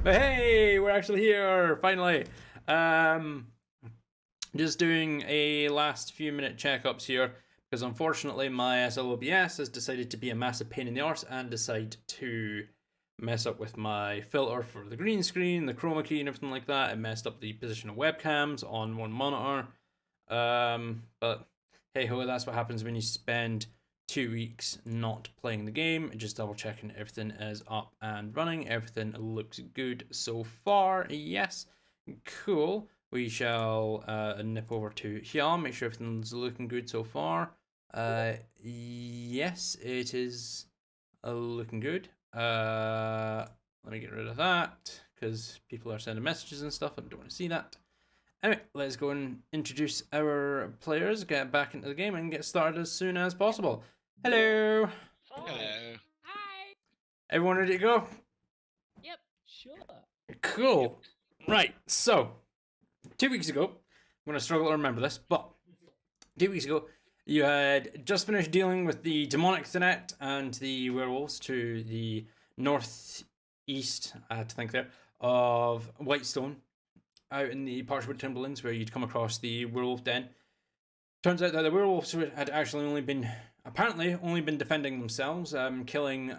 But hey, we're actually here, finally. Um, just doing a last few minute checkups here, because unfortunately my SLOBS has decided to be a massive pain in the arse and decide to mess up with my filter for the green screen, the chroma key and everything like that. It messed up the position of webcams on one monitor. But hey ho, that's what happens when you spend 2 weeks not playing the game. Just double checking everything is up and running. Everything looks good so far. Yes, cool. We shall nip over to here, make sure everything's looking good so far. Yes, it is looking good. Let me get rid of that because people are sending messages and stuff. I don't want to see that. Anyway, let's go and introduce our players, get back into the game, and get started as soon as possible. Hello! Hello. Hi. Everyone ready to go? Yep. Sure. Cool. Right, so 2 weeks ago, I'm going to struggle to remember this, but 2 weeks ago, you had just finished dealing with the demonic threat and the werewolves to the northeast, I had to think there, of Whitestone, out in the Parchwood Timberlands, where you'd come across the werewolf den. Turns out that the werewolves had actually apparently only been defending themselves, killing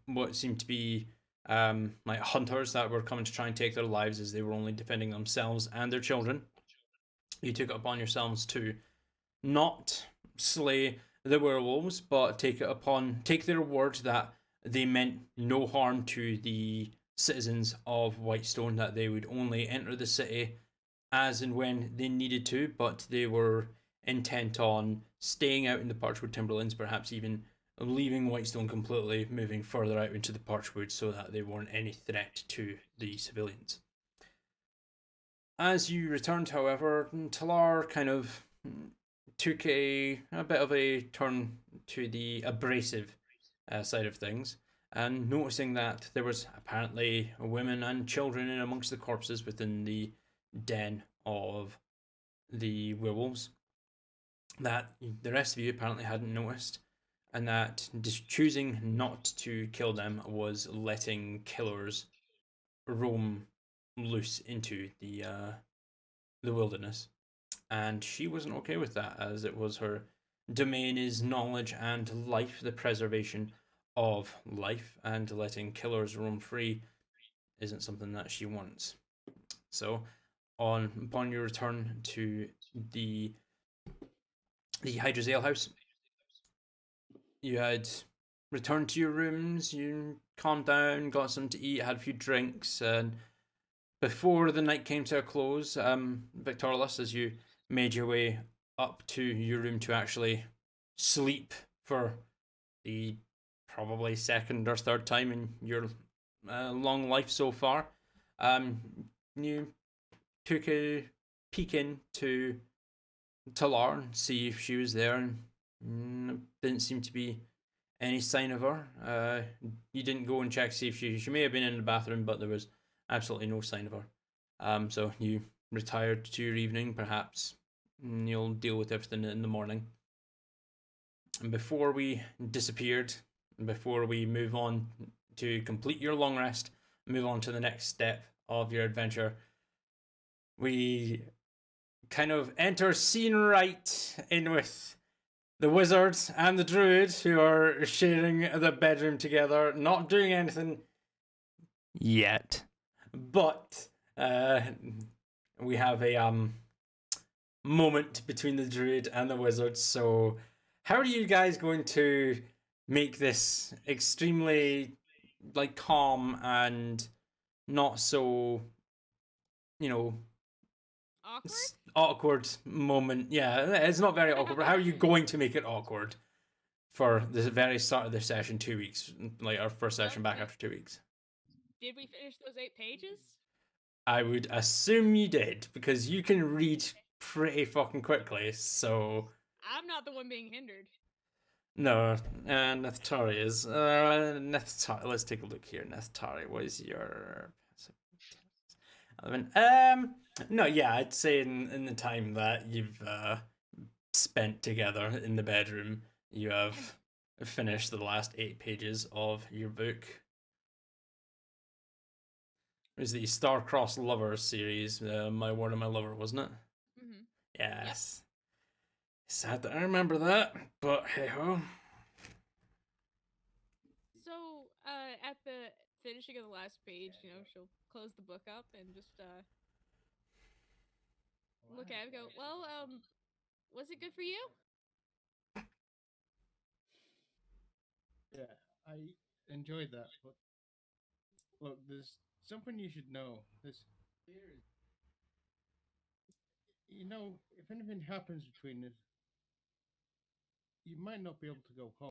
what seemed to be like hunters that were coming to try and take their lives, as they were only defending themselves and their children. You took it upon yourselves to not slay the werewolves, but take their word that they meant no harm to the citizens of Whitestone, that they would only enter the city as and when they needed to, but they were intent on staying out in the Parchwood Timberlands, perhaps even leaving Whitestone completely, moving further out into the Parchwood so that they weren't any threat to the civilians. As you returned, however, Talar kind of took a bit of a turn to the abrasive side of things, and noticing that there was apparently women and children in amongst the corpses within the den of the werewolves that the rest of you apparently hadn't noticed, and that just choosing not to kill them was letting killers roam loose into the wilderness. And she wasn't okay with that, as it was her domain is knowledge and life, the preservation of life, and letting killers roam free isn't something that she wants. So, upon your return to the Hydra's Ale House, you had returned to your rooms, you calmed down, got something to eat, had a few drinks, and before the night came to a close, Victorless, as you made your way up to your room to actually sleep for the probably second or third time in your long life so far, you took a peek into Talar and see if she was there, and didn't seem to be any sign of her. You didn't go and check to see if she may have been in the bathroom, but there was absolutely no sign of her. So you retired to your evening, perhaps you'll deal with everything in the morning. And before we disappeared, before we move on to complete your long rest, move on to the next step of your adventure, we kind of enter scene right in with the wizard and the druid, who are sharing the bedroom together, not doing anything yet, but we have a moment between the druid and the wizard. So how are you guys going to make this extremely calm and not so, awkward moment? Yeah, it's not very awkward, but how are you going to make it awkward for the very start of the session, 2 weeks, like our first session back after 2 weeks? Did we finish those 8 pages? I would assume you did, because you can read pretty fucking quickly, so... I'm not the one being hindered. No, Neftari is. Let's take a look here. Neftari, what is your passive? No, yeah, I'd say in the time that you've spent together in the bedroom, you have finished the last 8 pages of your book. It was the Star-Crossed Lovers series, My Word and My Lover, wasn't it? Mm-hmm. Yes. Sad that I remember that, but hey ho. So, at the finishing of the last page, she'll close the book up and just look at it and go, "Well, was it good for you?" Yeah, I enjoyed that, but look, there's something you should know. If anything happens between us, you might not be able to go home.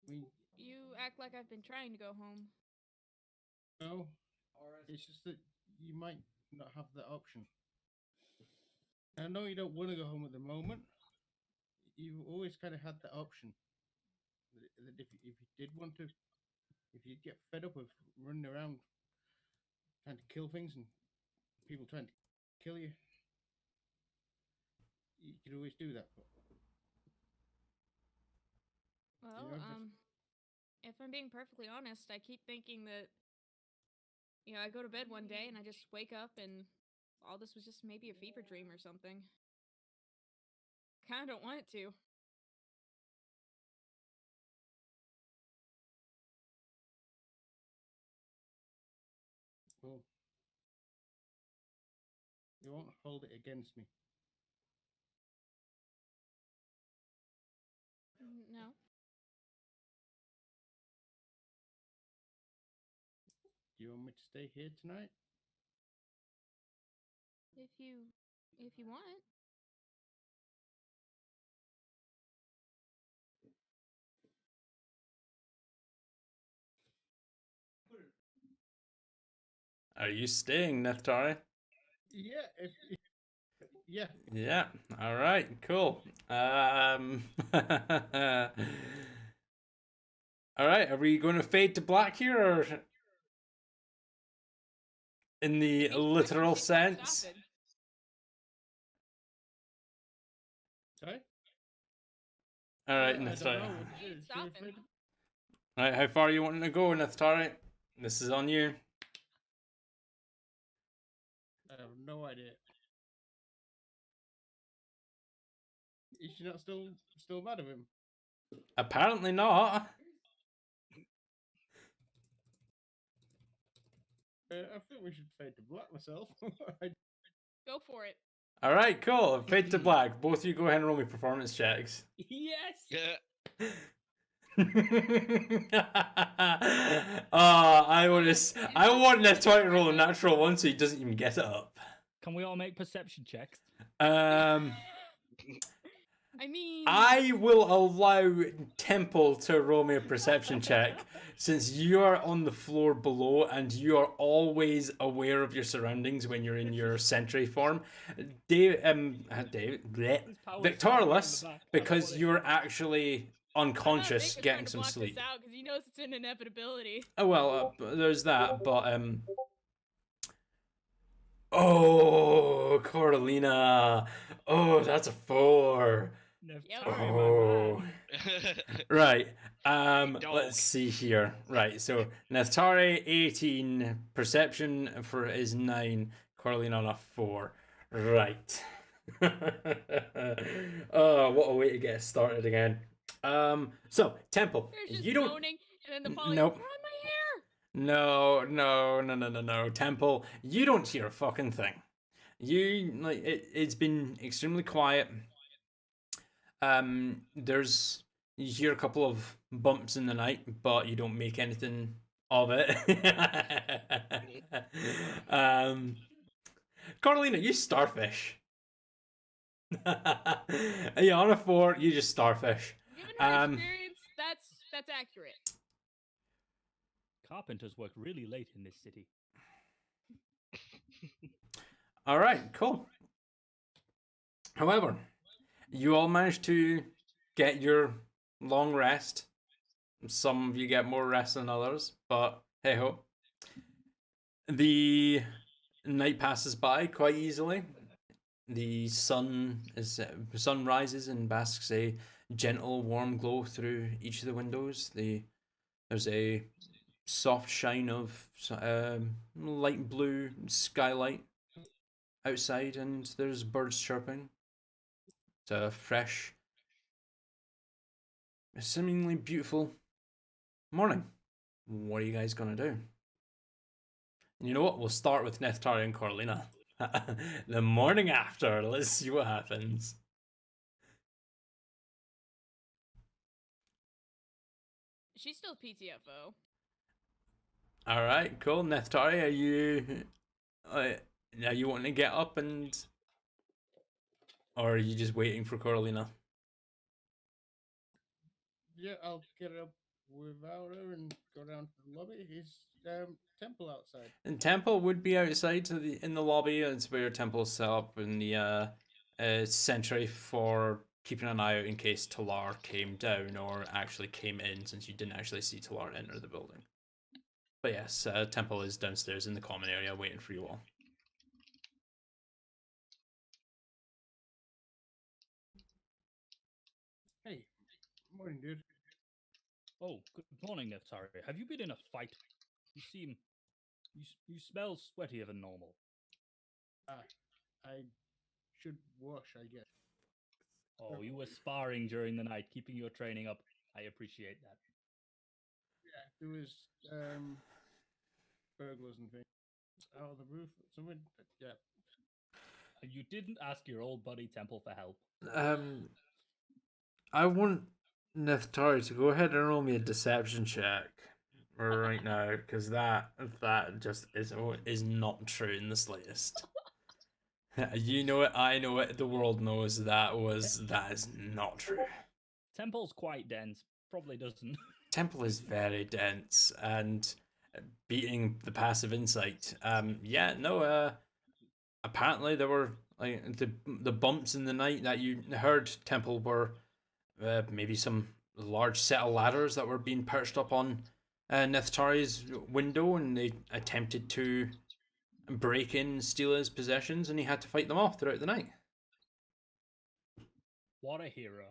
I mean, You act like I've been trying to go home. no, it's just that you might not have that option. And I know you don't want to go home at the moment. You've always kind of had that option. That if you did want to, if you get fed up of running around trying to kill things and people trying to kill you, you could always do that. But, Well, if I'm being perfectly honest, I keep thinking that, I go to bed one day and I just wake up and all this was just maybe a fever dream or something. Kinda don't want it to. well, you won't hold it against me. No. Do you want me to stay here tonight? If you want. Are you staying, Neftari? Yeah, yeah. Yeah. All right. Cool. All right. Are we going to fade to black here, or in the If he's literal pushing, we can't sense? stop it. Sorry? All right, I don't Neftari. know. What We is ain't it? stopping. All right. How far are you wanting to go, Neftari? This is on you. I have no idea. Is she not still mad at him? Apparently not. I think we should fade to black myself. Go for it. All right. Cool. Fade to black. Both of you go ahead and roll me performance checks. Yes. Yeah. I want Neftari to roll a natural one so he doesn't even get it up. Can we all make perception checks? I mean, I will allow Temple to roll me a perception check since you are on the floor below and you are always aware of your surroundings when you're in your sentry form. Victorious, because you're actually unconscious, getting some sleep. out because he knows it's an inevitability. Oh well, there's that, but oh, Coralina. Oh, that's a 4. Oh. Right. Let's see here. Right. So Neftari 18, perception for is 9, Coralina on a 4. Right. Oh, what a way to get started again. So Temple, There's just you don't. moaning, and then the poly. Nope. We're on my hair. No. Temple, you don't hear a fucking thing. It's been extremely quiet. There's you hear a couple of bumps in the night, but you don't make anything of it. Carolina, you starfish. Yeah, on a 4, you just starfish. Given her experience, that's accurate. Carpenters work really late in this city. All right, cool. However, you all managed to get your long rest. Some of you get more rest than others, but hey ho. The night passes by quite easily. The sun rises and basks a gentle, warm glow through each of the windows. There's a soft shine of light blue skylight outside, and there's birds chirping. It's a fresh, seemingly beautiful morning. What are you guys gonna do? And you know what? We'll start with Neftari and Corlina. The morning after. Let's see what happens. She's still PTFO. All right, cool. Neftari, are you wanting to get up and, or are you just waiting for Corlina? Yeah, I'll get up without her and go down to the lobby. Is Temple outside? And Temple would be outside in the lobby. It's where Temple's set up in the sentry for keeping an eye out in case Talar came down or actually came in, since you didn't actually see Talar enter the building. But yes, Temple is downstairs in the common area waiting for you all. Hey, morning, dude. Oh, good morning, Neftari. Have you been in a fight? You seem... You smell sweatier than normal. I should wash, I guess. Oh, you were sparring during the night, keeping your training up. I appreciate that. Yeah, there was burglars and things out of the roof. Someone, yeah. You didn't ask your old buddy Temple for help. I want Neftari to go ahead and roll me a deception check right now, because that just is not true in the slightest. You know it, I know it, the world knows that is not true. Temple's quite dense. Probably doesn't. Temple is very dense, and beating the passive insight. Apparently there were like the bumps in the night that you heard. Temple were maybe some large set of ladders that were being perched up on Neftari's window, and they attempted to break in, steal his possessions, and he had to fight them off throughout the night. What a hero.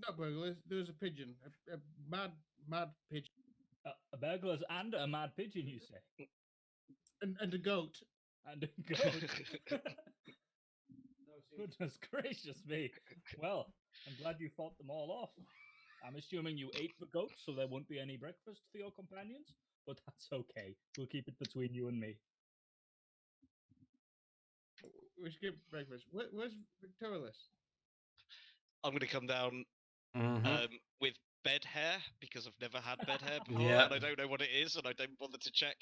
Not burglars. There was a pigeon, a mad pigeon, A burglars and a mad pigeon, you say? and a goat. And a goat. Goodness gracious me. Well, I'm glad you fought them all off. I'm assuming you ate the goat, so there won't be any breakfast for your companions, but that's okay. We'll keep it between you and me. We skip breakfast. Where's Victorious? I'm going to come down with bed hair, because I've never had bed hair before, and I don't know what it is, and I don't bother to check.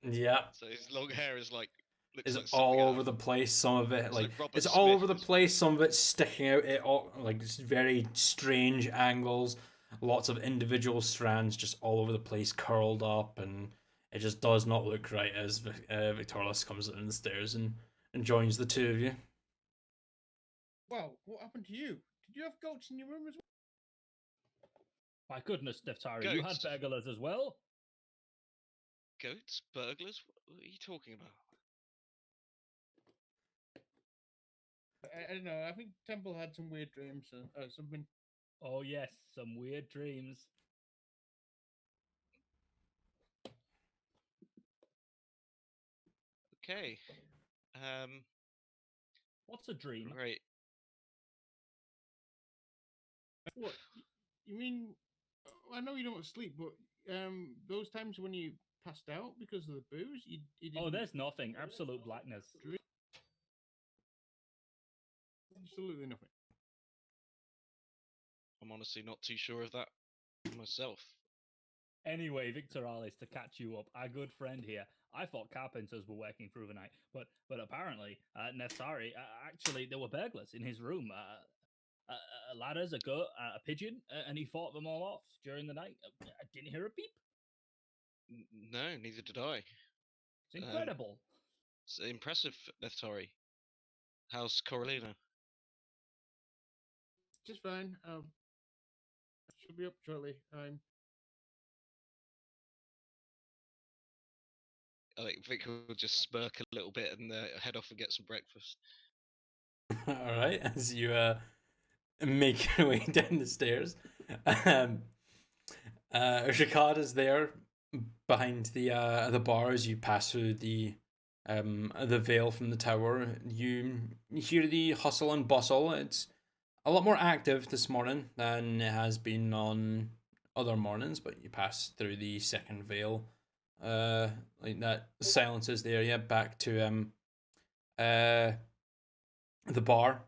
Yeah. So his long hair is like... It's like all over the place. Some of it, it's all over the place. Some of it's sticking out. It all very strange angles. Lots of individual strands just all over the place, curled up, and it just does not look right as Victorious comes down the stairs and joins the two of you. Wow, what happened to you? Did you have goats in your room as well? My goodness, Neftari, you had burglars as well? Goats? Burglars? What are you talking about? I don't know. I think Temple had some weird dreams or something. Oh yes, some weird dreams. Okay. What's a dream? Right. What? You mean? I know you don't sleep, but those times when you passed out because of the booze, you didn't... Oh, there's nothing. Absolute blackness. Absolutely nothing. I'm honestly not too sure of that myself. Anyway, Victoralis, to catch you up, our good friend here, I thought carpenters were working through the night, but apparently, Neftari, actually, there were burglars in his room. Ladders, a goat, a pigeon, and he fought them all off during the night. I didn't hear a beep. No, neither did I. It's incredible. It's impressive, Neftari. How's Coralina? Just fine. I should be up shortly. I think Vic will just smirk a little bit and head off and get some breakfast. All right, as you make your way down the stairs, Ricard is there behind the bar as you pass through the veil from the tower. You hear the hustle and bustle. It's a lot more active this morning than it has been on other mornings, but you pass through the second veil. Like that silence is there, yeah, back to the bar.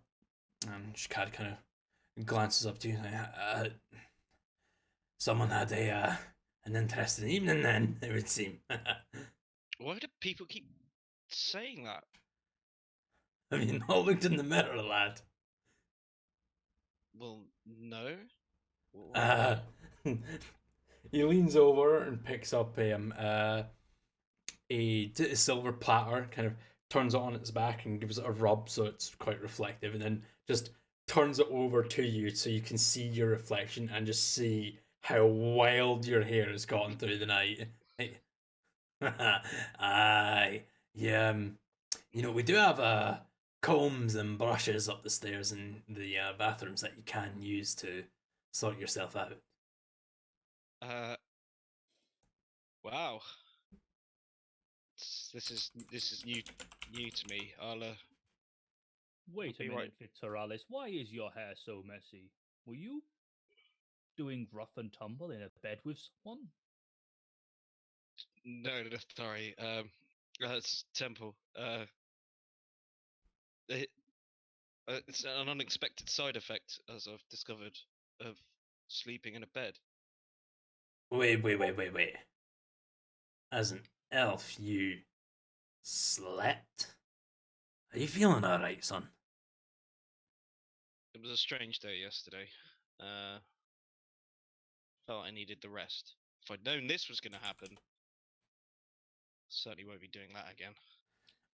And Shikad kind of glances up to you. Someone had an interesting evening then, it would seem. Why do people keep saying that? Have you not looked in the mirror, lad? Well, no. He leans over and picks up a silver platter, kind of turns it on its back and gives it a rub so it's quite reflective, and then just turns it over to you so you can see your reflection and just see how wild your hair has gotten through the night. Aye, yeah. We do have combs and brushes up the stairs in the bathrooms that you can use to sort yourself out. Wow. This is new to me. I'll Wait a be minute, right. Victoralis. Why is your hair so messy? Were you doing rough and tumble in a bed with someone? No, sorry. That's Temple. It's an unexpected side effect, as I've discovered, of sleeping in a bed. Wait. As an elf, you slept? Are you feeling alright, son? It was a strange day yesterday. Felt I needed the rest. If I'd known this was going to happen, certainly won't be doing that again.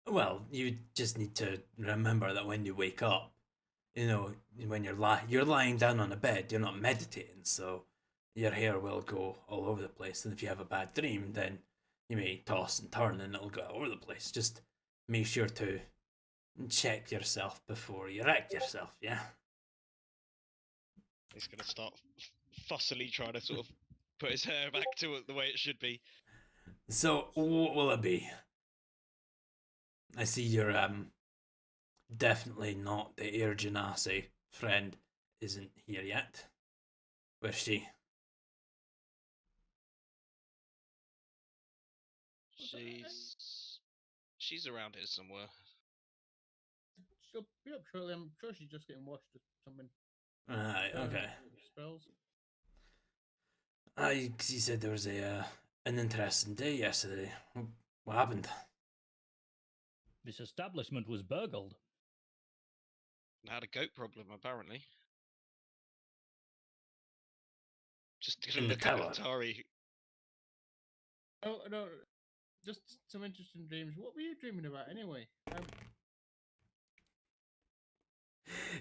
Well, you just need to remember that when you wake up, when you're lying down on a bed, you're not meditating, so your hair will go all over the place. And if you have a bad dream, then you may toss and turn and it'll go all over the place. Just make sure to check yourself before you wreck yourself, yeah? He's going to start fussily trying to sort of put his hair back to it the way it should be. So, what will it be? I see you're definitely not the Air Genasi friend isn't here yet. Where's she? She's around here somewhere. She'll be up shortly. I'm sure she's just getting washed or something. Right, okay. Spells. You said there was an interesting day yesterday. What happened? This establishment was burgled. Had a goat problem, apparently. Just In gonna the look at tower? Atari. Oh no, just some interesting dreams. What were you dreaming about anyway?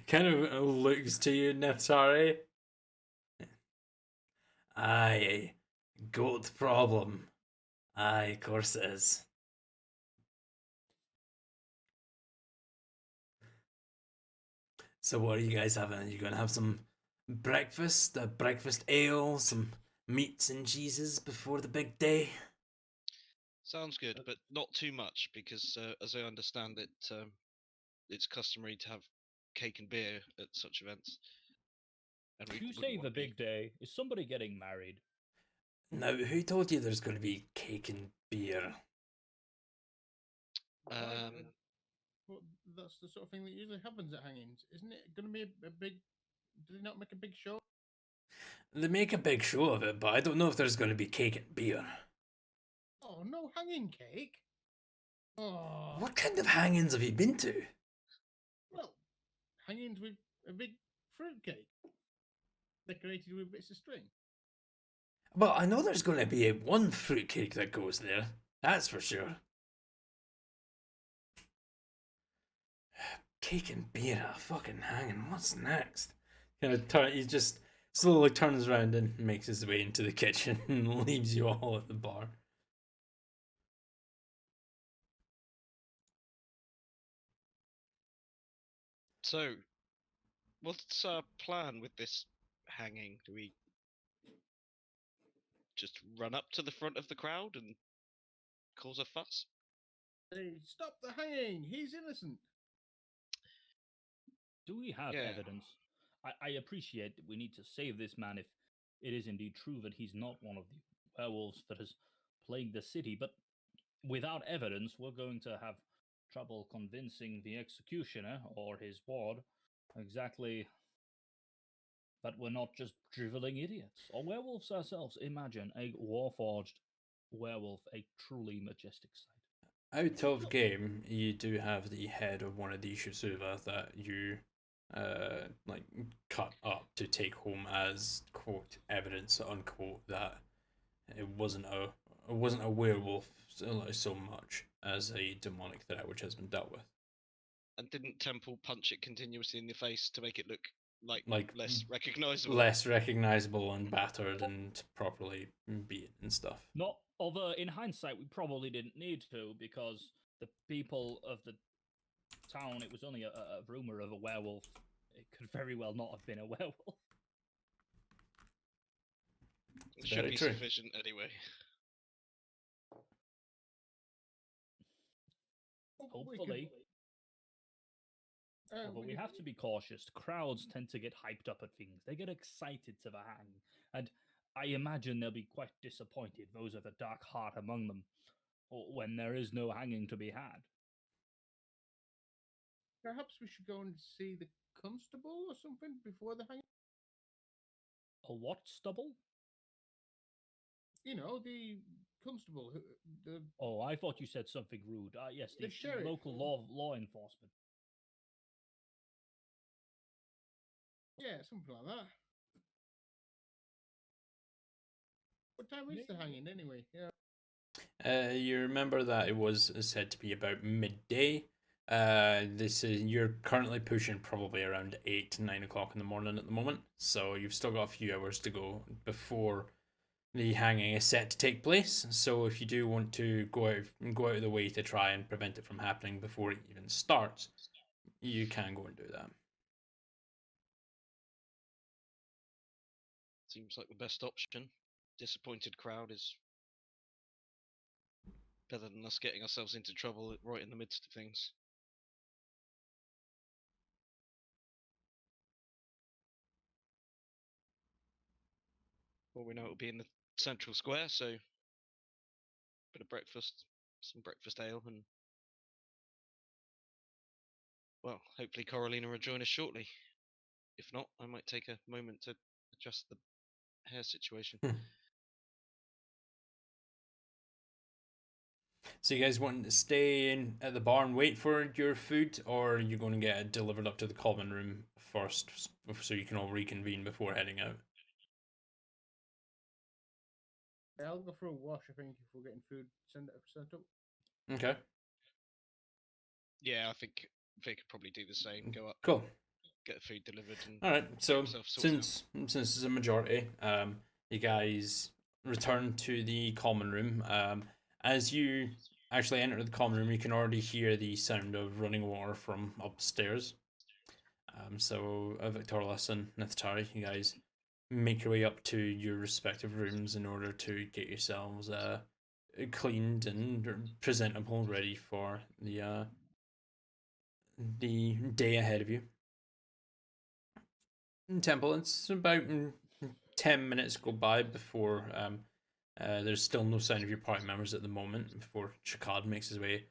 Kind of looks to you, Neftari. Aye, goat problem. Aye, of course it is. So what are you guys having? Are you going to have some breakfast? A breakfast ale? Some meats and cheeses before the big day? Sounds good, but not too much, because as I understand it, it's customary to have cake and beer at such events. And You say the big day. Is somebody getting married? Now, who told you there's going to be cake and beer? Well, that's the sort of thing that usually happens at hangings, isn't it? Going to be a big? Do they not make a big show? They make a big show of it, but I don't know if there's going to be cake and beer. Oh, no hanging cake. Oh. What kind of hangings have you been to? Well, hangings with a big fruit cake decorated with bits of string. Well, I know there's going to be one fruitcake that goes there. That's for sure. Cake and beer at a fucking hanging. What's next? He just slowly turns around and makes his way into the kitchen and leaves you all at the bar. So, what's our plan with this hanging? Do we just run up to the front of the crowd and cause a fuss? Say, stop the hanging! He's innocent. Do we have Yeah. evidence? I appreciate that we need to save this man if it is indeed true that he's not one of the werewolves that has plagued the city, but without evidence, we're going to have trouble convincing the executioner or his ward exactly that we're not just driveling idiots or werewolves ourselves. Imagine a warforged werewolf, a truly majestic sight. Out of game, you do have the head of one of the Shusuva that you like cut up to take home as quote evidence unquote that it wasn't a werewolf so much as a demonic threat which has been dealt with. And didn't Temple punch it continuously in the face to make it look like less Mm. recognizable? Less recognizable and battered and properly beaten and stuff. Not, although in hindsight we probably didn't need to, because the people of the town, it was only a rumor of a werewolf. It could very well not have been a werewolf. It should Very be true. sufficient anyway. Hopefully. But we have to be cautious. Crowds tend to get hyped up at things. They get excited to the hang. And I imagine they'll be quite disappointed, those of a dark heart among them, when there is no hanging to be had. Perhaps we should go and see the constable or something before the hanging. A what stubble? You know, the constable. The Oh, I thought you said something rude. Yes, The the sheriff. local law enforcement. yeah, something like that. What time is the hanging anyway? Yeah. You remember that it was said to be about midday. This is you're currently pushing probably around 8 to 9 o'clock in the morning at the moment, so you've still got a few hours to go before the hanging is set to take place. So if you do want to go out of the way to try and prevent it from happening before it even starts, you can go and do that. Seems like the best option. Disappointed crowd is better than us getting ourselves into trouble right in the midst of things. Well, we know it'll be in the central square, so bit of breakfast, some breakfast ale, and well, hopefully Coralina will join us shortly. If not, I might take a moment to adjust the hair situation. So you guys want to stay in at the bar and wait for your food, or are you going to get it delivered up to the common room first, so you can all reconvene before heading out? I'll go for a wash. I think if we're getting food sent up. Okay. Yeah, I think they could probably do the same. Go up, Cool. get the food delivered, and All right. So themselves sorted since it's a majority, you guys return to the common room. As you actually enter the common room, you can already hear the sound of running water from upstairs. So Victoria and Nithitari, you guys make your way up to your respective rooms in order to get yourselves cleaned and presentable, ready for the day ahead of you. In Temple, it's about 10 minutes go by before there's still no sign of your party members at the moment, before Chakad makes his way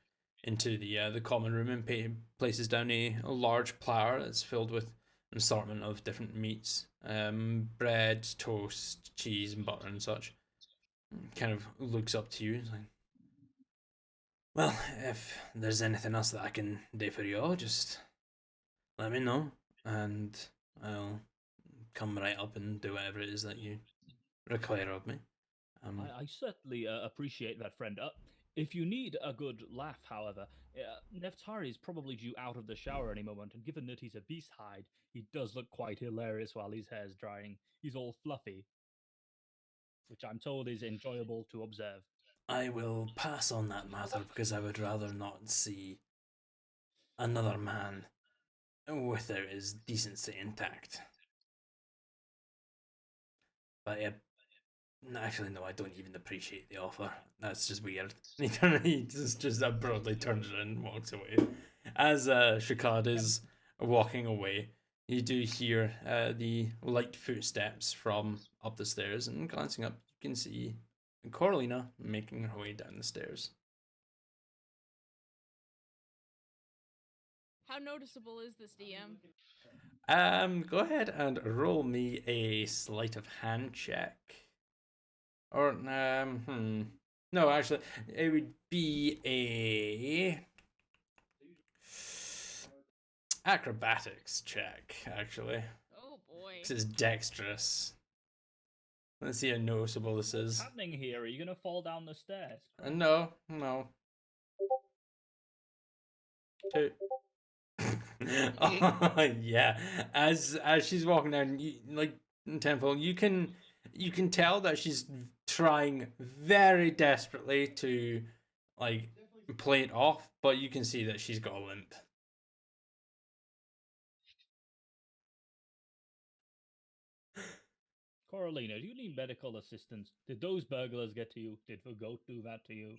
into the common room and places down a large platter that's filled with an assortment of different meats, bread, toast, cheese, and butter and such. Kind of looks up to you. He's like, well, if there's anything else that I can do for you all, just let me know, and I'll come right up and do whatever it is that you require of me. I certainly appreciate that, friend. If you need a good laugh, however, Neftari is probably due out of the shower any moment, and given that he's a beast hide, he does look quite hilarious while his hair's drying. He's all fluffy, which I'm told is enjoyable to observe. I will pass on that matter because I would rather not see another man without his decency intact. But yeah, Actually, no, I don't even appreciate the offer. That's just weird. He just abruptly turns around and walks away. As Shikard is walking away, you do hear the light footsteps from up the stairs, and glancing up, you can see Coralina making her way down the stairs. How noticeable is this, DM? Go ahead and roll me a sleight of hand check. Or, no, actually, it would be a acrobatics check, actually. Oh boy. This is dexterous. Let's see how noticeable this is. What's happening here? Are you gonna fall down the stairs? No. 2. Oh, yeah. As she's walking down, Temple, you can tell that she's trying very desperately to play it off, but you can see that she's got a limp. Coralina, do you need medical assistance? Did those burglars get to you? Did the goat do that to you?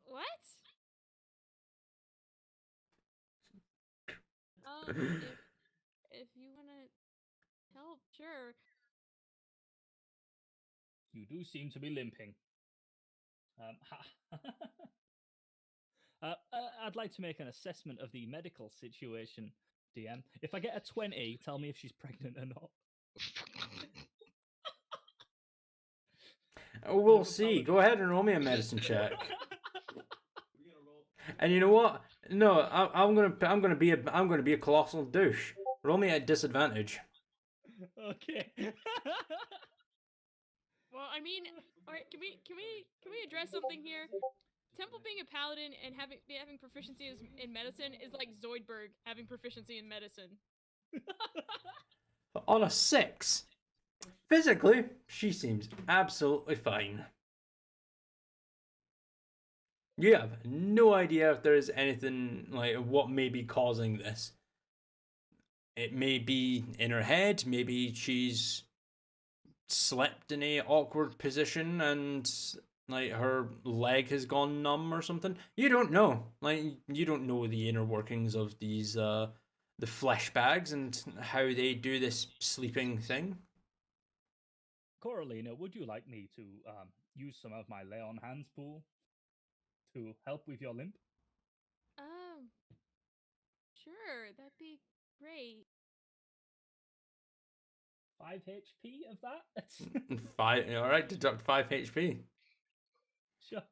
What? If you wanna help, sure. You do seem to be limping. I'd like to make an assessment of the medical situation, DM. If I get a 20, tell me if she's pregnant or not. We'll see. Go ahead and roll me a medicine check. And you know what? No, I'm gonna be a colossal douche. Roll me at disadvantage. Okay. Well, I mean, all right. Can we address something here? Temple being a paladin and having proficiency in medicine is like Zoidberg having proficiency in medicine. On a 6, physically, she seems absolutely fine. You have no idea if there is anything what may be causing this. It may be in her head. Maybe she's slept in a awkward position and her leg has gone numb or something. You don't know. You don't know the inner workings of these the flesh bags and how they do this sleeping thing. Coralina, would you like me to use some of my lay on hands pool to help with your limp? Sure, that'd be great. 5 HP of that? 5. All right, deduct 5 HP. Sure.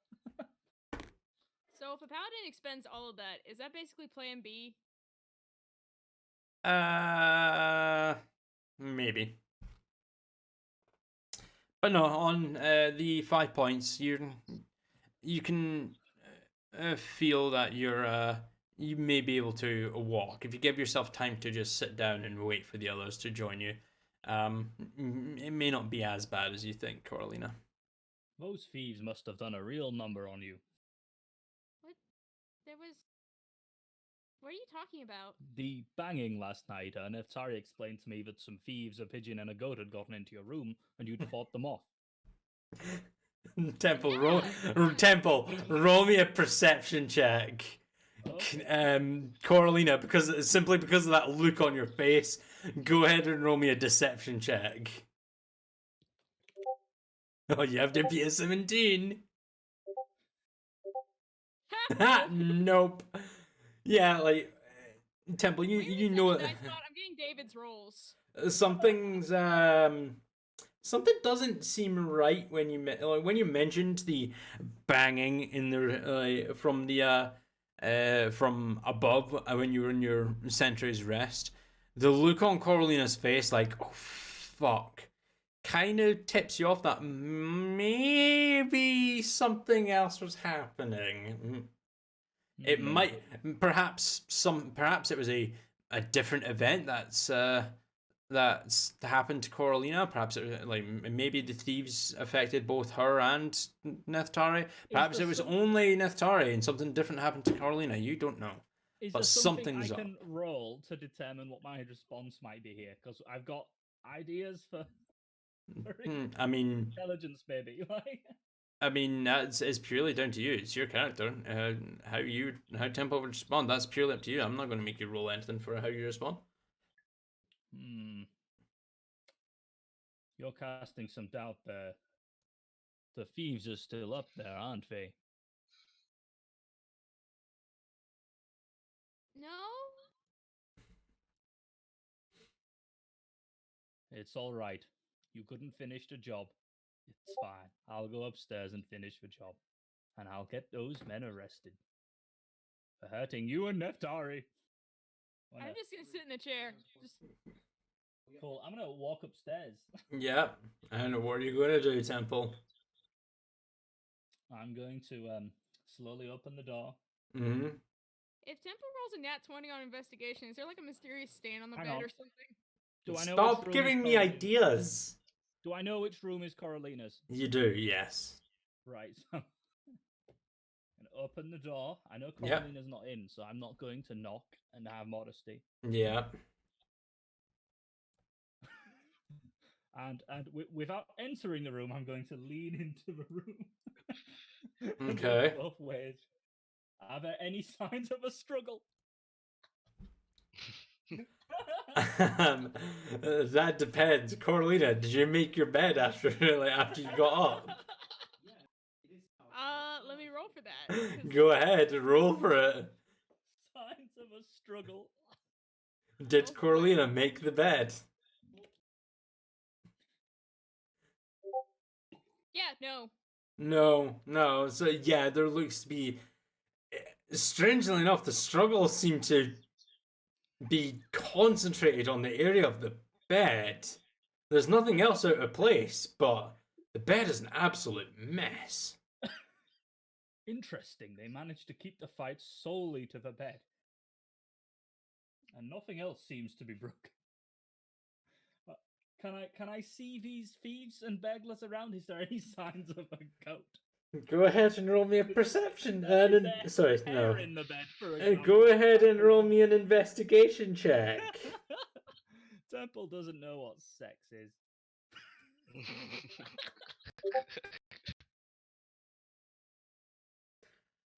So if a paladin expends all of that, is that basically Plan B? Maybe. But no, on the 5 points, you can feel that you may be able to walk if you give yourself time to just sit down and wait for the others to join you. It may not be as bad as you think, Coralina. Those thieves must have done a real number on you. What? What are you talking about? The banging last night, Neftari explained to me that some thieves, a pigeon and a goat had gotten into your room, and you'd fought them off. Temple, roll me a perception check. Coralina, because of that look on your face, go ahead and roll me a deception check. Oh, you have to be a 17. Nope. Yeah, Temple, you know it. I'm getting David's rolls. Something doesn't seem right when you mentioned the banging in the from above when you were in your sentry's rest. The look on Coralina's face, oh fuck, kind of tips you off that maybe something else was happening. It might, perhaps it was a different event that's happened to Coralina. Perhaps it maybe the thieves affected both her and Neftari. Perhaps it was only Neftari and something different happened to Coralina. You don't know. Is but there something something's I can up. roll to determine what my response might be here? Because I've got ideas for I mean, Intelligence, maybe. Like, that's it's purely down to you. It's your character. How Temple would respond. That's purely up to you. I'm not going to make you roll anything for how you respond. You're casting some doubt there. The thieves are still up there, aren't they? No? It's all right. You couldn't finish the job. It's fine. I'll go upstairs and finish the job. And I'll get those men arrested for hurting you and Neftari. I'm just gonna sit in the chair. Just Cool. I'm gonna walk upstairs. Yeah. And what are you going to do, Temple? I'm going to slowly open the door. Mm-hmm. if Temple rolls a nat 20 on investigation, is there like a mysterious stain on the Hang bed on. or something? Do I know Stop which room giving is me Carolina's? ideas. Do I know which room is Carolina's? You do, yes. Right. So and open the door. I know Yep. Carolina's not in, so I'm not going to knock and have modesty. Yeah. And without entering the room, I'm going to lean into the room. And look Okay. both ways. Are there any signs of a struggle? That depends. Corlina, did you make your bed after after you got up? Let me roll for that. 'cause- Go ahead, roll for it. Signs of a struggle. Did Corlina make the bed? Yeah, no. No. So yeah, there looks to be. Strangely enough, the struggles seem to be concentrated on the area of the bed. There's nothing else out of place, but the bed is an absolute mess. Interesting. They managed to keep the fight solely to the bed. And nothing else seems to be broken. Can I see these thieves and burglars around? Is there any signs of a goat? Go ahead and roll me a perception. Is there Sorry, hair no. in the bed, for example? Go ahead and roll me an investigation check. Temple doesn't know what sex is.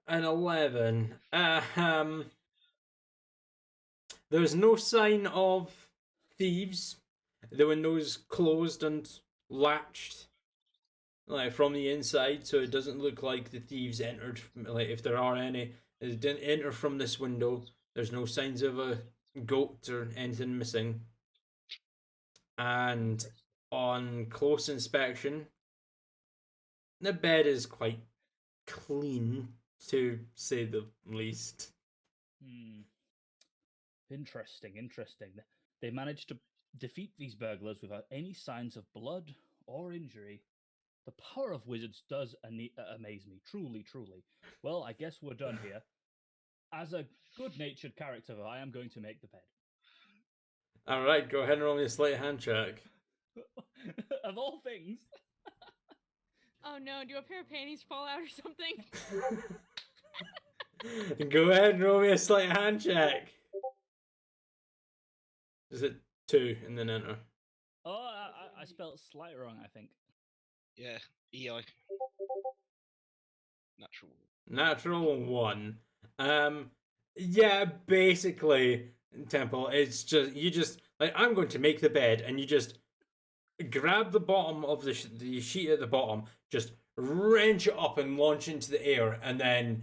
An 11. There's no sign of thieves. The windows closed and latched, like from the inside, so it doesn't look like the thieves entered. Like if there are any, they didn't enter from this window. There's no signs of a goat or anything missing. And on close inspection, the bed is quite clean, to say the least. Interesting. They managed to defeat these burglars without any signs of blood or injury. The power of wizards does amaze me, truly. Well, I guess we're done here. As a good-natured character, I am going to make the bed. Alright, go ahead and roll me a sleight of hand check. Of all things. Oh no, do a pair of panties fall out or something? Go ahead and roll me a sleight of hand check. Is it 2 and then enter? Oh, I spelled slight wrong, I think. Yeah, EI. Natural 1. Yeah, basically, Temple, it's just, like, I'm going to make the bed, and you just grab the bottom of the sheet at the bottom, just wrench it up and launch into the air, and then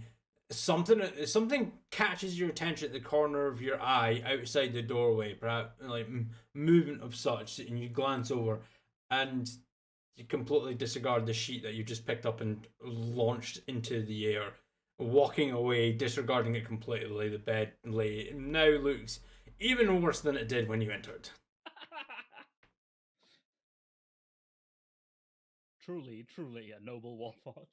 something catches your attention at the corner of your eye outside the doorway, perhaps like movement of such, and you glance over, and you completely disregard the sheet that you just picked up and launched into the air, walking away, disregarding it completely. The bed now looks even worse than it did when you entered. Truly a noble warforged.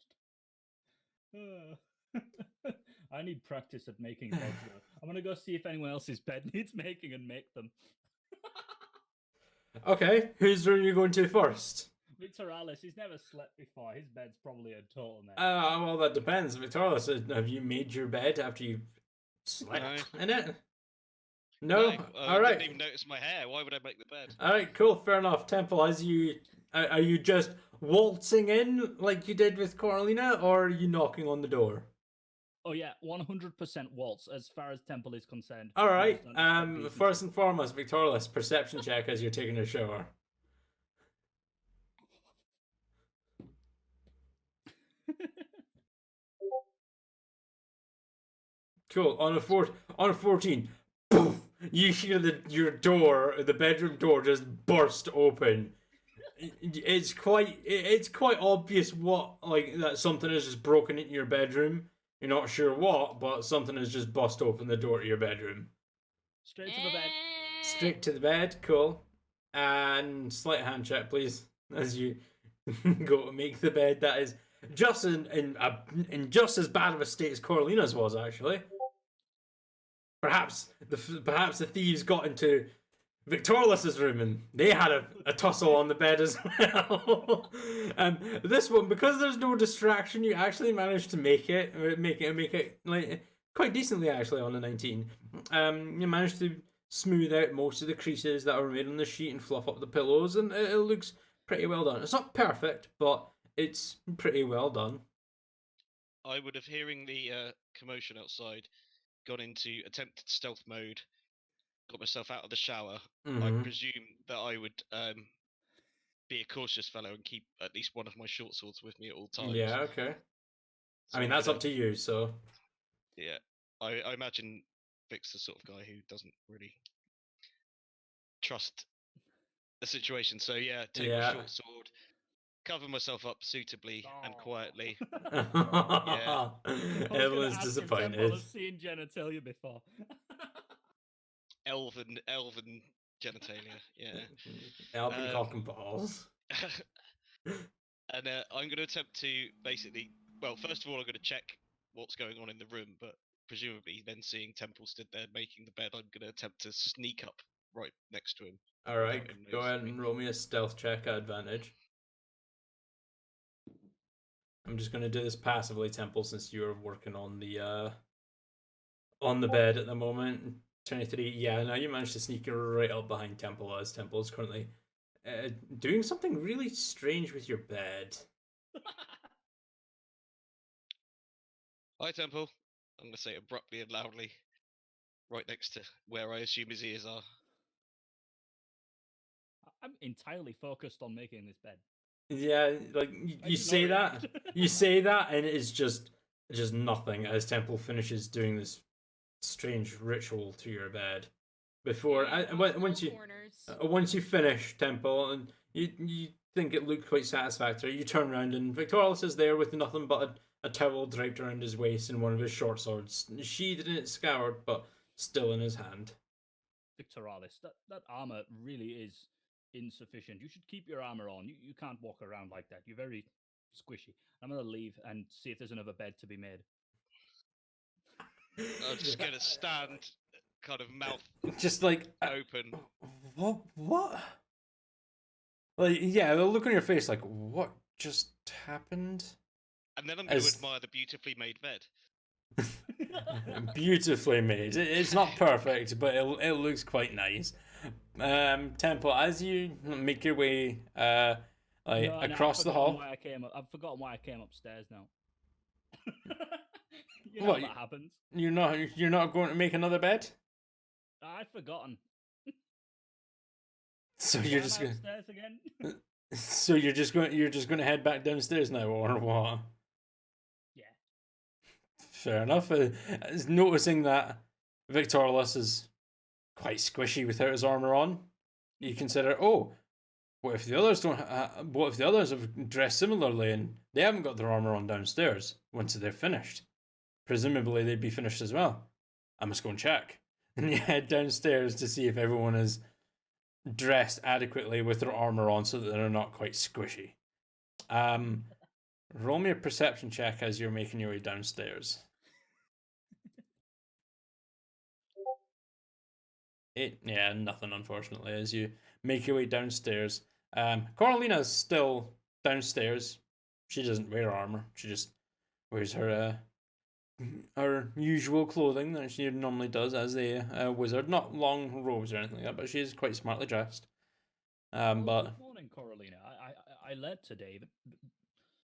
I need practice at making beds. Though. I'm gonna go see if anyone else's bed needs making and make them. Okay, whose room are you going to first? Victoralis, he's never slept before. His bed's probably a total mess. Well, that depends. Victoria, have you made your bed after you slept in it? No? I Alright. didn't even notice my hair. Why would I make the bed? Alright, cool, fair enough. Temple, as you Are you just waltzing in like you did with Coralina, or are you knocking on the door? Oh yeah, 100% waltz as far as temple is concerned. All right. Just don't expect decency. First and foremost, Victorious, perception check as you're taking a shower. Cool. On a 14, poof, you hear the bedroom door just burst open. It's quite obvious that something has just broken into your bedroom. You're not sure what, but something has just bust open the door to your bedroom. Straight to the bed. Straight to the bed. Cool. And sleight hand check, please, as you go to make the bed. That is just in just as bad of a state as Coralina's was, actually. Perhaps the thieves got into Victorious's room and they had a tussle on the bed as well. And this one, because there's no distraction, you actually managed to make it like quite decently actually on the 19. You managed to smooth out most of the creases that were made on the sheet and fluff up the pillows, and it looks pretty well done. It's not perfect, but it's pretty well done. I would have, hearing the commotion outside, gone into attempted stealth mode, got myself out of the shower. I presume that I would be a cautious fellow and keep at least one of my short swords with me at all times. Yeah, okay. So I mean, that's up to you, so... Yeah, I imagine Vic's the sort of guy who doesn't really trust the situation. So yeah, take my short sword, cover myself up suitably and quietly. Yeah. Evelyn's disappointed. I've seen genitalia before. Elven genitalia, yeah. Elven cock and balls. And I'm going to attempt to basically, well, first of all, I'm going to check what's going on in the room, but presumably then seeing Temple stood there making the bed, I'm going to attempt to sneak up right next to him. Alright, go ahead and roll me a stealth check at advantage. I'm just going to do this passively, Temple, since you're working on the bed at the moment. 23, yeah, now you managed to sneak right up behind Temple as Temple is currently doing something really strange with your bed. Hi, Temple. I'm going to say abruptly and loudly, right next to where I assume his ears are. I'm entirely focused on making this bed. Yeah, like you say that, you say that, and it is just nothing as Temple finishes doing this strange ritual to your bed. Before once you finish, Temple, and you think it looked quite satisfactory, you turn around and Victorious is there with nothing but a towel draped around his waist and one of his short swords, sheathed in it, scoured, but still in his hand. Victoralis, that armor really is insufficient. You should keep your armor on. You can't walk around like that. You're very squishy. I'm gonna leave and see if there's another bed to be made. I'm just gonna stand, kind of mouth just like open. What? Like, yeah, the look on your face, like, what just happened? And then I'm going to admire the beautifully made bed. Beautifully made. It's not perfect, but it looks quite nice. Temple, as you make your way across the hall. I've forgotten why I came upstairs now. What that happens. You're not going to make another bed? I've forgotten. So you're just going upstairs again? So you're just going to head back downstairs now, or what? Yeah. Fair enough. Noticing that Victorious is quite squishy without his armor on, you consider, what if the others don't? What if the others have dressed similarly and they haven't got their armor on downstairs once they're finished? Presumably they'd be finished as well. I must go and check. And you head downstairs to see if everyone is dressed adequately with their armor on so that they're not quite squishy. Roll me a perception check as you're making your way downstairs. Nothing, unfortunately, as you make your way downstairs. Coralina's still downstairs. She doesn't wear armor. She just wears her usual clothing that she normally does as a wizard. Not long robes or anything like that, but she is quite smartly dressed. But morning, Coralina. I learnt today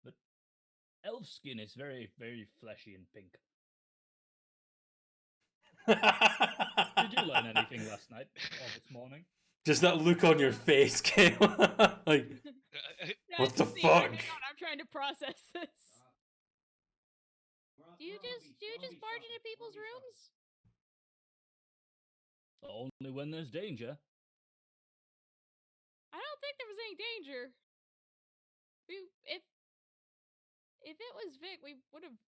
that elf skin is very, very fleshy and pink. Did you learn anything last night or this morning? Just that look on your face, Kale. Like, what the fuck? I'm trying to process this. Do you just barge into people's rooms? Only when there's danger. I don't think there was any danger. If it was Vic, we would have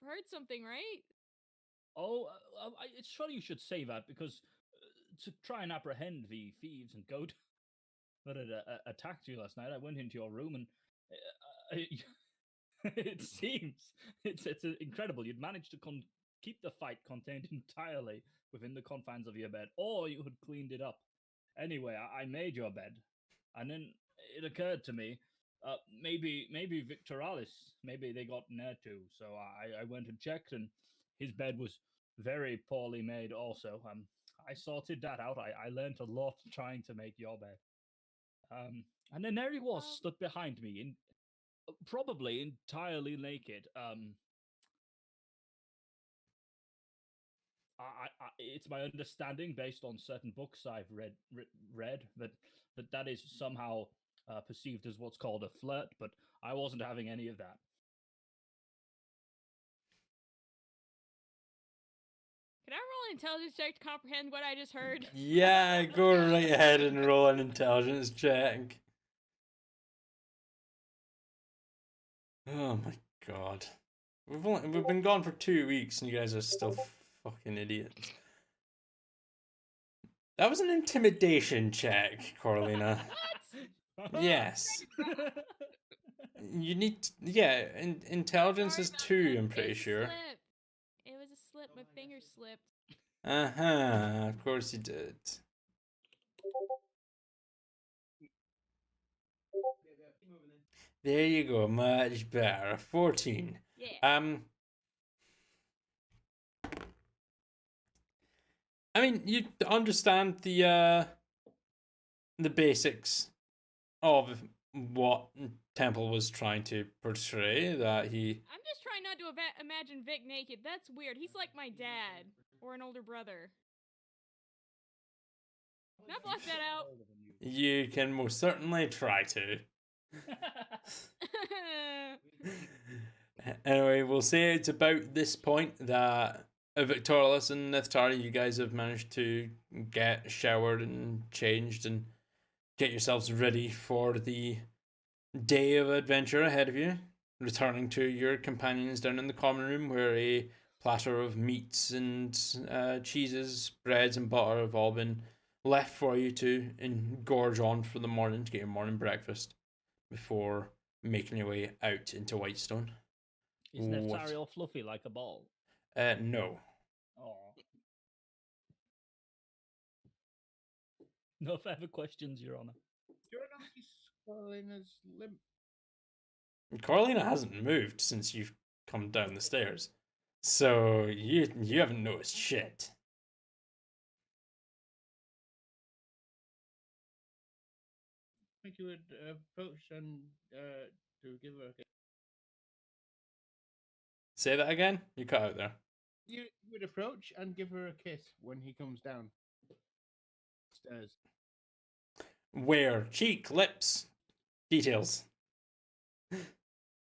heard something, right? Oh, it's funny you should say that because to try and apprehend the thieves and goat that had attacked you last night, I went into your room and it seems it's incredible. You'd managed to keep the fight contained entirely within the confines of your bed, or you had cleaned it up. Anyway, I made your bed, and then it occurred to me, maybe Victoralis, maybe they got near too. So I went and checked, and his bed was very poorly made. Also, I sorted that out. I learned a lot trying to make your bed. And then there he was, stood behind me, probably entirely naked. It's my understanding, based on certain books I've read that is somehow perceived as what's called a flirt, but I wasn't having any of that. Can I roll an intelligence check to comprehend what I just heard? Yeah, go right ahead and roll an intelligence check. Oh my god. We've been gone for 2 weeks and you guys are still fucking idiots. That was an intimidation check, Coralina. What? Yes. You need to, yeah, intelligence Sorry is about 2, that. I'm pretty It's a sure. slip. It was a slip. My finger slipped. Uh-huh, of course you did. There you go, much better. 14. Yeah. I mean, you understand the basics of what Temple was trying to portray, that he... I'm just trying not to imagine Vic naked. That's weird. He's like my dad. Or an older brother. Can I block that out? You can most certainly try to. Anyway, we'll say it's about this point that Victoralis and Nithari, you guys have managed to get showered and changed and get yourselves ready for the day of adventure ahead of you, returning to your companions down in the common room where a platter of meats and cheeses, breads and butter have all been left for you to engorge on for the morning to get your morning breakfast before making your way out into Whitestone. Is Neftari all fluffy like a ball? No. Oh. No further questions, Your Honor. Your Honor, Coralina's limp. Coralina hasn't moved since you've come down the stairs, so you haven't noticed shit. I think you would approach and to give her a kiss. Say that again? You cut out there. You would approach and give her a kiss when he comes down stairs. Where? Cheek, lips, details. Yeah,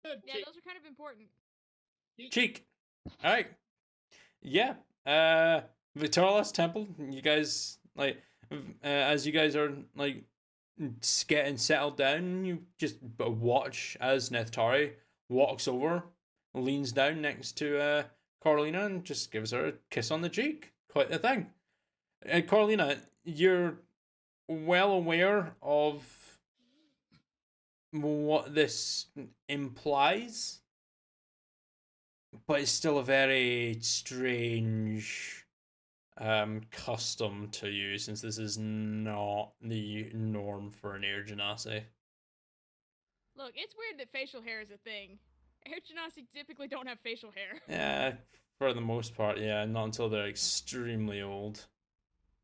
those are kind of important. Cheek. All right. Yeah. Victoralis Temple. You guys like as you guys are like getting settled down. You just watch as Neftari walks over, leans down next to Coralina, and just gives her a kiss on the cheek. Quite the thing. Coralina, you're well aware of what this implies, but it's still a very strange custom to you, since this is not the norm for an Air Genasi. Look, it's weird that facial hair is a thing. Air Genasi typically don't have facial hair. Yeah, for the most part, yeah, not until they're extremely old.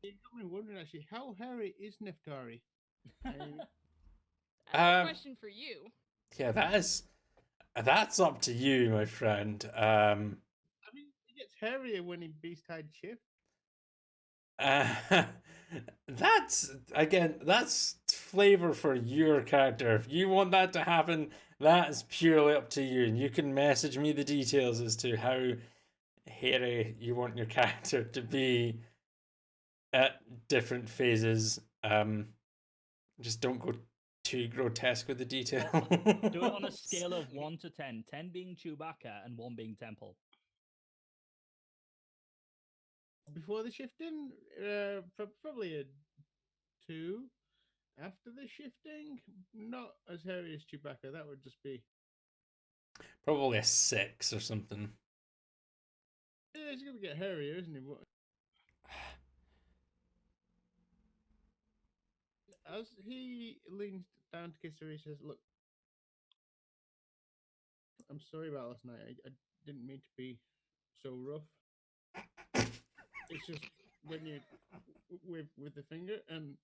It got me wondering actually, how hairy is Neftari? That's a question for you. Yeah, that's up to you, my friend. I mean, he gets hairier when he beast-hide shift. That's flavor for your character. If you want that to happen, that is purely up to you. And you can message me the details as to how hairy you want your character to be at different phases. Just don't go too grotesque with the detail. Do it on a scale of 1 to 10. 10 being Chewbacca and 1 being Temple. Before the shifting, probably a 2. After the shifting, not as hairy as Chewbacca. That would just be Probably a 6 or something. Yeah, he's gonna get hairier, isn't he? As he leans down to kiss her, he says, "Look, I'm sorry about last night. I didn't mean to be so rough. It's just when you with the finger, and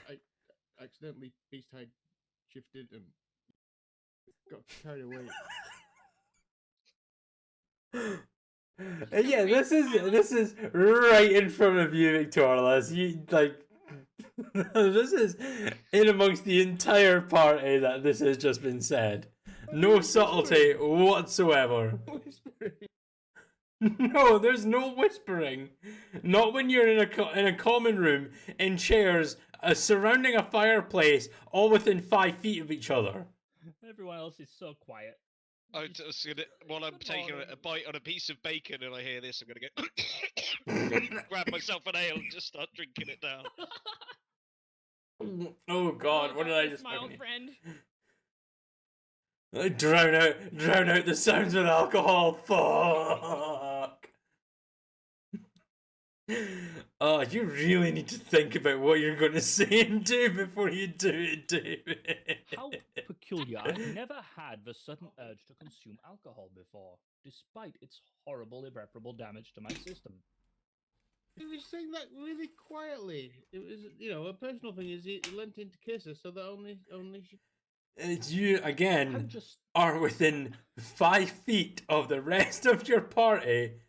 I accidentally beast-hide shifted and got carried away." Yeah, this is right in front of you, Victorious. You like this is in amongst the entire party that this has just been said. No subtlety whatsoever. Whispering. No, there's no whispering. Not when you're in a common room in chairs surrounding a fireplace, all within 5 feet of each other. Everyone else is so quiet. I was gonna, while I'm taking a bite on a piece of bacon and I hear this, I'm gonna go grab myself an ale and just start drinking it down. Oh God, what did I just my old friend? Drown out the sounds with alcohol. Fuck. Oh, you really need to think about what you're going to say and do before you do it, David. How peculiar. I've never had the sudden urge to consume alcohol before, despite its horrible, irreparable damage to my system. He was saying that really quietly. It was, a personal thing. Is he leant in to kiss her, so that only she. You again are within 5 feet of the rest of your party.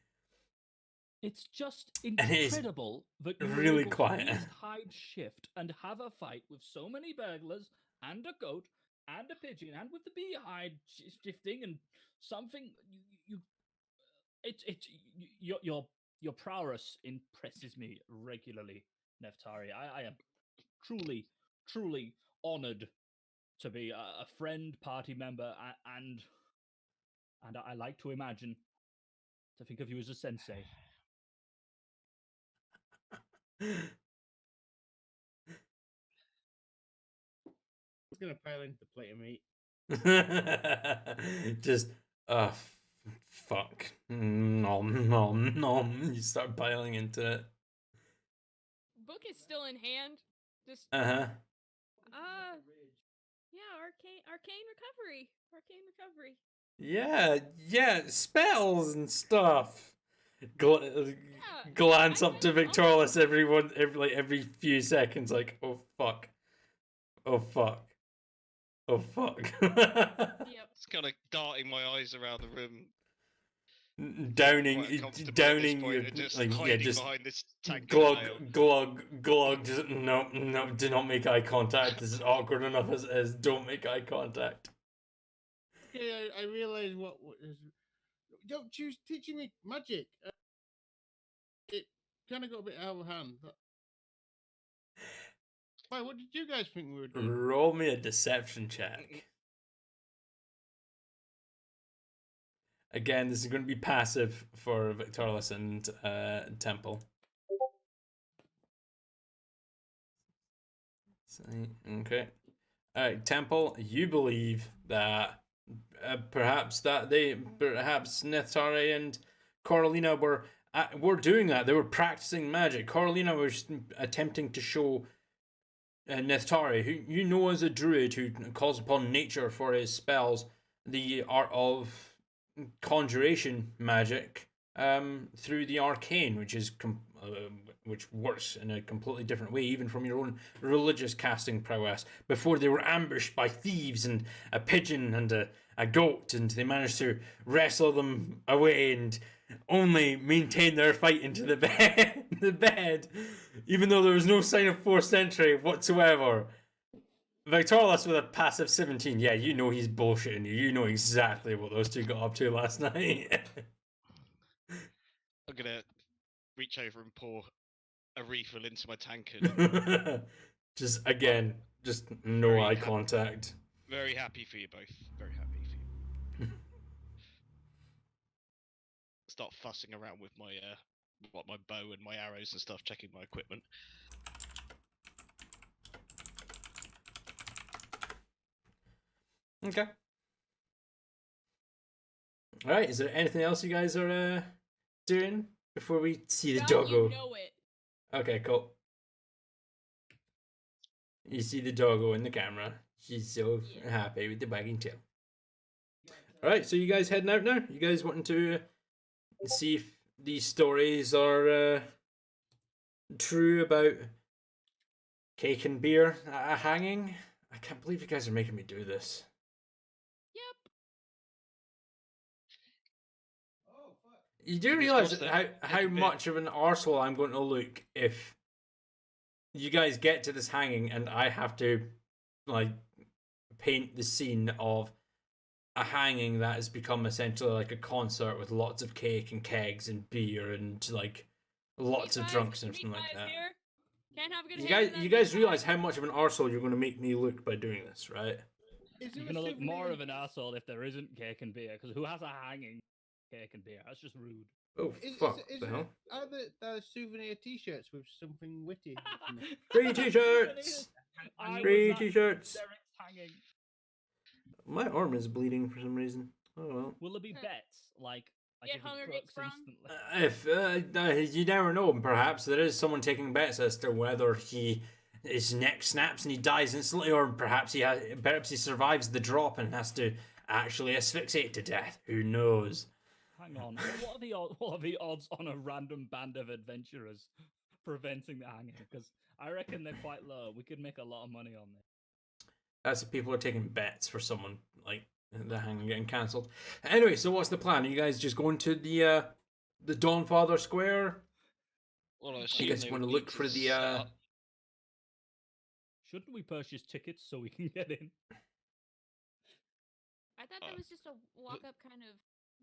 It's just incredible that you're really able quiet. to hide shift and have a fight with so many burglars and a goat and a pigeon and with the beehide shifting and something. Your prowess impresses me regularly, Neftari. I am truly honored to be a friend, party member, and I like to imagine to think of you as a sensei. He's gonna pile into the plate of meat. Just fuck. Nom. You start piling into it. Book is still in hand. Just yeah, arcane recovery. Yeah, spells and stuff. Glance up to Victorious every few seconds, like, oh fuck. Yep. It's kind of darting my eyes around the room. Downing your just like just behind this tank glug. Just no, do not make eye contact. This is awkward enough as don't make eye contact. Yeah, I realize what is. Don't choose teaching me magic. It kind of got a bit out of hand. Why? What did you guys think we were doing? Roll me a deception check. Again, this is going to be passive for Victorious and Temple. Okay. Alright, Temple, you believe that perhaps Neftari and Coralina were doing that. They were practicing magic. Coralina was attempting to show Neftari, who you know as a druid who calls upon nature for his spells, the art of conjuration magic through the arcane, which is which works in a completely different way, even from your own religious casting prowess. Before they were ambushed by thieves and a pigeon and a goat, and they managed to wrestle them away and only maintain their fight into the bed, even though there was no sign of forced entry whatsoever. Victorless with a passive 17. Yeah, you know he's bullshitting you. You know exactly what those two got up to last night. I'm gonna reach over and pour a refill into my tankard. Just again, just no eye contact. Very happy for you both. Very happy for you. Start fussing around with my my bow and my arrows and stuff, checking my equipment. Okay. All right. Is there anything else you guys are doing before we see the doggo? You know it. Okay, cool. You see the doggo in the camera. She's so happy with the wagging tail. All right, so you guys heading out now? You guys wanting to see if these stories are true about cake and beer at a hanging? I can't believe you guys are making me do this. Yep. You do realize how much of an arsehole I'm going to look if you guys get to this hanging and I have to like paint the scene of a hanging that has become essentially like a concert with lots of cake and kegs and beer and like lots of drunks and everything like that. Can't have a good You guys realize how much of an arsehole you're going to make me look by doing this, right? You're going to look more of an arsehole if there isn't cake and beer, because who has a hanging cake and beer? That's just rude. Oh, fuck. The hell? Are there souvenir t-shirts with something witty? Free t-shirts! Free t-shirts! Hanging. My arm is bleeding for some reason. Oh well. Will there be bets? Like Get if Hunger it Games crooks from? instantly? If you never know, perhaps there is someone taking bets as to whether his neck snaps and he dies instantly, or perhaps he survives the drop and has to actually asphyxiate to death. Who knows? Hang on. What are the odds on a random band of adventurers preventing the hanging? Because I reckon they're quite low. We could make a lot of money on this. That's if people are taking bets for someone like the hanging getting cancelled. Anyway, so what's the plan? Are you guys just going to the Dawnfather Square? Well, you guys want to look for the Shouldn't we purchase tickets so we can get in? I thought that was just a walk-up kind of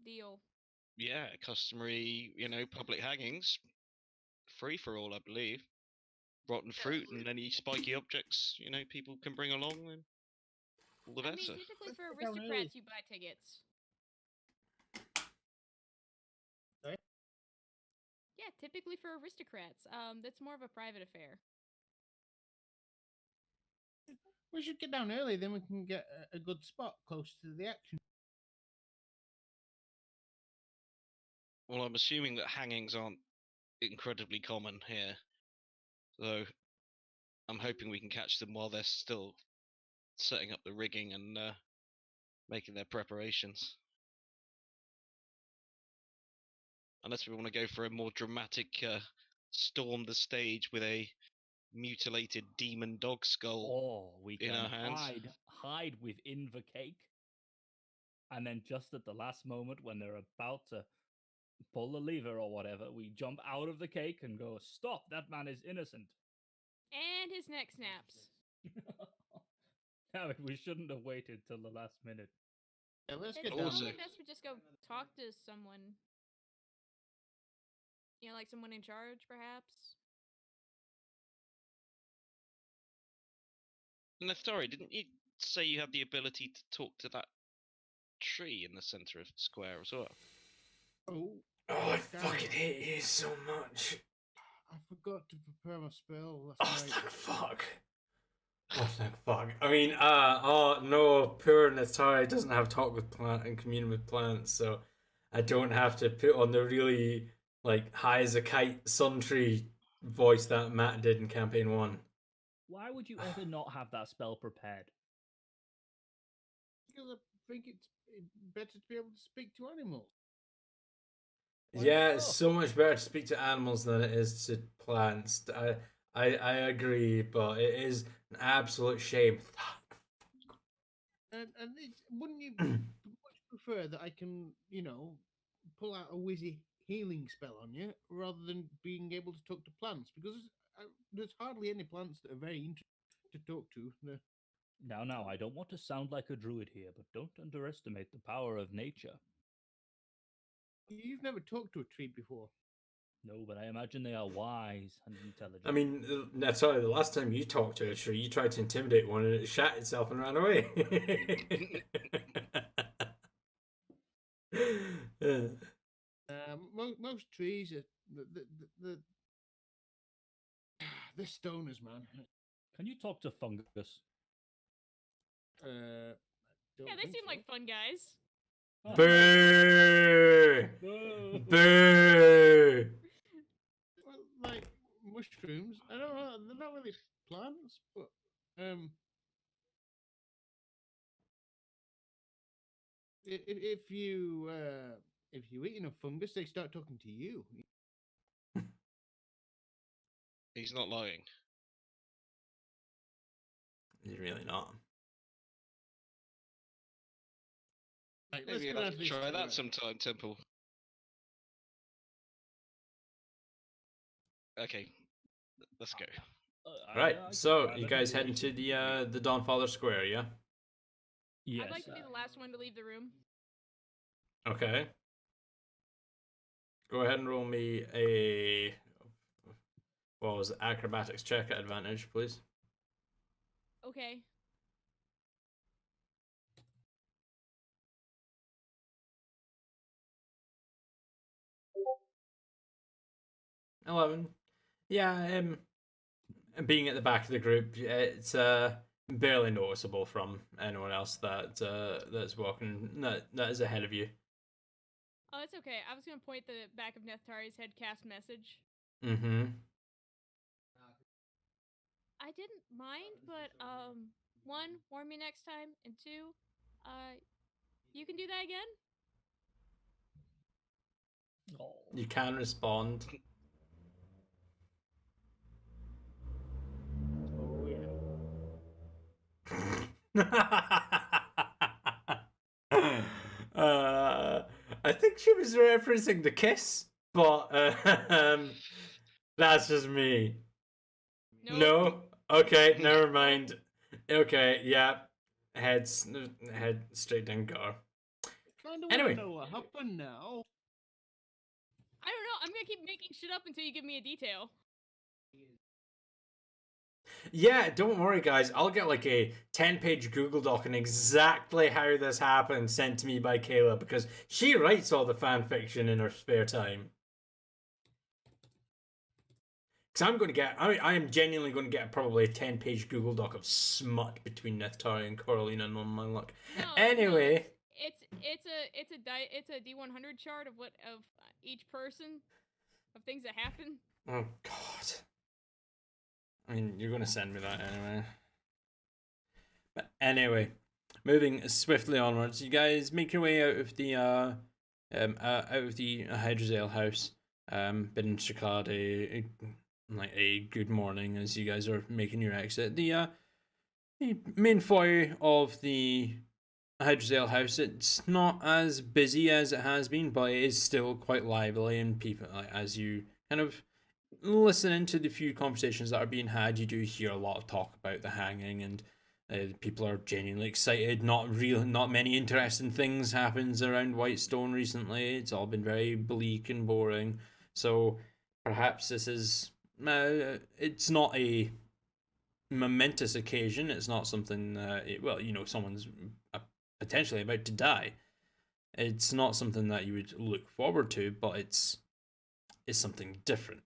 deal. Yeah, customary, public hangings. Free for all, I believe. Rotten fruit and any spiky objects, people can bring along, and all the better. I mean, typically for aristocrats, you buy tickets. Sorry? Yeah, typically for aristocrats. That's more of a private affair. We should get down early, then we can get a good spot close to the action. Well, I'm assuming that hangings aren't incredibly common here, so I'm hoping we can catch them while they're still setting up the rigging and making their preparations. Unless we want to go for a more dramatic storm the stage with a mutilated demon dog skull we in can our hands. hide within the cake, and then just at the last moment when they're about to pull the lever or whatever, we jump out of the cake and go, "Stop! That man is innocent." And his neck snaps. Damn it, we shouldn't have waited till the last minute. Yeah, let's It's get probably down. best we just go talk to someone. Like someone in charge, perhaps. Sorry, didn't you say you had the ability to talk to that tree in the center of the square as well? Oh, I fucking hate you so much. I forgot to prepare my spell. Oh, thank fuck. Oh, thank fuck. I mean, no, poor Natari doesn't have talk with plant and commune with plants, so I don't have to put on the really, high as a kite sun tree voice that Matt did in campaign 1. Why would you ever not have that spell prepared? Because I think it's better to be able to speak to animals. Yeah, it's so much better to speak to animals than it is to plants. I agree, but it is an absolute shame. And wouldn't you much prefer that I can, pull out a whizzy healing spell on you rather than being able to talk to plants? Because there's hardly any plants that are very interesting to talk to. Now, I don't want to sound like a druid here, but don't underestimate the power of nature. You've never talked to a tree before. No, but I imagine they are wise and intelligent. I mean, sorry, the last time you talked to a tree, you tried to intimidate one and it shat itself and ran away. Most trees are they're stoners, man. Can you talk to fungus? Yeah, they seem like fun guys. Boo! Boo! Well, like mushrooms, I don't know. They're not really plants, but if you eat enough fungus, they start talking to you. He's not lying. He's really not. Right, Maybe you'll have to try that sometime, Temple. Okay, let's go. Right, so you guys heading to the Dawnfather Square, yeah? Yes. I'd like to be the last one to leave the room. Okay. Go ahead and roll me a what was it, acrobatics check at advantage, please. Okay. $11. Yeah, being at the back of the group, it's barely noticeable from anyone else that's walking that is ahead of you. Oh, it's okay. I was gonna point the back of Nethtari's head, cast message. Mm-hmm. I didn't mind, but one, warn me next time, and two, you can do that again. Oh. You can respond. Oh yeah. I think she was referencing the kiss, but that's just me. Nope. No? Okay, never mind. Okay, yeah. Head straight down gutter. Kind of Anyway. want to know what happened now. I don't know. I'm gonna keep making shit up until you give me a detail. Yeah, don't worry, guys. I'll get like a 10-page Google Doc on exactly how this happened sent to me by Kayla because she writes all the fan fiction in her spare time. Because I am genuinely going to get probably a 10-page Google Doc of smut between Nethtari and Coralina on my luck. No, Anyway. No, it's a D100 chart of each person of things that happen. Oh God. I mean, you're going to send me that anyway. But anyway, moving swiftly onwards, you guys make your way out of the Hydrozale house. Bidding Shakad a good morning as you guys are making your exit. The main foyer of the Hydrozale house, it's not as busy as it has been, but it is still quite lively, and people, as you kind of listen into the few conversations that are being had, you do hear a lot of talk about the hanging, and people are genuinely excited. Not many interesting things happens around Whitestone recently. It's all been very bleak and boring. So perhaps this is it's not a momentous occasion. It's not something someone's potentially about to die. It's not something that you would look forward to, but it's something different.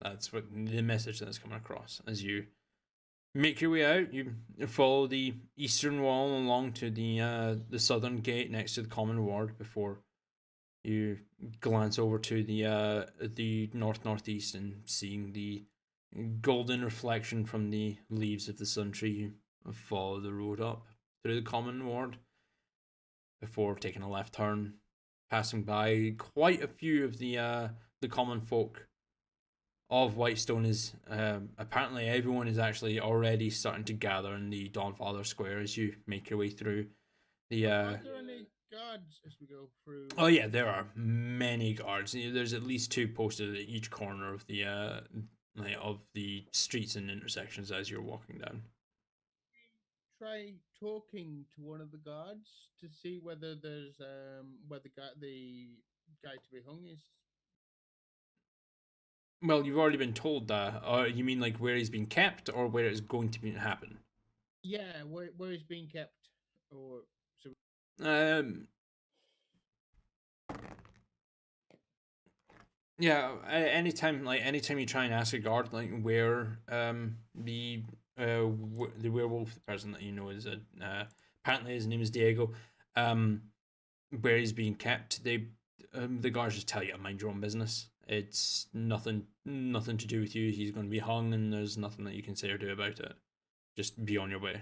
That's what the message that's coming across as you make your way out. You follow the eastern wall along to the southern gate next to the common ward before you glance over to the northeast and seeing the golden reflection from the leaves of the sun tree. You follow the road up through the common ward before taking a left turn passing by, quite a few of the common folk of Whitestone is apparently everyone is actually already starting to gather in the Dawnfather Square as you make your way through the. Are there any guards as we go through? Oh yeah, there are many guards. There's at least 2 posted at each corner of the streets and intersections as you're walking down. Try talking to one of the guards to see whether there's where the guy to be hung is. Well, you've already been told that. Or you mean like where he's being kept, or where it's going to happen? Yeah, where he's being kept, or so. Yeah. Anytime you try and ask a guard like where the werewolf, the person that you know is apparently his name is Diego, where he's being kept, the guards just tell you to mind your own business. It's nothing to do with you. He's going to be hung, and there's nothing that you can say or do about it. Just be on your way.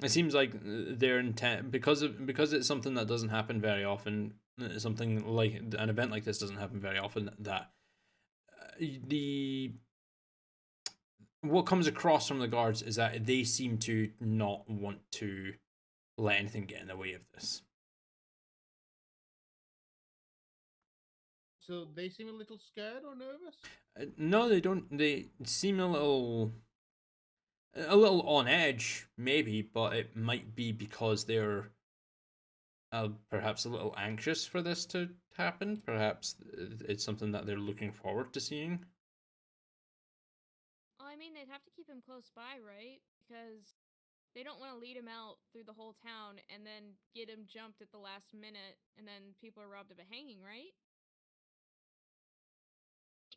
It seems like their intent, because it's something that doesn't happen very often. Something like an event like this doesn't happen very often. That what comes across from the guards is that they seem to not want to let anything get in the way of this. So they seem a little scared or nervous? No, they don't. They seem a little on edge, maybe, but it might be because they're perhaps a little anxious for this to happen. Perhaps it's something that they're looking forward to seeing. Well, I mean, they'd have to keep him close by, right? Because they don't want to lead him out through the whole town and then get him jumped at the last minute, and then people are robbed of a hanging, right?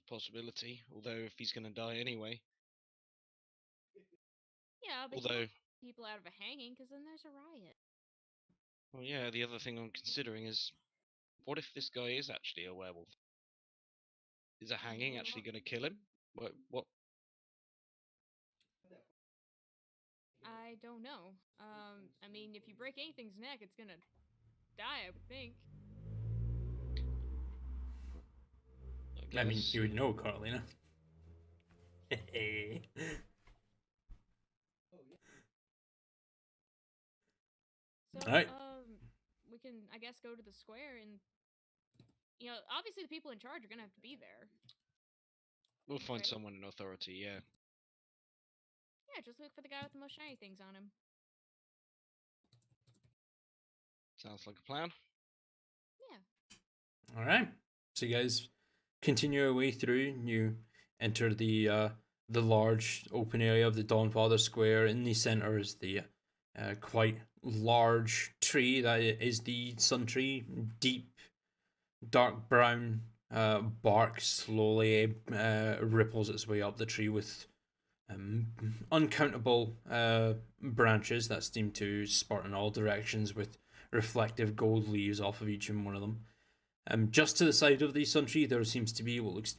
Possibility, although if he's going to die anyway. Yeah, but although people out of a hanging, because then there's a riot. Well, yeah, the other thing I'm considering is, what if this guy is actually a werewolf? Is a hanging actually going to kill him? What? I don't know. I mean, if you break anything's neck, it's gonna die, I would think. I mean, you would know, Carolina. So, All right. we can, I guess, go to the square and, obviously the people in charge are gonna have to be there. We'll find right? someone in authority, yeah. Yeah, just look for the guy with the most shiny things on him. Sounds like a plan. Yeah. All right. So you guys continue your way through. You enter the large open area of the Dawnfather Square. In the center is the quite large tree that is the sun tree. Deep, dark brown bark slowly ripples its way up the tree with uncountable branches that seem to spurt in all directions with reflective gold leaves off of each and one of them. Just to the side of the sun tree, there seems to be what looks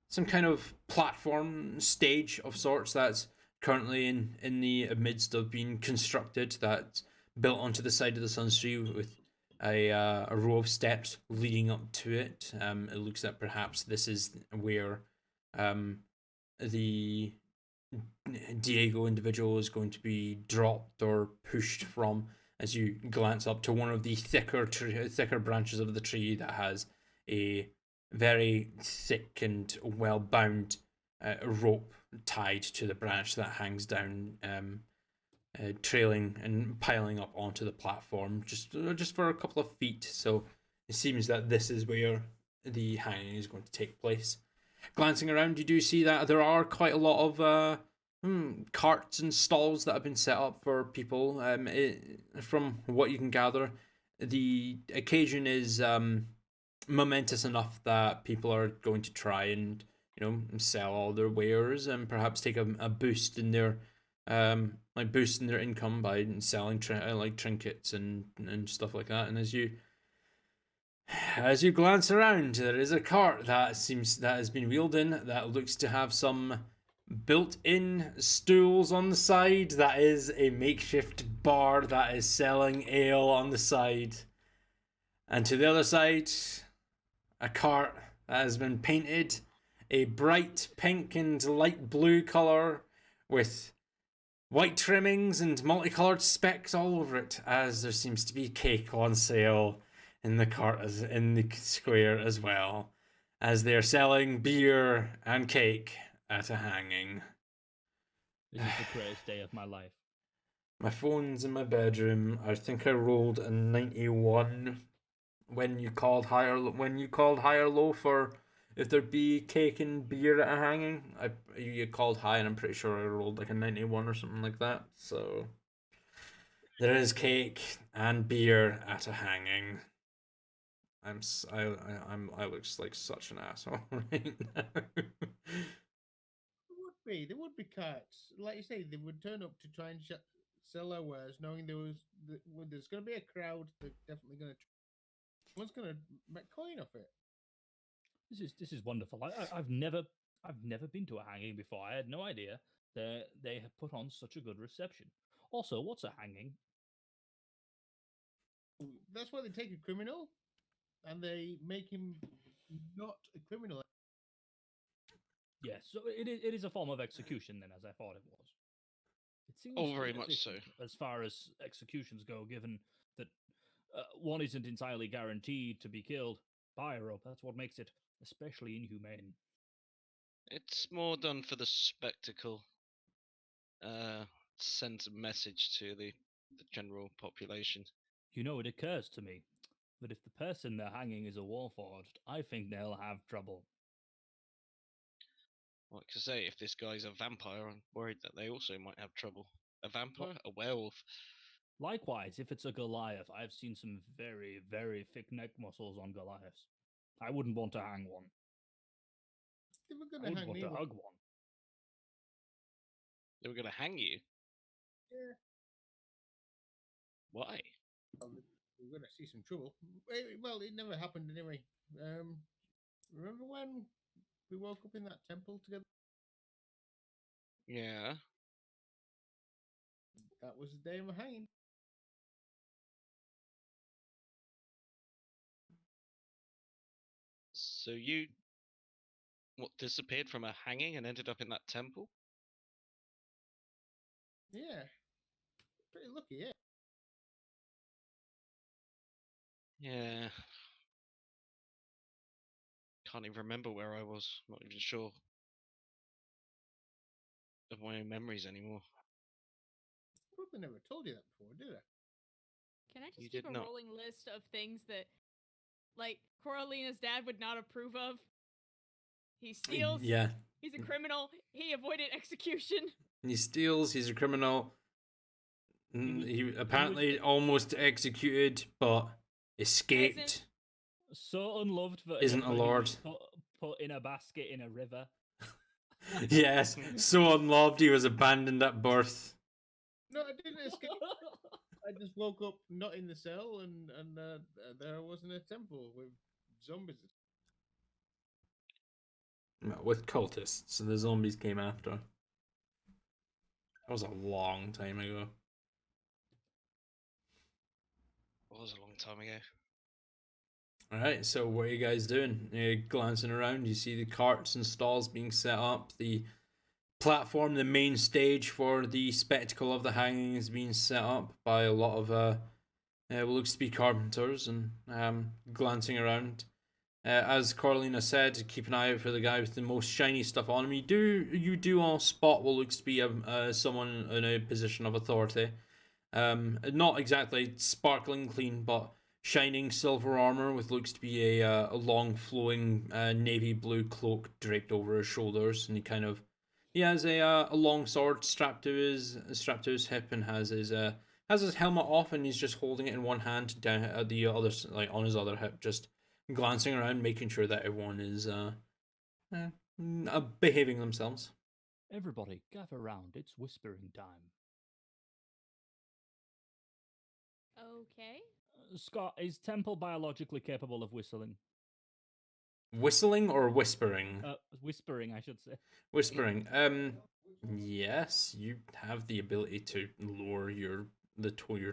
some kind of platform stage of sorts that's currently in the midst of being constructed. That's built onto the side of the sun tree with a row of steps leading up to it. It looks that perhaps this is where the Diego individual is going to be dropped or pushed from, as you glance up to one of the thicker branches of the tree that has a very thick and well bound rope tied to the branch that hangs down, trailing and piling up onto the platform just for a couple of feet. So it seems that this is where the hanging is going to take place. Glancing around, you do see that there are quite a lot of carts and stalls that have been set up for people. From what you can gather, the occasion is momentous enough that people are going to try and sell all their wares and perhaps take a boost in their income by selling trinkets and stuff like that. And as you glance around, there is a cart that has been wheeled in that looks to have some built-in stools on the side. That is a makeshift bar that is selling ale on the side. And to the other side, a cart that has been painted a bright pink and light blue colour with white trimmings and multicoloured specks all over it, as there seems to be cake on sale in the cart as in the square as well, as they are selling beer and cake at a hanging. This is the greatest day of my life. My phone's in my bedroom. I think I rolled a 91 when you called high or low for if there'd be cake and beer at a hanging. You called high, and I'm pretty sure I rolled like a 91 or something like that. So there is cake and beer at a hanging. I look like such an asshole right now. There would be carts. Like you say, they would turn up to try and sell our wares, knowing there's going to be a crowd. They're definitely going to. Someone's going to make coin off it. This is wonderful. I've never been to a hanging before. I had no idea that they have put on such a good reception. Also, what's a hanging? That's why they take a criminal and they make him not a criminal. Yes, so it is a form of execution then, as I thought it was. It seems very much so. as far as executions go, given that one isn't entirely guaranteed to be killed by a rope. That's what makes it especially inhumane. It's more done for the spectacle. Sends a message to the general population. You know, it occurs to me that if the person they're hanging is a warforged, I think they'll have trouble. Like I say, if this guy's a vampire, I'm worried that they also might have trouble. A vampire? A werewolf? Likewise, if it's a Goliath, I've seen some very, very thick neck muscles on Goliaths. I wouldn't want to hang one. They were I going to wouldn't hang want me. to hug one. They were going to hang you? Yeah. Why? We're going to see some trouble. Well, it never happened anyway. Remember when we woke up in that temple together? Yeah. That was the day of my hanging. So you disappeared from a hanging and ended up in that temple? Yeah. Pretty lucky, yeah. Yeah. Can't even remember where I was. Not even sure of my own memories anymore. Probably never told you that before, did I? Can I You just keep did a not. rolling list of things that, like, Coralina's dad would not approve of? He steals. Yeah. He's a criminal. He avoided execution. He steals. He's a criminal. He apparently almost executed, but escaped. So unloved that Isn't a lord. Put in a basket in a river. Yes, so unloved he was abandoned at birth. No, I didn't escape. I just woke up not in the cell, and there was in a temple with zombies. With cultists, and the zombies came after. That was a long time ago. It was a long time ago. Alright, so what are you guys doing? You're glancing around, you see the carts and stalls being set up, the platform, the main stage for the spectacle of the hanging is being set up by a lot of what looks to be carpenters, and glancing around. As Coralina said, keep an eye out for the guy with the most shiny stuff on him. You do all spot what looks to be someone in a position of authority. Not exactly sparkling clean, but shining silver armor with looks to be a long flowing navy blue cloak draped over his shoulders, and he has a long sword strapped to his hip, and has his helmet off, and he's just holding it in one hand down at the other, like on his other hip, just glancing around, making sure that everyone is behaving themselves. Everybody, gather round. It's whispering time. Okay. Scott, is Temple biologically capable of whistling? Whistling or whispering? Whispering, I should say. Whispering. Yes, you have the ability to lower your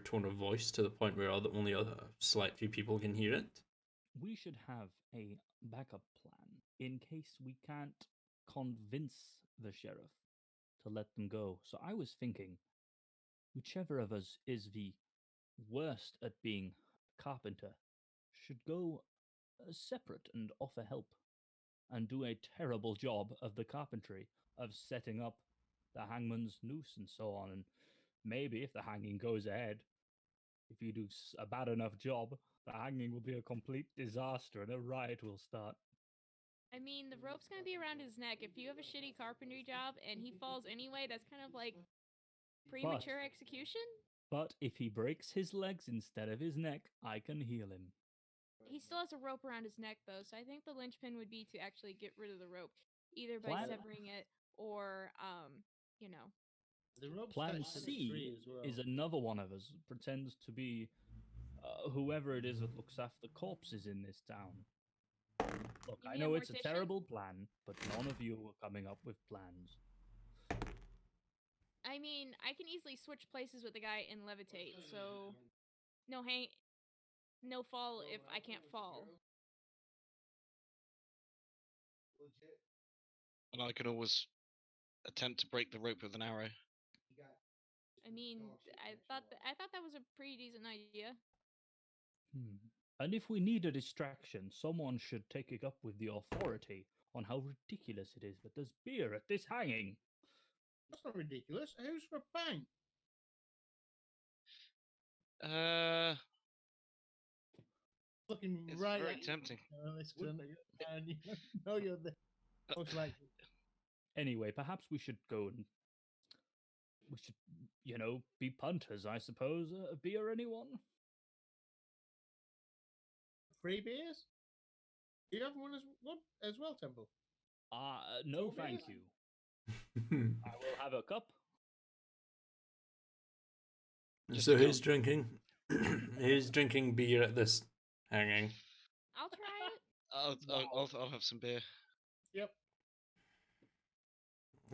tone of voice to the point where only a select few people can hear it. We should have a backup plan in case we can't convince the sheriff to let them go. So I was thinking, whichever of us is the worst at being a carpenter should go separate and offer help and do a terrible job of the carpentry, of setting up the hangman's noose and so on. And maybe if the hanging goes ahead, if you do a bad enough job, the hanging will be a complete disaster and a riot will start. I mean, the rope's gonna be around his neck. If you have a shitty carpentry job and he falls anyway, that's kind of like premature execution. But if he breaks his legs instead of his neck, I can heal him. He still has a rope around his neck, though, so I think the linchpin would be to actually get rid of the rope, either by severing it or, you know. The rope's Plan C as well. is another one of us pretends to be whoever it is that looks after corpses in this town. Look, I know it's a terrible plan, but none of you are coming up with plans. I mean, I can easily switch places with the guy and levitate, so no fall if I can't fall. And I can always attempt to break the rope with an arrow. I mean, I thought that was a pretty decent idea. And if we need a distraction, someone should take it up with the authority on how ridiculous it is that there's beer at this hanging. That's not ridiculous. Who's for a pint? Fucking it's right. Very tempting. No, you're the most likely. Anyway, perhaps we should go and we should, be punters, I suppose. Beer, anyone? Free beers? Do you have one as well, Temple? No, thank you. I will have a cup. So who's drinking? Who's drinking beer at this hanging? I'll try it. I'll have some beer. Yep.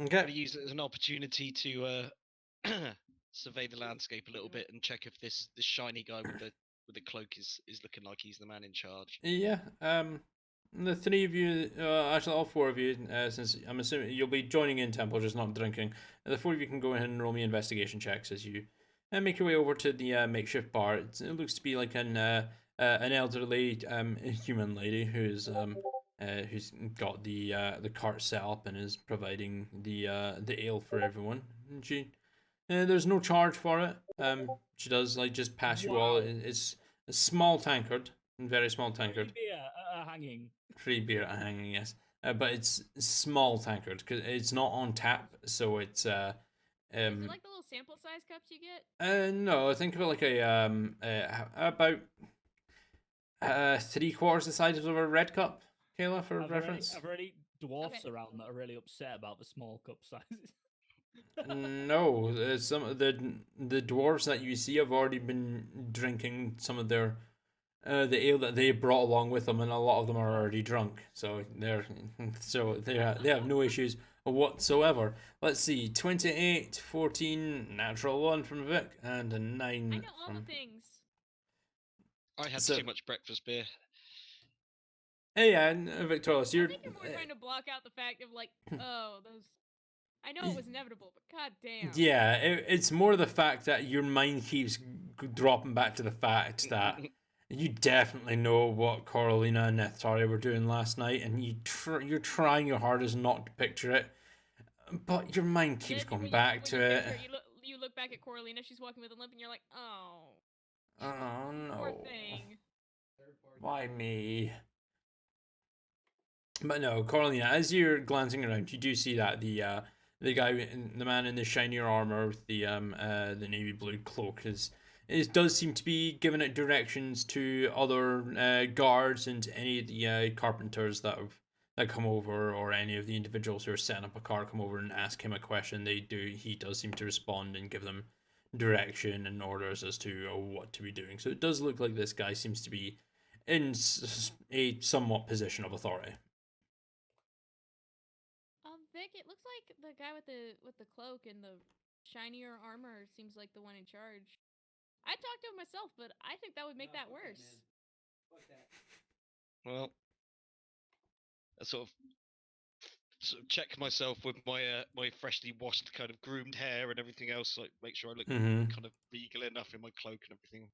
Okay. I'm gonna use it as an opportunity to survey the landscape a little bit and check if this shiny guy with the cloak is looking like he's the man in charge. Yeah. The three of you, actually all four of you, since I'm assuming you'll be joining in Temple, just not drinking. The four of you can go ahead and roll me investigation checks as you make your way over to the makeshift bar. It looks to be like an elderly human lady who's got the cart set up and is providing the ale for everyone. And she there's no charge for it. She does just pass you all. It's a small tankard, very small tankard. Free beer at a hanging. Free beer at a hanging, yes. But it's small tankard because it's not on tap, so it's Is it like the little sample size cups you get? No, think of it like about 3/4 the size of a red cup, Kayla, for reference. I've already dwarfs around that are really upset about the small cup sizes. No, some of the dwarves that you see have already been drinking some of their the ale that they brought along with them, and a lot of them are already drunk. So they have no issues whatsoever. Let's see, 28, 14, natural 1 from Vic, and a 9 I know all from... the things. I had too much breakfast beer. Hey, yeah, Victorious, I think you're more trying to block out the fact of those. I know it was inevitable, but god damn. Yeah, it's more the fact that your mind keeps dropping back to the fact that you definitely know what Coralina and Nethtaria were doing last night, and you're trying your hardest not to picture it, but your mind keeps going back to it. You look back at Coralina, she's walking with a limp, and you're like, oh. Oh no. Poor thing. Why me? But no, Coralina, as you're glancing around, you do see that the man in the shinier armor with the navy blue cloak does seem to be giving it directions to other guards and any of the carpenters that come over, or any of the individuals who are setting up a car come over and ask him a question. He does seem to respond and give them direction and orders as to what to be doing. So it does look like this guy seems to be in a somewhat position of authority. Vic, it looks like the guy with the cloak and the shinier armor seems like the one in charge. I talked to him myself, but I think that would make that worse. Well, I sort of check myself with my my freshly washed, kind of groomed hair and everything else, like make sure I look kind of regal enough in my cloak and everything.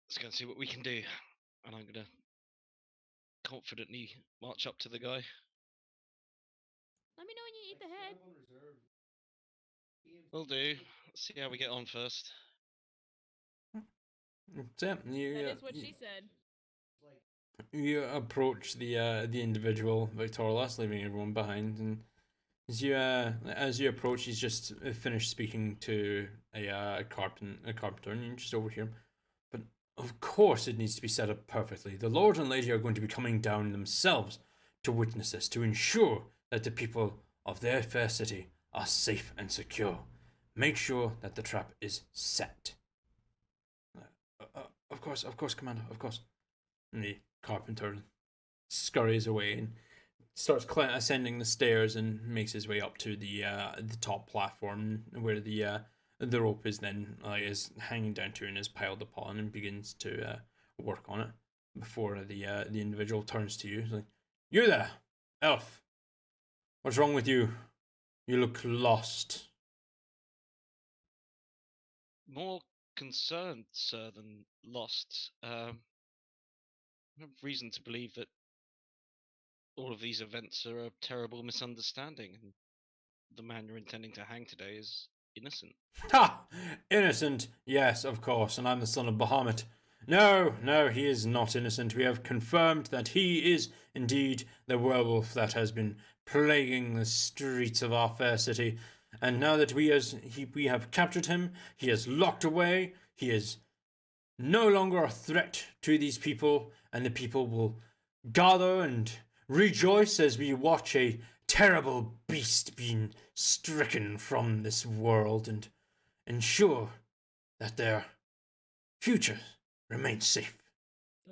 Let's go and see what we can do, and I'm gonna confidently march up to the guy. Let me know when you eat the head. Will do. Let's see how we get on first. So, That is what she said. You approach the individual Victorious, leaving everyone behind, and as you approach, he's just finished speaking to a carpenter, and you just overhear him. But of course, it needs to be set up perfectly. The Lord and Lady are going to be coming down themselves to witness this, to ensure that the people of their fair city are safe and secure. Make sure that the trap is set. Of course, Commander, of course. And the carpenter scurries away and starts ascending the stairs and makes his way up to the top platform where the rope is then is hanging down to and is piled upon, and begins to work on it before the individual turns to you. He's like, "You there, elf? What's wrong with you? You look lost." More concerned, sir, than lost. I have reason to believe that all of these events are a terrible misunderstanding, and the man you're intending to hang today is innocent. Ha! Innocent, yes, of course, and I'm the son of Bahamut. No, he is not innocent. We have confirmed that he is indeed the werewolf that has been plaguing the streets of our fair city. And now that we have captured him, he is locked away, he is no longer a threat to these people, and the people will gather and rejoice as we watch a terrible beast being stricken from this world and ensure that their future remains safe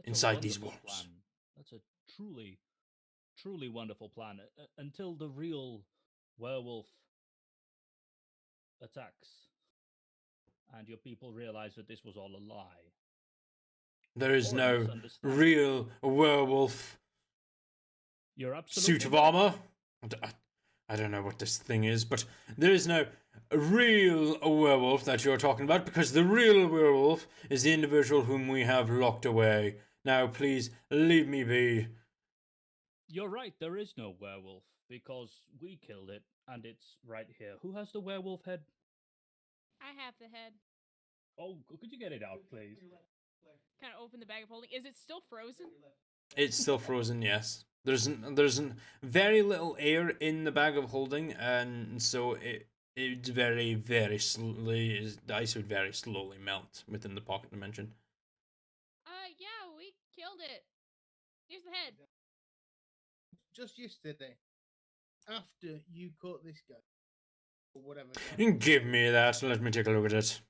inside these walls. Plan. That's a truly wonderful plan. Until the real werewolf attacks and your people realize that this was all a lie. There is no real werewolf suit of armor. I don't know what this thing is, but there is no real werewolf that you're talking about, because the real werewolf is the individual whom we have locked away. Now, please, leave me be. You're right, there is no werewolf, because we killed it, and it's right here. Who has the werewolf head? I have the head. Oh, could you get it out, please? Kind of open the bag of holding. Is it still frozen? It's still frozen, yes. There's very little air in the bag of holding, and so it's very, very slowly. The ice would very slowly melt within the pocket dimension. Yeah, we killed it. Here's the head. Just yesterday, after you caught this guy, or whatever. Give me that. Let me take a look at it.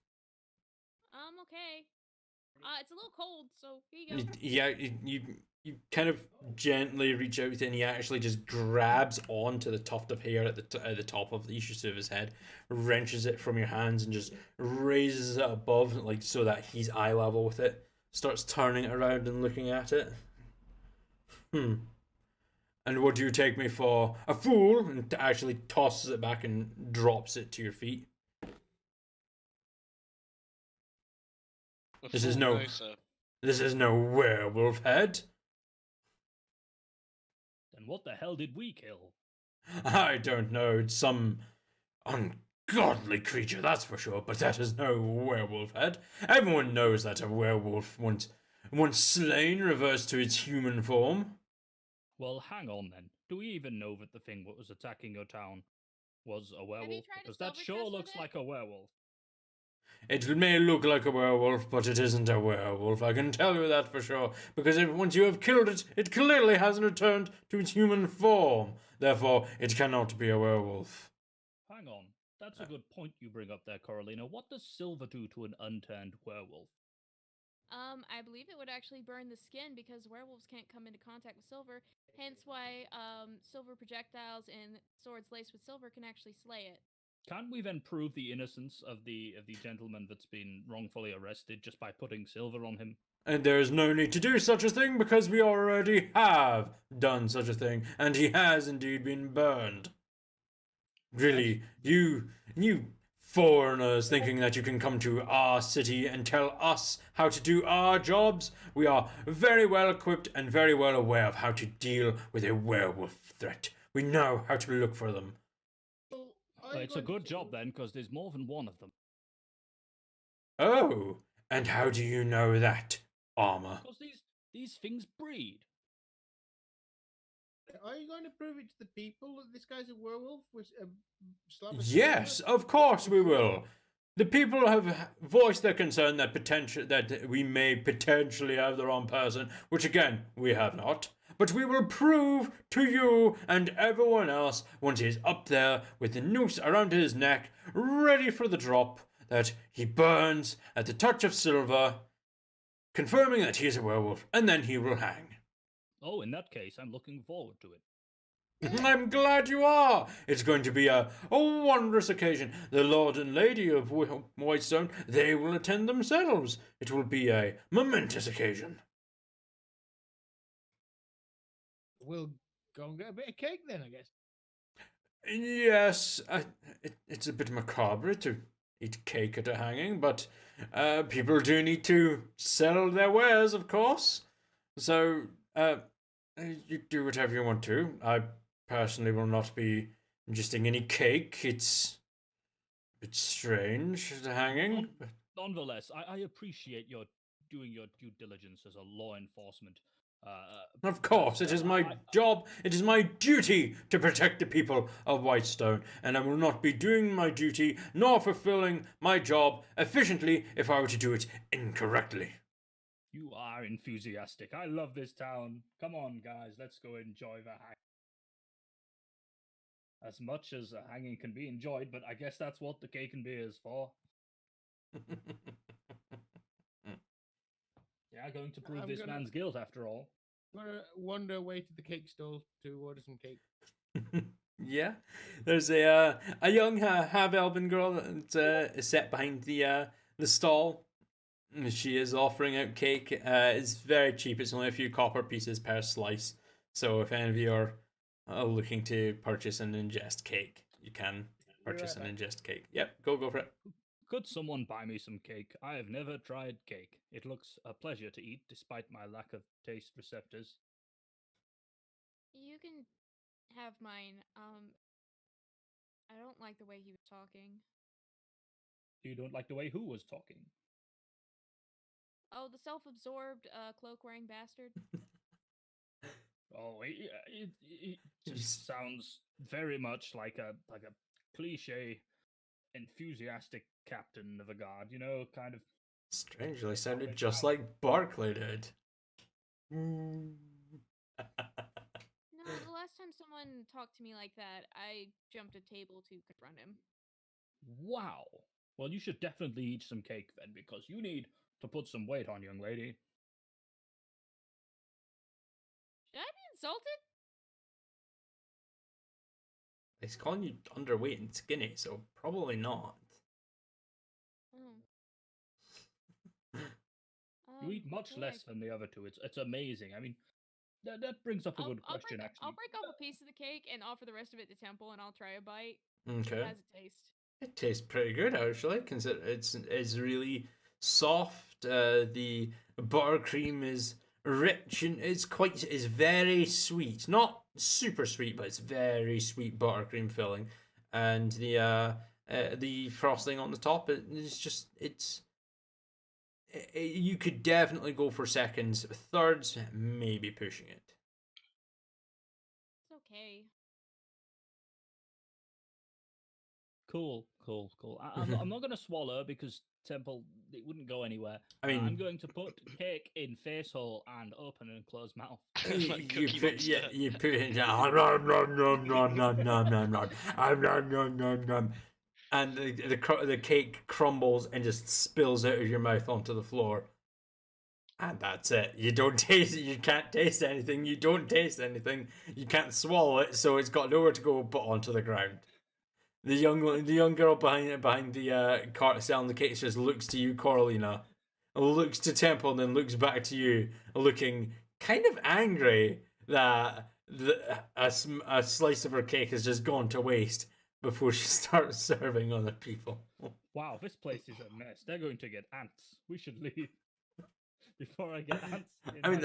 Okay. It's a little cold, so here you go. Yeah, you kind of gently reach out, and he actually just grabs onto the tuft of hair at the top of each of his head, wrenches it from your hands, and just raises it above, like so that he's eye level with it. Starts turning it around and looking at it. And what do you take me for? A fool? And actually tosses it back and drops it to your feet. This is no werewolf head. Then what the hell did we kill? I don't know. It's some ungodly creature, that's for sure. But that is no werewolf head. Everyone knows that a werewolf once slain reverts to its human form. Well, hang on then. Do we even know that the thing that was attacking your town was a werewolf? Because that sure looks like a werewolf. It may look like a werewolf, but it isn't a werewolf. I can tell you that for sure. Because once you have killed it, it clearly hasn't returned to its human form. Therefore, it cannot be a werewolf. Hang on. That's a good point you bring up there, Coralina. What does silver do to an unturned werewolf? I believe it would actually burn the skin because werewolves can't come into contact with silver. Hence why silver projectiles and swords laced with silver can actually slay it. Can't we then prove the innocence of the gentleman that's been wrongfully arrested just by putting silver on him? And there is no need to do such a thing because we already have done such a thing, and he has indeed been burned. Really, you foreigners thinking that you can come to our city and tell us how to do our jobs? We are very well equipped and very well aware of how to deal with a werewolf threat. We know how to look for them. It's a good job then, because there's more than one of them. Oh, and how do you know that, Armor? Because these things breed. Are you going to prove it to the people that this guy's a werewolf with a slab of Yes, silver? of course we will. The people have voiced their concern that we may potentially have the wrong person, which again, we have not. But we will prove to you and everyone else, once he's up there with the noose around his neck, ready for the drop, that he burns at the touch of silver, confirming that he is a werewolf, and then he will hang. Oh, in that case, I'm looking forward to it. I'm glad you are. It's going to be a wondrous occasion. The Lord and Lady of Whitestone, they will attend themselves. It will be a momentous occasion. We'll go and get a bit of cake then, I guess. Yes, it's a bit macabre to eat cake at a hanging, but people do need to sell their wares, of course. So, you do whatever you want to. I personally will not be ingesting any cake. It's a bit strange at a hanging. Nonetheless, I appreciate your doing your due diligence as a law enforcement. Of course, it is my job, it is my duty to protect the people of Whitestone, and I will not be doing my duty nor fulfilling my job efficiently if I were to do it incorrectly. You are enthusiastic. I love this town. Come on, guys, let's go enjoy the hang. As much as a hanging can be enjoyed, but I guess that's what the cake and beer is for. Yeah, going to prove this man's guilt after all. I'm gonna wander away to the cake stall to order some cake. Yeah, there's a young half-elven girl that's set behind the stall. She is offering out cake. It's very cheap. It's only a few copper pieces per slice. So if any of you are looking to purchase and ingest cake, you can purchase and ingest cake. Yep, go for it. Could someone buy me some cake? I have never tried cake. It looks a pleasure to eat, despite my lack of taste receptors. You can have mine. I don't like the way he was talking. You don't like the way who was talking? Oh, the self-absorbed, cloak-wearing bastard. Oh, it just sounds very much like a cliche, enthusiastic captain of a guard. You know, kind of. Strangely sounded just like Barclay did. No, the last time someone talked to me like that, I jumped a table to confront him. Wow. Well, you should definitely eat some cake then, because you need to put some weight on, young lady. Should I be insulted? He's calling you underweight and skinny, so probably not. You eat much less than the other two. It's amazing. I mean, that brings up a good question, actually. I'll break off a piece of the cake and offer the rest of it to Temple, and I'll try a bite. Okay. How does it taste? It tastes pretty good, actually. Consider it's really soft. The buttercream is rich and is very sweet. Not super sweet, but it's very sweet buttercream filling. And the frosting on the top you could definitely go for seconds. Thirds, maybe pushing it. It's okay. Cool. I'm not going to swallow because Temple, it wouldn't go anywhere. I mean, I'm going to put cake in face hole and open and close mouth. you put it down. And the cake crumbles and just spills out of your mouth onto the floor. And that's it. You don't taste it. You can't taste anything. You don't taste anything. You can't swallow it, so it's got nowhere to go but onto the ground. The young girl behind the cart selling the cakes just looks to you, Coralina, looks to Temple, and then looks back to you, looking kind of angry that a slice of her cake has just gone to waste before she starts serving other people. Wow, this place is a mess. They're going to get ants. We should leave before I get ants. I mean,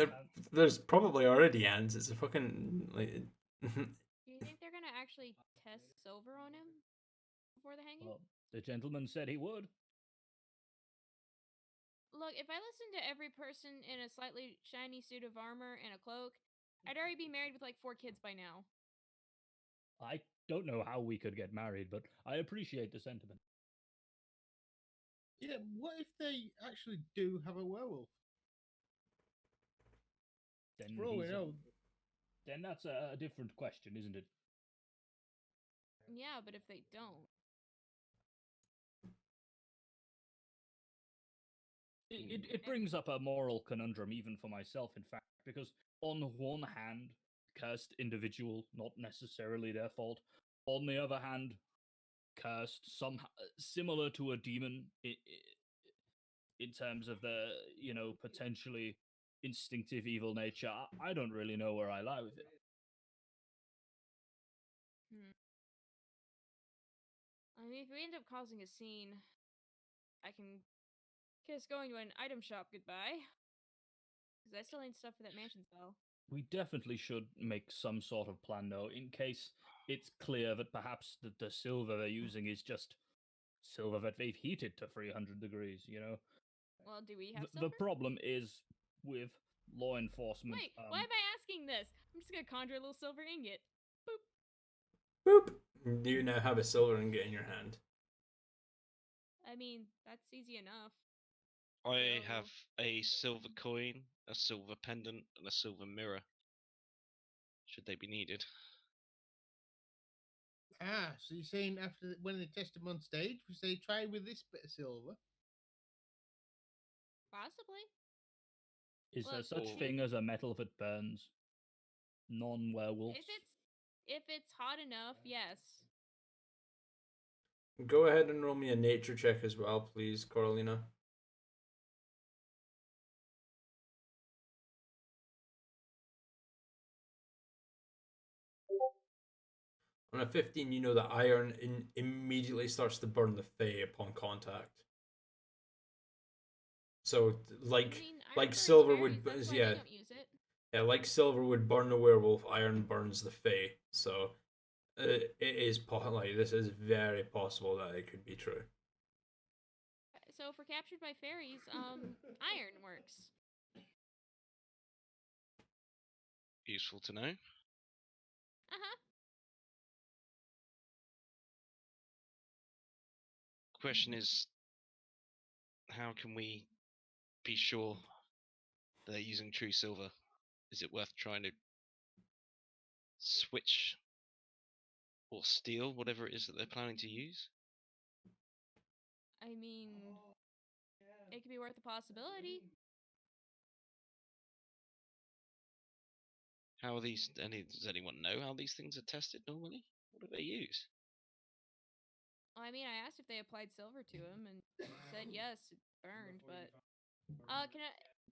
there's probably already ants. It's a fucking like. Do you think they're gonna actually test silver on him before the hanging? Well, the gentleman said he would. Look, if I listened to every person in a slightly shiny suit of armor and a cloak, I'd already be married with like 4 kids by now. I don't know how we could get married, but I appreciate the sentiment. Yeah, what if they actually do have a werewolf? Then For all we know, then that's a different question, isn't it? Yeah, but if they don't, It brings up a moral conundrum even for myself, in fact, because on one hand, cursed individual, not necessarily their fault. On the other hand, cursed, somehow similar to a demon in terms of the, potentially instinctive evil nature. I don't really know where I lie with it. I mean, if we end up causing a scene, I can kiss going to an item shop goodbye. Because I still need stuff for that mansion spell. We definitely should make some sort of plan, though, in case it's clear that perhaps the silver they're using is just silver that they've heated to 300 degrees, Well, do we have The silver? problem is with law enforcement. Wait, why am I asking this? I'm just gonna conjure a little silver ingot. Boop. Boop. You now have a silver ingot in your hand. I mean, that's easy enough. I have a silver coin, a silver pendant, and a silver mirror. Should they be needed? so you're saying after when they test them on stage, we say try with this bit of silver? Possibly. Is there such thing as a metal that burns? Non-werewolves? If it's hot enough, yes. Go ahead and roll me a nature check as well, please, Coralina. On a 15, you know that iron immediately starts to burn the fey upon contact. So, silver would, like silver would burn the werewolf, iron burns the fey. So, it is this is very possible that it could be true. So, if we're captured by fairies, iron works. Useful to know. Question is, how can we be sure they're using true silver? Is it worth trying to switch or steal whatever it is that they're planning to use? I mean, it could be worth a possibility. How are these? Does anyone know how these things are tested normally? What do they use? I mean, I asked if they applied silver to him, and said yes, it burned. But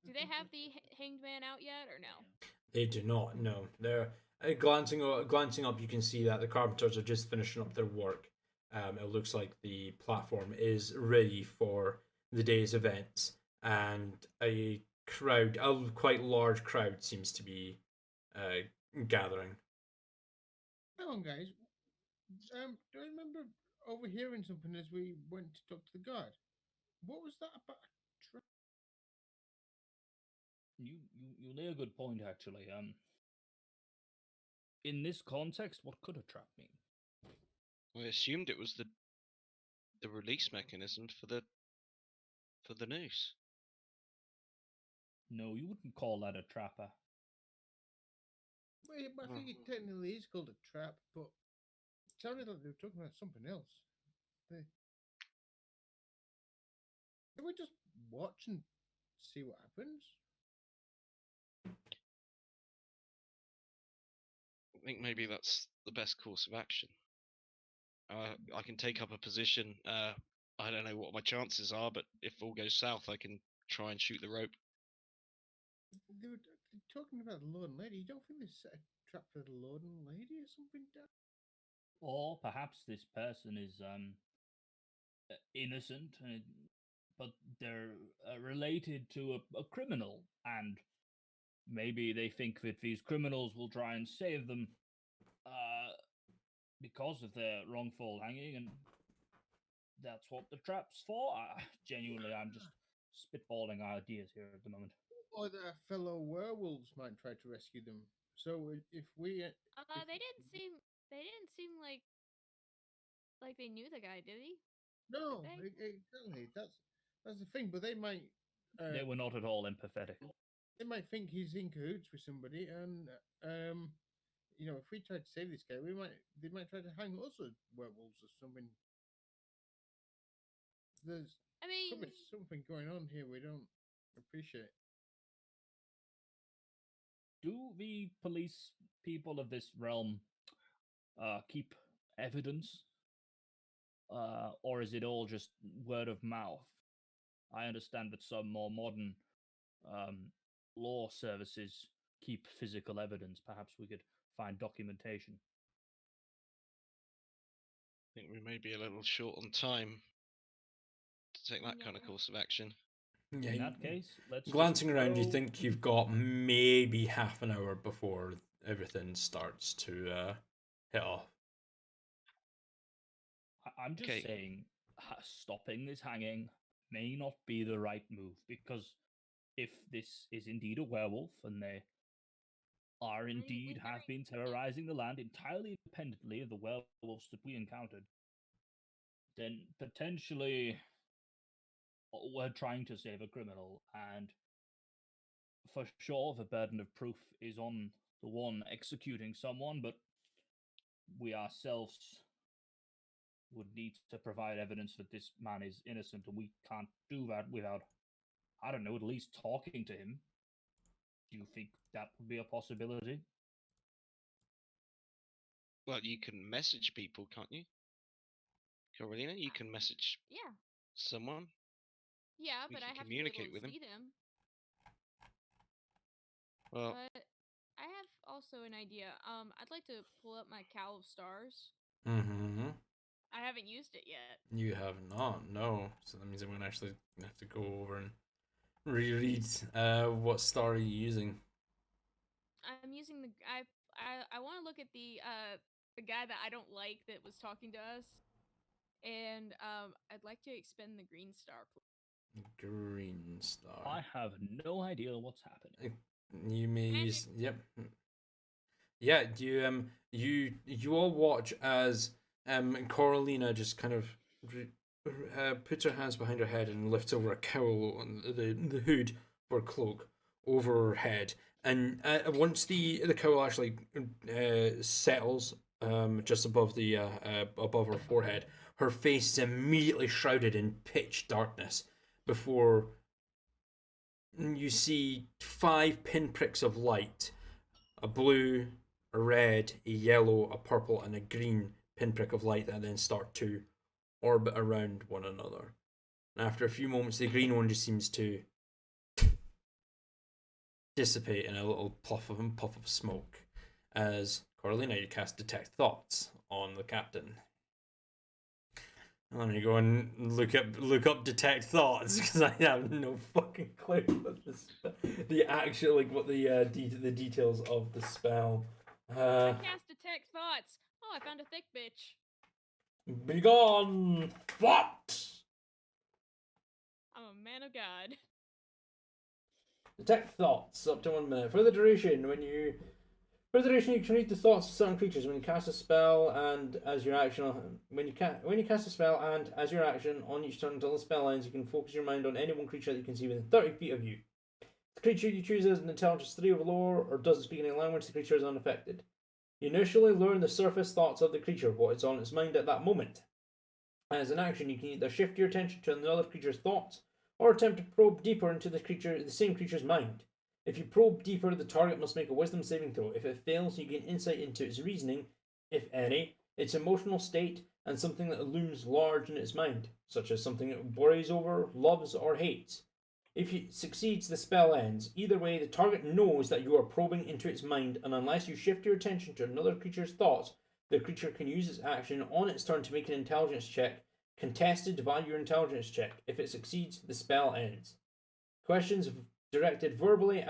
do they have the hanged man out yet, or no? They do not. No, they're glancing up. You can see that the carpenters are just finishing up their work. It looks like the platform is ready for the day's events, and a quite large crowd, seems to be gathering. Hang on, guys. Do I remember overhearing something as we went to talk to the guard? What was that about? You lay a good point, actually. In this context, what could a trap mean? I assumed it was the release mechanism for the noose. No, you wouldn't call that a trapper. Wait, I think it technically is called a trap, but it sounded like they were talking about something else. Can we just watch and see what happens? I think maybe that's the best course of action. I can take up a position. I don't know what my chances are, but if all goes south, I can try and shoot the rope. They were talking about the Lord and Lady. You don't think they set a trap for the Lord and Lady or something? Or perhaps this person is innocent, but they're related to a criminal, and maybe they think that these criminals will try and save them because of their wrongful hanging, and that's what the trap's for. Genuinely, I'm just spitballing ideas here at the moment. Or their fellow werewolves might try to rescue them. So if we, They didn't seem. They didn't seem like they knew the guy, did he? no, Did they? exactly. That's the thing. But they might. They were not at all empathetic. They might think he's in cahoots with somebody, and you know, if we try to save this guy, they might try to hang us as werewolves or something. There's I mean, could be something going on here we don't appreciate. Do the police people of this realm keep evidence? Or is it all just word of mouth? I understand that some more modern law services keep physical evidence. Perhaps we could find documentation. I think we may be a little short on time to take that kind of course of action. Yeah, In that case, let's glancing just around, you go- think you've got maybe half an hour before everything starts to hit off. I'm just Okay. saying, stopping this hanging may not be the right move, because if this is indeed a werewolf and they are indeed have been terrorizing the land entirely independently of the werewolves that we encountered, then potentially we're trying to save a criminal, and for sure the burden of proof is on the one executing someone, but we ourselves would need to provide evidence that this man is innocent, and we can't do that without, I don't know, at least talking to him. Do you think that would be a possibility? Well, you can message people, can't you? Carolina, you can message someone. Yeah, We but can I have communicate to be with able them. to see them. Well, But I have also an idea. I'd like to pull up my Cowl of Stars. Mm-hmm. I haven't used it yet. You have not, no. So that means I'm gonna actually have to go over and reread. What star are you using? I'm using the I want to look at the guy that I don't like that was talking to us, and I'd like to expend the green star. Green star. I have no idea what's happening. You may use. Yep. Yeah. Do you all watch as Coralina just kind of puts her hands behind her head and lifts over a cowl on the hood or cloak over her head, and once the cowl actually settles just above the above her forehead, her face is immediately shrouded in pitch darkness before you see 5 pinpricks of light: a blue, a red, a yellow, a purple, and a green pinprick of light that then start to orbit around one another. And after a few moments, the green one just seems to dissipate in a little puff of smoke. As Coralina, you cast Detect Thoughts on the captain. Let me go and look up Detect Thoughts, because I have no fucking clue what the actual what the details of the spell. I cast Detect Thoughts. Oh, I found a thick bitch. Be gone! What? I'm a man of God. Detect Thoughts up to 1 minute. For the duration, you can read the thoughts of certain creatures when you cast a spell, and as your action when you cast a spell, and as your action on each turn until the spell ends, you can focus your mind on any one creature that you can see within 30 feet of you. The creature you choose has an intelligence 3 or lower, or doesn't speak any language, the creature is unaffected. You initially learn the surface thoughts of the creature, what is on its mind at that moment. As an action, you can either shift your attention to another creature's thoughts, or attempt to probe deeper into the same creature's mind. If you probe deeper, the target must make a wisdom saving throw. If it fails, you gain insight into its reasoning, if any, its emotional state, and something that looms large in its mind, such as something it worries over, loves, or hates. If it succeeds, the spell ends. Either way, the target knows that you are probing into its mind, and unless you shift your attention to another creature's thoughts, the creature can use its action on its turn to make an intelligence check, contested by your intelligence check. If it succeeds, the spell ends. Questions directed verbally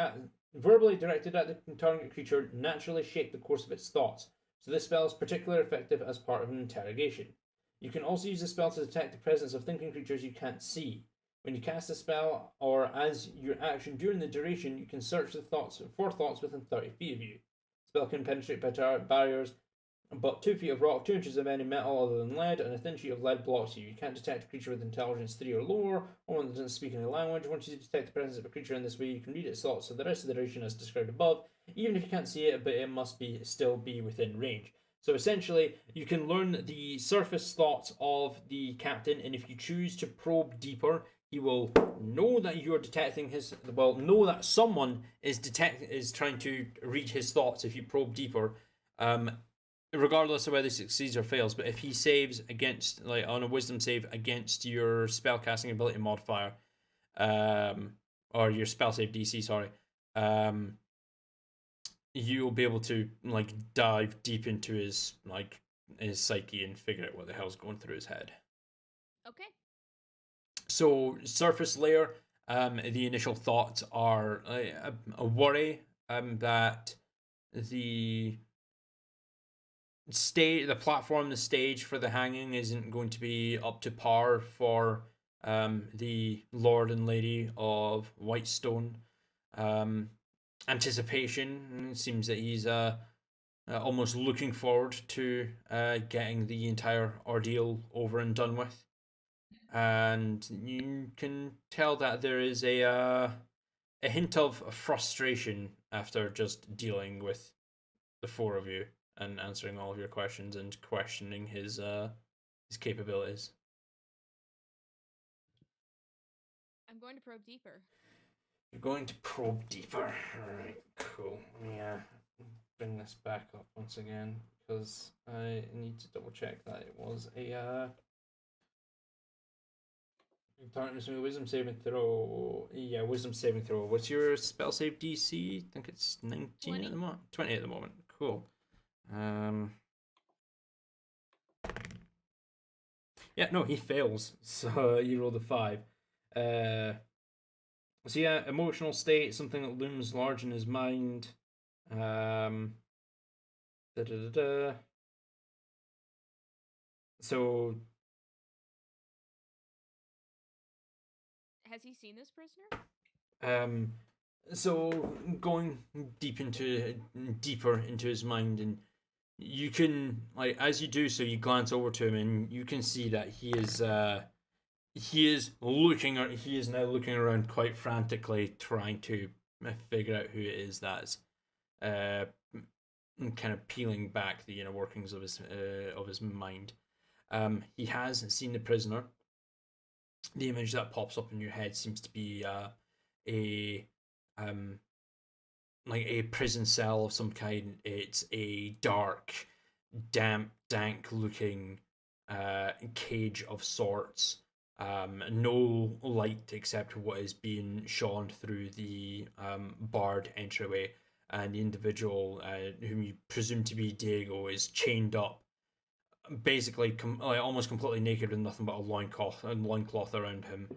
directed at the target creature naturally shape the course of its thoughts, so this spell is particularly effective as part of an interrogation. You can also use the spell to detect the presence of thinking creatures you can't see. When you cast a spell, or as your action during the duration, you can search for thoughts within 30 feet of you. The spell can penetrate barriers, but 2 feet of rock, 2 inches of any metal other than lead, and a thin sheet of lead blocks you. You can't detect a creature with intelligence 3 or lower, or one that doesn't speak any language. Once you detect the presence of a creature in this way, you can read its thoughts for the rest of the duration as described above, even if you can't see it, but it must still be within range. So essentially, you can learn the surface thoughts of the captain, and if you choose to probe deeper, he will know that you're detecting know that someone is trying to read his thoughts if you probe deeper, regardless of whether he succeeds or fails. But if he saves against, like, on a wisdom save against your spellcasting ability modifier, or your spell save DC, sorry, you'll be able to, like, dive deep into his psyche and figure out what the hell's going through his head. Okay. So surface layer, the initial thoughts are a worry that the platform, the stage for the hanging isn't going to be up to par for the Lord and Lady of Whitestone. Anticipation, it seems that he's almost looking forward to getting the entire ordeal over and done with. And you can tell that there is a hint of frustration after just dealing with the 4 of you and answering all of your questions and questioning his capabilities. I'm going to probe deeper. You're going to probe deeper. Alright, cool. Yeah. Bring this back up once again, because I need to double check that it was a darkness with wisdom saving throw. Yeah, wisdom saving throw. What's your spell save DC? I think it's 19 20. at the moment. 20 at the moment. Cool. Yeah, no, he fails. So you rolled a 5. So yeah, emotional state, something that looms large in his mind. So has he seen this prisoner? So going deeper into his mind, and you can, like, as you do so, you glance over to him and you can see that he is now looking around quite frantically, trying to figure out who it is that's kind of peeling back the inner workings of his mind. He has seen the prisoner. The image that pops up in your head seems to be like a prison cell of some kind. It's a dark, damp, dank looking cage of sorts. No light except what is being shone through the barred entryway, and the individual whom you presume to be Diego is chained up, basically almost completely naked with nothing but a loincloth around him,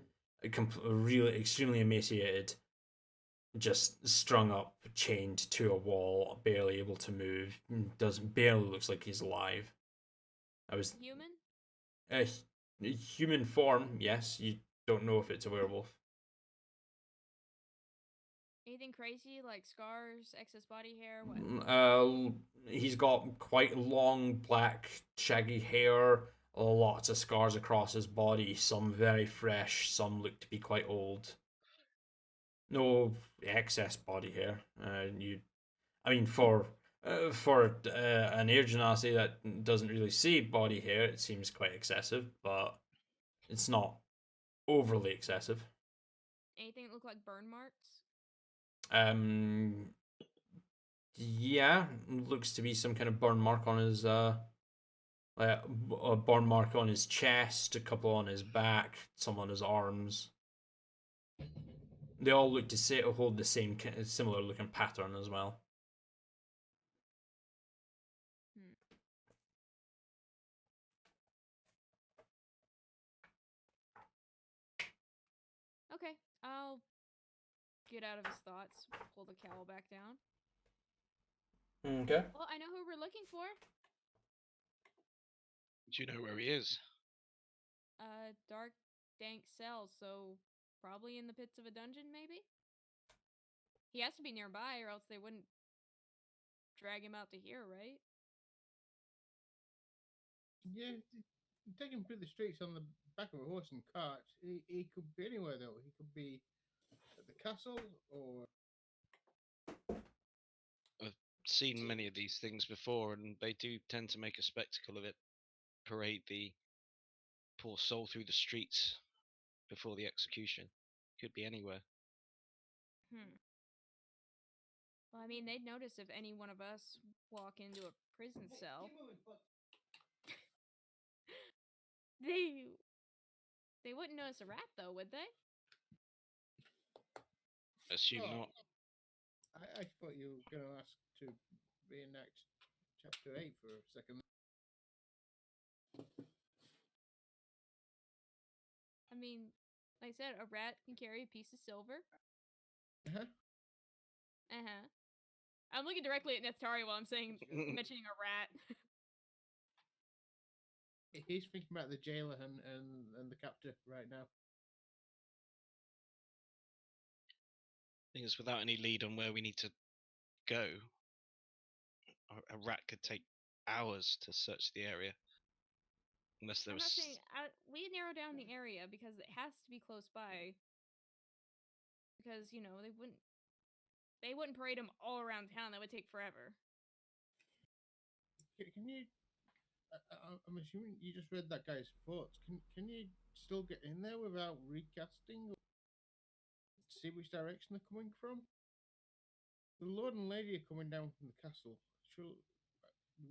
really extremely emaciated, just strung up, chained to a wall, barely able to move. Barely looks like he's alive. Human? Human form, yes. You don't know if it's a werewolf. Anything crazy, like scars, excess body hair? What? He's got quite long, black, shaggy hair, lots of scars across his body, some very fresh, some look to be quite old. No excess body hair. For an air genasi that doesn't really see body hair, it seems quite excessive, but it's not overly excessive. Anything that look like burn marks? Yeah, looks to be some kind of burn mark on his a burn mark on his chest, a couple on his back, some on his arms. They all look to hold the same similar looking pattern as well. Okay, I'll get out of his thoughts, pull the cowl back down. Okay. Well, I know who we're looking for. Do you know where he is? Dark, dank cell, so probably in the pits of a dungeon, maybe? He has to be nearby, or else they wouldn't drag him out to here, right? Yeah, take him through the streets on the back of a horse and cart. He could be anywhere, though. He could be at the castle, or I've seen many of these things before, and they do tend to make a spectacle of it. Parade the poor soul through the streets before the execution. Could be anywhere. Well, I mean, they'd notice if any one of us walk into a prison cell. They wouldn't notice a rat, though, would they? Assume not. I thought you were going to ask to reenact chapter 8 for a second. I mean, like I said, a rat can carry a piece of silver. I'm looking directly at Neftari while I'm mentioning a rat. He's thinking about the jailer and the captor right now. Thing is, without any lead on where we need to go, a rat could take hours to search the area. Unless there I'm was. not saying we narrow down the area because it has to be close by. Because they wouldn't parade them all around town. That would take forever. Can you? I'm assuming you just read that guy's thoughts. Can you still get in there without recasting? Or see which direction they're coming from? The Lord and Lady are coming down from the castle.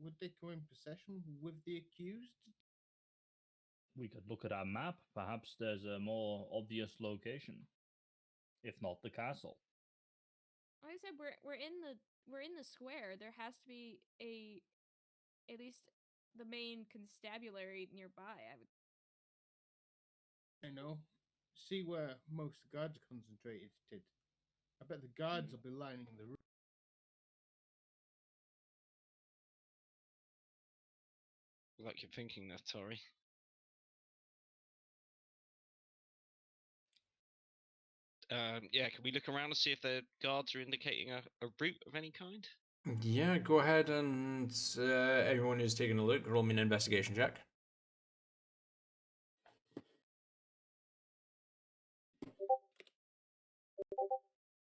Would they come in procession with the accused? We could look at our map. Perhaps there's a more obvious location, if not the castle. Like I said, we're in the square. There has to be at least the main constabulary nearby. I know. See where most guards are concentrated. I bet the guards will be lining the room. Like you're thinking that, Tori. Yeah, can we look around and see if the guards are indicating a route of any kind? Yeah, go ahead and everyone who's taking a look, roll me an investigation check.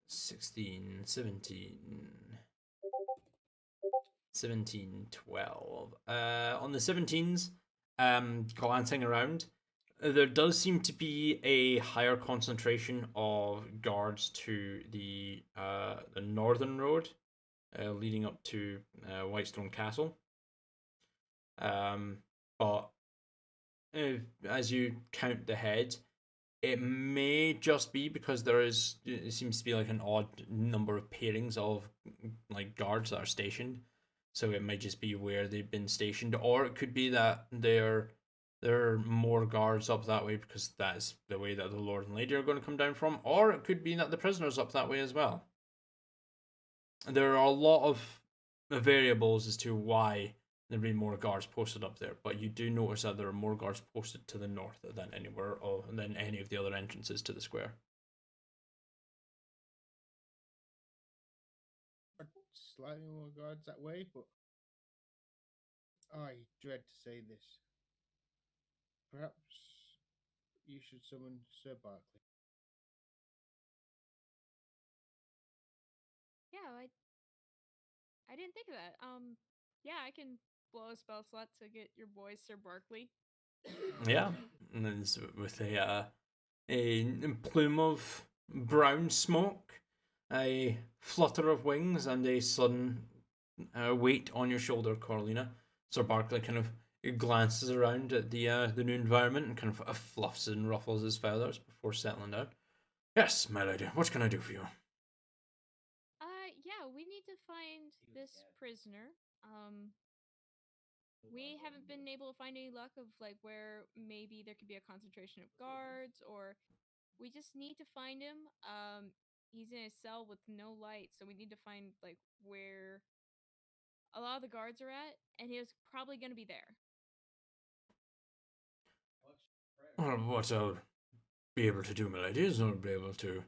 16, 17, 17, 12. On the 17s, glancing around, there does seem to be a higher concentration of guards to the northern road, leading up to Whitestone Castle. But as you count the head, it may just be because it seems to be like an odd number of pairings of like guards that are stationed. So it might just be where they've been stationed, or it could be that there are more guards up that way because that's the way that the Lord and Lady are going to come down from, or it could be that the prisoners up that way as well. There are a lot of variables as to why there'd be more guards posted up there, but you do notice that there are more guards posted to the north than than any of the other entrances to the square. Slightly more guards that way, but I dread to say this. Perhaps you should summon Sir Barkley. Yeah, I didn't think of that. Yeah, I can blow a spell slot to get your boy Sir Barkley. Yeah, and then with a plume of brown smoke, a flutter of wings and a sudden weight on your shoulder, Corlina. Sir Barkley kind of glances around at the new environment and kind of fluffs and ruffles his feathers before settling down. Yes, my lady, what can I do for you? Yeah, we need to find this prisoner. We haven't been able to find any luck of like where maybe there could be a concentration of guards, or we just need to find him. He's in a cell with no light, so we need to find like where a lot of the guards are at, and he was probably going to be there. What I'll be able to do, my lady, is I'll be able to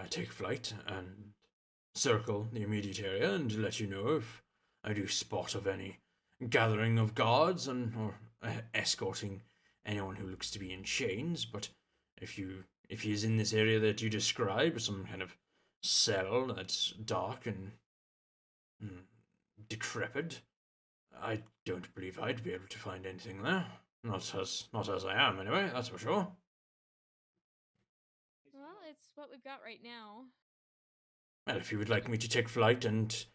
take flight and circle the immediate area and let you know if I do spot of any gathering of guards and or escorting anyone who looks to be in chains. But if he is in this area that you describe, some kind of cell that's dark and decrepit, I don't believe I'd be able to find anything there. Not as I am, anyway, that's for sure. Well, it's what we've got right now. Well, if you would like me to take flight and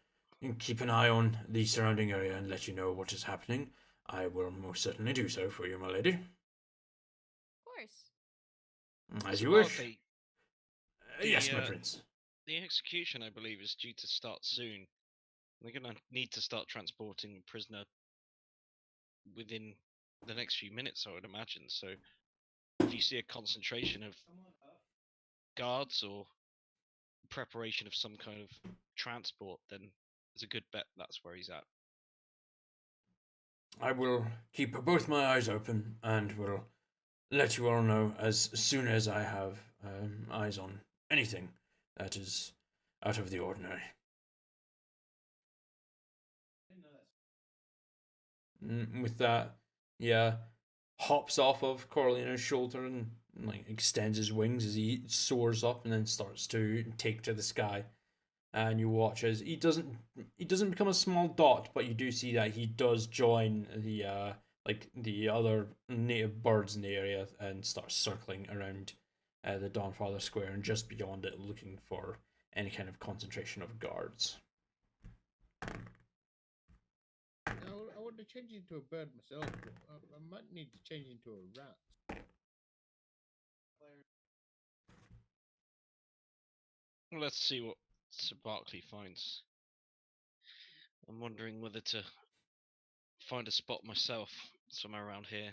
keep an eye on the surrounding area and let you know what is happening, I will most certainly do so for you, my lady. Of course. As you wish. Yes, my prince. The execution, I believe, is due to start soon. They're going to need to start transporting the prisoner within the next few minutes, I would imagine. So if you see a concentration of guards or preparation of some kind of transport, then it's a good bet that's where he's at. I will keep both my eyes open and will let you all know as soon as I have eyes on anything that is out of the ordinary. With that, yeah, hops off of Corleone's shoulder and like extends his wings as he soars up and then starts to take to the sky. And you watch as he doesn't become a small dot, but you do see that he does join the other native birds in the area and starts circling around the Dawnfather Square and just beyond it, looking for any kind of concentration of guards. I want to change into a bird myself, but I might need to change into a rat. Well, let's see what Sir Barkley finds. I'm wondering whether to find a spot myself somewhere around here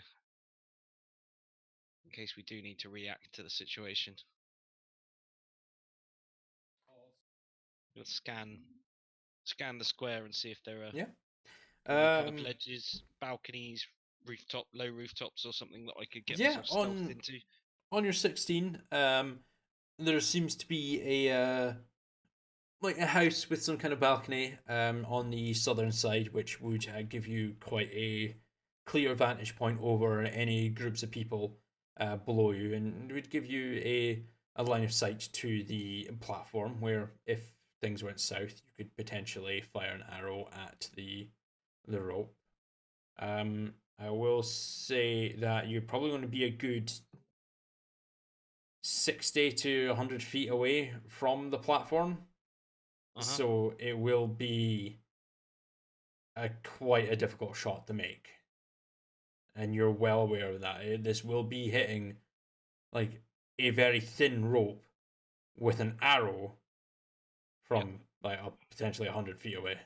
in case we do need to react to the situation. We'll scan the square and see if there are any kind of ledges, balconies, low rooftops or something that I could get myself stealthed into. On your 16, there seems to be a house with some kind of balcony on the southern side, which would give you quite a clear vantage point over any groups of people below you, and would give you a line of sight to the platform where, if things went south, you could potentially fire an arrow at the rope. I will say that you're probably going to be a good 60 to 100 feet away from the platform. So it will be quite a difficult shot to make. And you're well aware of that. This will be hitting like a very thin rope with an arrow from like potentially 100 feet away.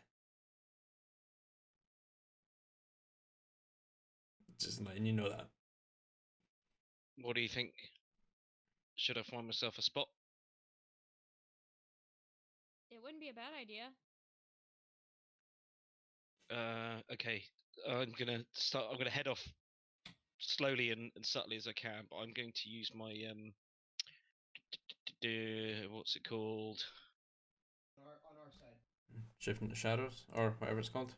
Just letting you know that. What do you think? Should I find myself a spot? It wouldn't be a bad idea. Okay. I'm gonna head off slowly and subtly as I can, but I'm going to use my what's it called? On our side. Shift into shadows, or whatever it's called.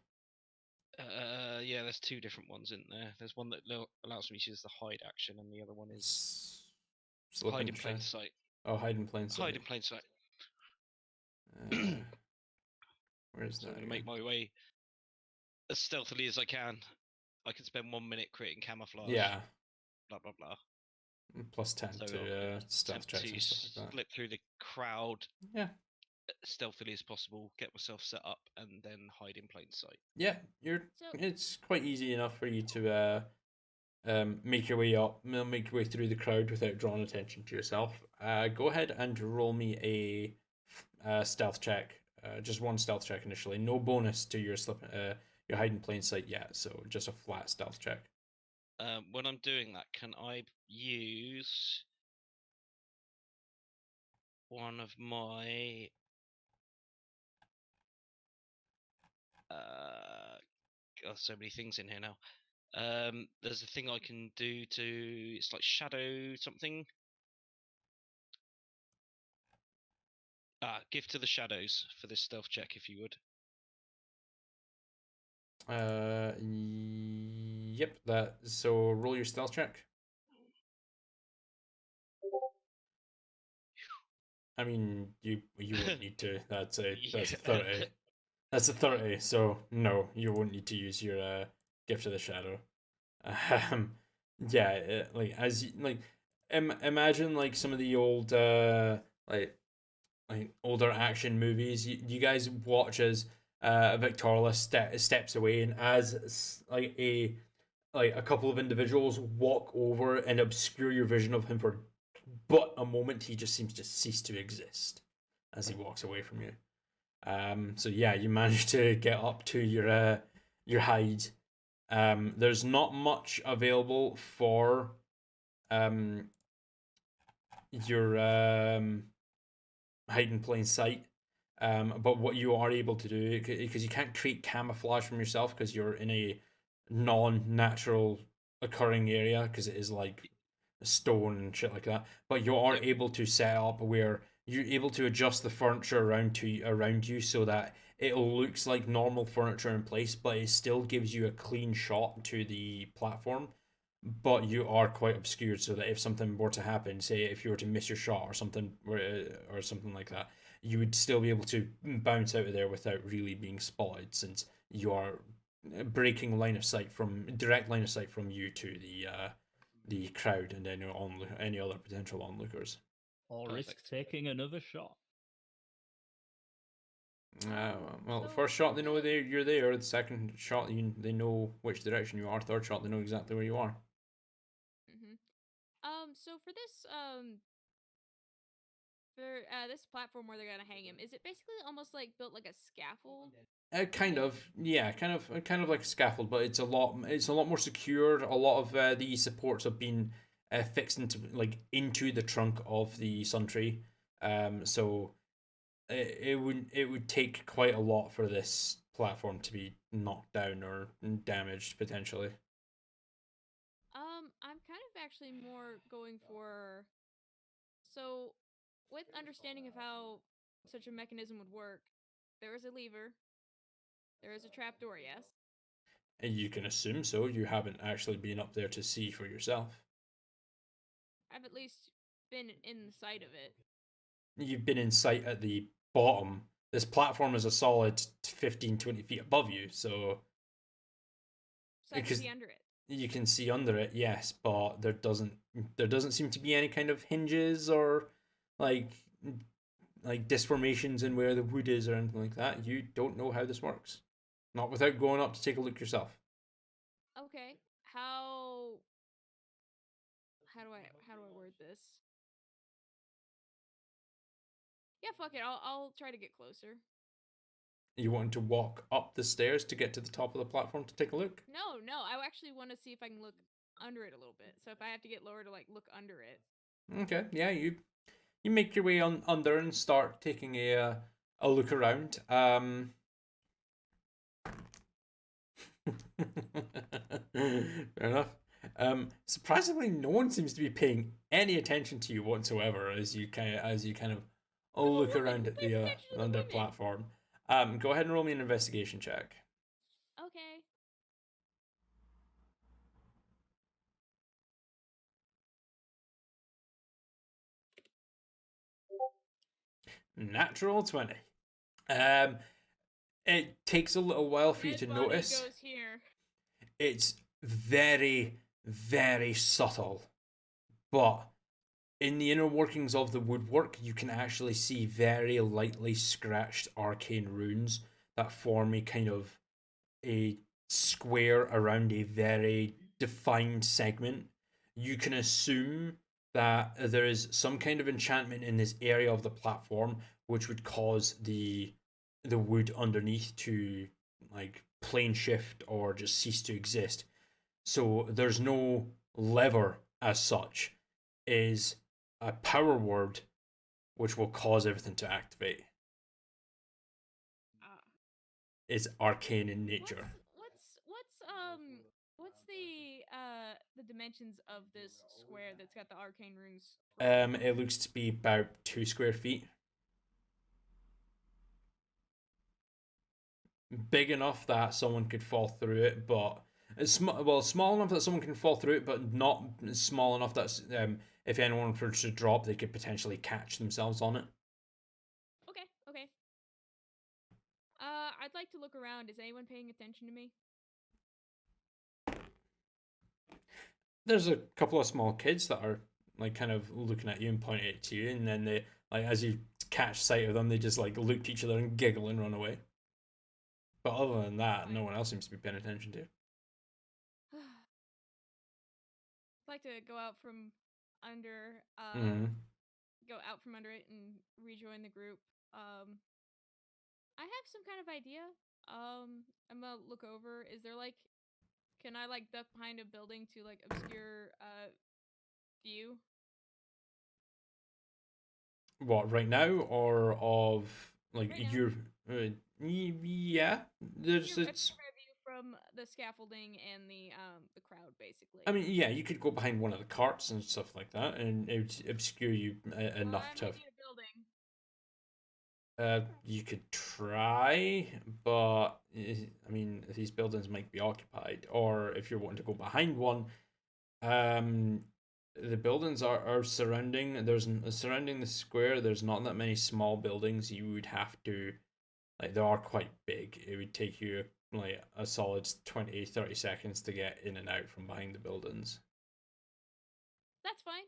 Yeah, there's two different ones in there. There's one that allows me to use the hide action, and the other one is hide in plain sight. Oh, hide in plain sight. Hide in plain sight. Where's that? I'm going to make my way as stealthily as I can. I can spend 1 minute creating camouflage. Yeah. Blah blah blah. Plus 10 So to stealth attempt checks to and stuff like that. slip through the crowd Yeah. stealthily as possible, get myself set up, and then hide in plain sight. Yeah, it's quite easy enough for you to make your way up, make your way through the crowd without drawing attention to yourself. Go ahead and roll me a stealth check. Just one stealth check initially. No bonus to your your hide in plain sight yet. So just a flat stealth check. When I'm doing that, can I use one of my God, so many things in here now. There's a thing I can do to. It's like shadow something. Gift to the shadows for this stealth check, if you would. Yep. That. So roll your stealth check. I mean, you won't need to. That's a 30. That's a 30. So no, you won't need to use your gift of the shadow. Yeah, like as you, like imagine like some of the old like older action movies. You guys watch as Victoria steps away, and as like a couple of individuals walk over and obscure your vision of him for but a moment, he just seems to cease to exist as he walks away from you. So yeah, you manage to get up to your hide. There's not much available for your hide in plain sight. But what you are able to do, because you can't create camouflage from yourself because you're in a non-natural occurring area, because it is like stone and shit like that. But you are able to set up where you're able to adjust the furniture around you so that it looks like normal furniture in place, but it still gives you a clean shot to the platform. But you are quite obscured, so that if something were to happen, say if you were to miss your shot or something like that, you would still be able to bounce out of there without really being spotted, since you are breaking direct line of sight from you to the crowd and any other potential onlookers. Or risk taking another shot. Well, the So first shot they know the- you're there. The second shot they know which direction you are. Third shot they know exactly where you are. So for this platform where they're gonna hang him, is it basically almost like built like a scaffold? Kind of, yeah, kind of like a scaffold, but it's a lot more secured. A lot of the supports have been fixed into the trunk of the sun tree. So it would take quite a lot for this platform to be knocked down or damaged potentially. I'm kind of actually more going for so with understanding of how such a mechanism would work, there is a lever, there is a trapdoor, yes. And you can assume so. You haven't actually been up there to see for yourself. I've at least been in the sight of it. You've been in sight at the bottom. This platform is a solid 15, 20 feet above you, so So I can because see under it. you can see under it, yes, but there doesn't seem to be any kind of hinges or like like disformations in where the wood is or anything like that. You don't know how this works. Not without going up to take a look yourself. Okay. How do I word this? Yeah, fuck it. I'll try to get closer. You want to walk up the stairs to get to the top of the platform to take a look? No. I actually want to see if I can look under it a little bit. So if I have to get lower to like look under it. Okay, yeah, you make your way on under and start taking a look around. Fair enough. Surprisingly, no one seems to be paying any attention to you whatsoever as you kind of look woman. around Who at pays the attention to the under women? platform. Go ahead and roll me an investigation check. Okay. Natural 20. Um, it takes a little while for you to Dead body notice. goes here. It's very, very subtle. but in the inner workings of the woodwork, you can actually see very lightly scratched arcane runes that form a kind of a square around a very defined segment. You can assume that there is some kind of enchantment in this area of the platform which would cause the wood underneath to like plane shift or just cease to exist. So there's no lever as such. Is a power word which will cause everything to activate. Is arcane in nature. What's the dimensions of this square that's got the arcane runes? It looks to be about 2 square feet. Big enough that someone could fall through it, but it's small enough that someone can fall through it, but not small enough that if anyone were to drop, they could potentially catch themselves on it. Okay. I'd like to look around. Is anyone paying attention to me? There's a couple of small kids that are like kind of looking at you and pointing it to you, and then they like as you catch sight of them, they just like look at each other and giggle and run away. But other than that, no one else seems to be paying attention to. I'd like to go out from under go out from under it and rejoin the group. I have some kind of idea. I'm gonna look over. Is there like, can I like duck behind a building to like obscure view? What, right now, or of like Right now. your yeah, there's it's view from the scaffolding and the crowd basically. I mean, yeah, you could go behind one of the carts and stuff like that, and it would obscure you enough to. I might need a building. You could try, but I mean, these buildings might be occupied, or if you're wanting to go behind one, the buildings are surrounding. There's surrounding the square. There's not that many small buildings. You would have to, like, they are quite big. It would take you like a solid 20-30 seconds to get in and out from behind the buildings. That's fine.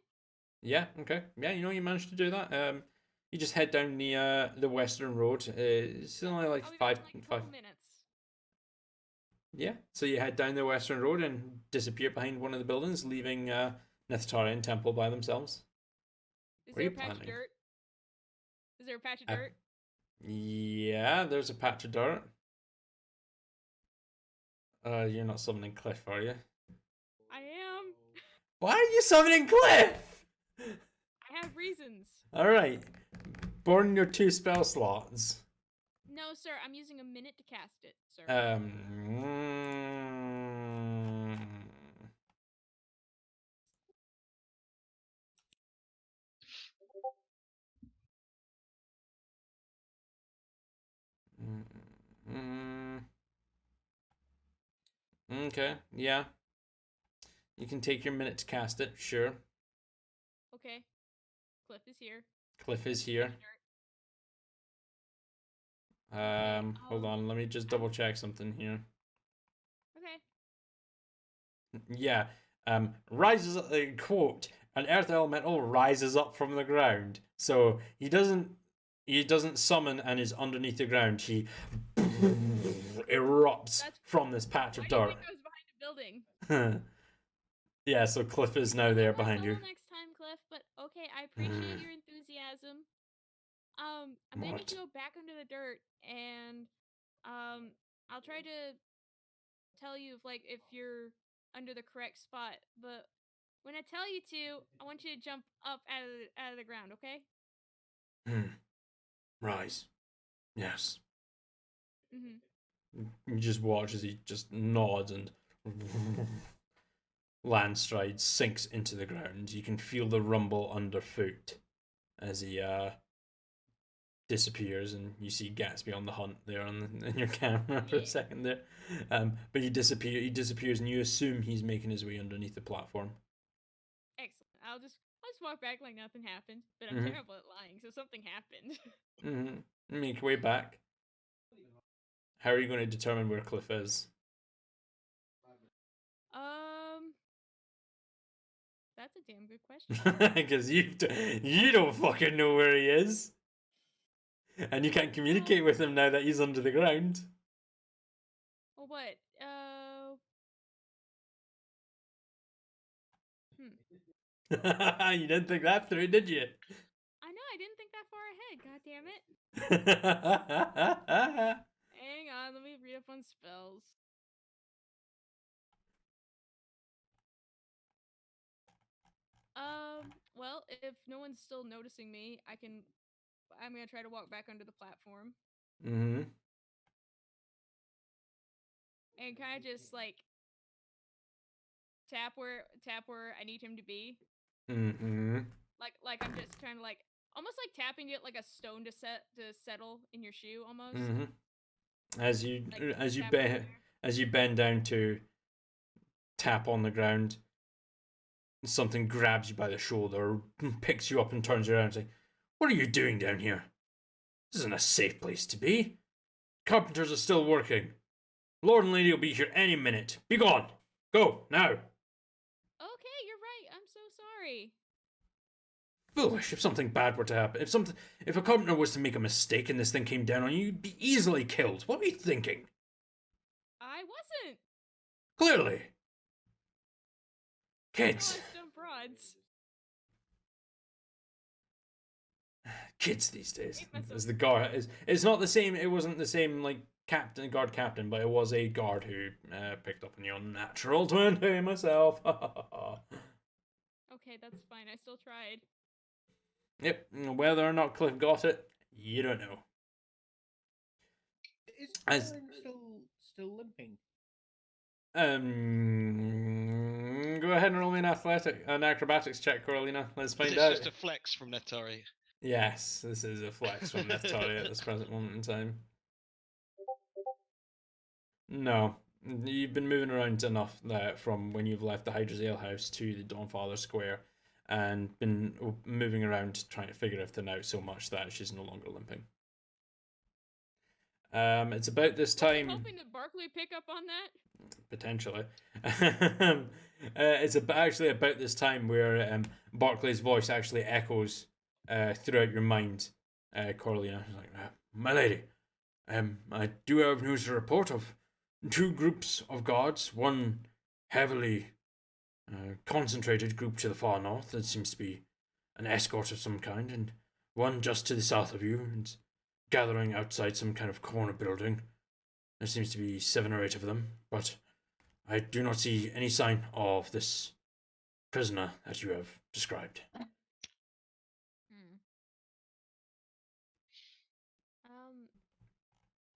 Yeah. Okay. Yeah. You managed to do that. You just head down the western road. It's only like five minutes. Yeah, so you head down the western road and disappear behind one of the buildings, leaving Nethitarian Temple by themselves. Is there a patch of dirt? Is there a patch of dirt? Yeah, there's a patch of dirt. You're not summoning Cliff, are you? I am. Why are you summoning Cliff? I have reasons. Alright. Burn your 2 spell slots. No, sir. I'm using a minute to cast it, sir. Okay, yeah. You can take your minute to cast it, sure. Okay. Cliff is here. Cliff is here. Hold on, let me just double check something here. Okay. Yeah. Rises quote, an earth elemental rises up from the ground. So he doesn't summon and is underneath the ground. He erupts from this patch of dirt. I was behind a building. Yeah, so Cliff is now there behind you. Next time, Cliff, but okay, I appreciate your enthusiasm. I'm gonna need to go back under the dirt, and I'll try to tell you if you're under the correct spot. But when I tell you to, I want you to jump up out of the ground, okay? Rise. Yes. Mm-hmm. You just watch as he just nods and landstride sinks into the ground. You can feel the rumble underfoot as he disappears, and you see Gatsby on the hunt there in your camera for a second there. But he disappears, and you assume he's making his way underneath the platform. Excellent. I'll just walk back like nothing happened. But I'm terrible at lying, so something happened. Make your way back. How are you going to determine where Cliff is? That's a damn good question. Because you don't fucking know where he is. And you can't communicate with him now that he's under the ground. Well, what? You didn't think that through, did you? I know, I didn't think that far ahead. God damn it. Hang on, let me read up on spells. Well, if no one's still noticing me, I'm gonna try to walk back under the platform. Mm-hmm. And kind of just like tap where I need him to be. Mm-hmm. Like I'm just trying to like almost like tapping it like a stone to settle in your shoe almost. Mm-hmm. As you like, as you bend down to tap on the ground, something grabs you by the shoulder, picks you up and turns you around and says, "What are you doing down here? This isn't a safe place to be. Carpenters are still working. Lord and Lady will be here any minute. Be gone. Go, now." Okay, you're right. I'm so sorry. Foolish. If something bad were to happen, if a carpenter was to make a mistake and this thing came down on you, you'd be easily killed. What were you thinking? I wasn't. Clearly. Kids. Broads. Kids these days. As the guard is, it's not the same. It wasn't the same like guard captain, but it was a guard who picked up on the unnatural 20 myself. Okay, that's fine. I still tried. Yep. Whether or not Cliff got it, you don't know. Is Corin still limping? Go ahead and roll me an acrobatics check, Coralina. Let's find out. It's just a flex from Netari. Yes, this is a flex from Netari at this present moment in time. No, you've been moving around enough that from when you've left the Hydra's Ale House to the Dawnfather Square, and been moving around trying to figure everything out so much that she's no longer limping. It's about this time. I'm hoping that Barkley pick up on that. Potentially. It's actually about this time where Barclay's voice actually echoes throughout your mind, Corleona. He's like, "My lady, I do have news to report of two groups of guards. One heavily concentrated group to the far north that seems to be an escort of some kind, and one just to the south of you, and gathering outside some kind of corner building. There seems to be 7 or 8 of them, but I do not see any sign of this prisoner that you have described."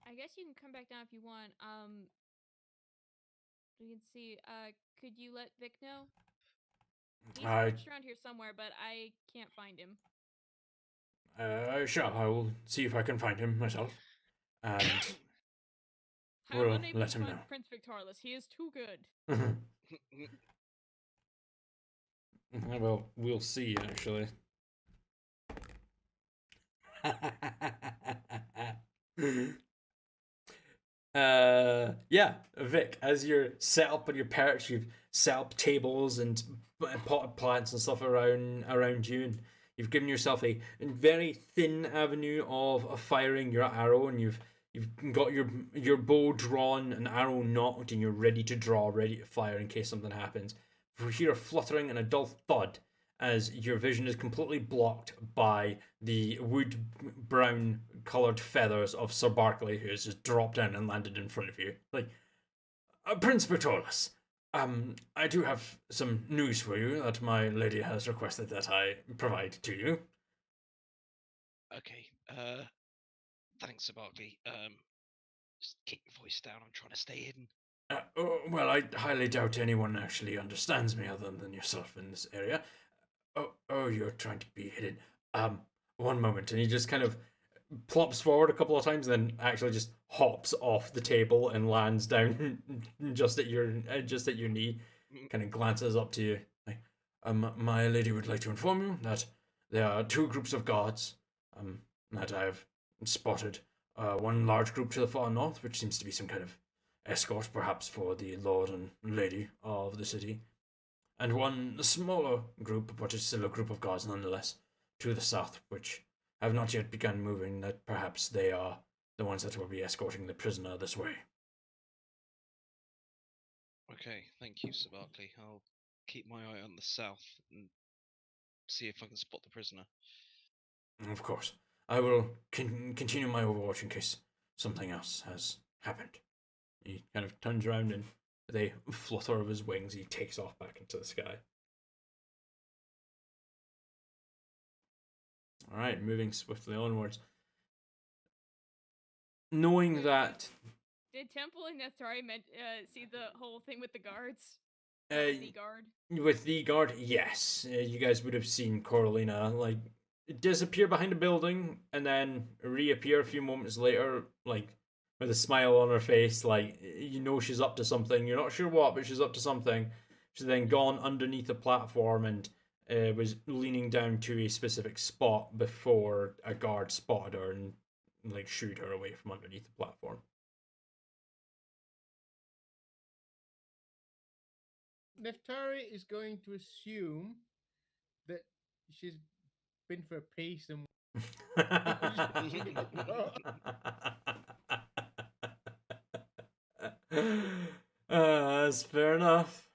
I guess you can come back down if you want. We can see. Could you let Vic know? He's perched around here somewhere, but I can't find him. Sure, I will see if I can find him myself, and we'll let him know. Prince Victorless. He is too good. Well, we'll see, actually. Yeah, Vic, as you're set up on your perch, you've set up tables and potted plants and stuff around you, and you've given yourself a very thin avenue of firing your arrow, and you've got your bow drawn, an arrow knocked, and you're ready to draw, ready to fire in case something happens. You hear a fluttering and a dull thud as your vision is completely blocked by the wood brown coloured feathers of Sir Barkley, who has just dropped down and landed in front of you. Like, Prince Victorless, I do have some news for you that my lady has requested that I provide to you. Okay, thanks, Sir Barkley. Just keep your voice down, I'm trying to stay hidden. Well, I highly doubt anyone actually understands me other than yourself in this area. Oh, you're trying to be hidden. One moment, and he just kind of plops forward a couple of times, and then actually just hops off the table and lands down just at your knee. Kind of glances up to you. Like, my lady would like to inform you that there are 2 groups of guards that I have spotted. One large group to the far north, which seems to be some kind of escort, perhaps for the lord and lady of the city. and one smaller group, but it's still a group of guards nonetheless, to the south, which have not yet begun moving, that perhaps they are the ones that will be escorting the prisoner this way. Okay, thank you, Sir Barkley. I'll keep my eye on the south and see if I can spot the prisoner. Of course. I will continue my overwatch in case something else has happened. He kind of turns around and with a flutter of his wings, he takes off back into the sky. Alright, moving swiftly onwards. Knowing that... Did Temple and Nethari see the whole thing with the guards? The guard? With the guard, yes. You guys would have seen Coralina, like, disappear behind a building and then reappear a few moments later, like, with a smile on her face, like, you know she's up to something. You're not sure what, but she's up to something. She's then gone underneath the platform and was leaning down to a specific spot before a guard spotted her and, like, shooed her away from underneath the platform. Neftari is going to assume that she's been for a piece and that's fair enough.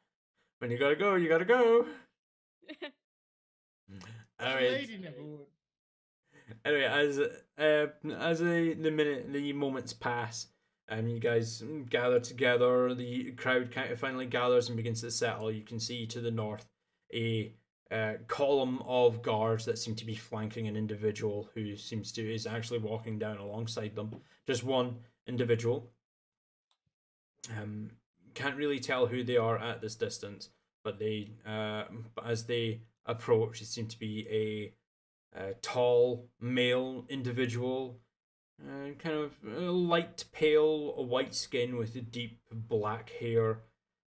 When you gotta go, you gotta go. lady never would. Anyway, as the moments pass, you guys gather together. The crowd kind of finally gathers and begins to settle. You can see to the north a column of guards that seem to be flanking an individual who is actually walking down alongside them. Just one individual. Can't really tell who they are at this distance, but they as they approach, it seems to be a tall male individual, kind of light pale white skin with deep black hair,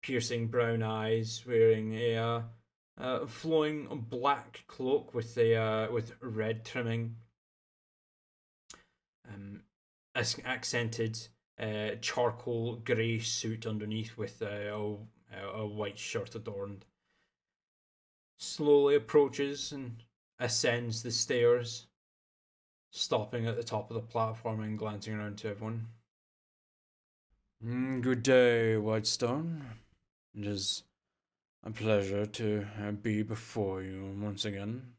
piercing brown eyes, wearing a flowing black cloak with red trimming, accented charcoal grey suit underneath with a white shirt adorned. Slowly approaches and ascends the stairs, stopping at the top of the platform and glancing around to everyone. Good day, Whitestone. It is a pleasure to be before you once again.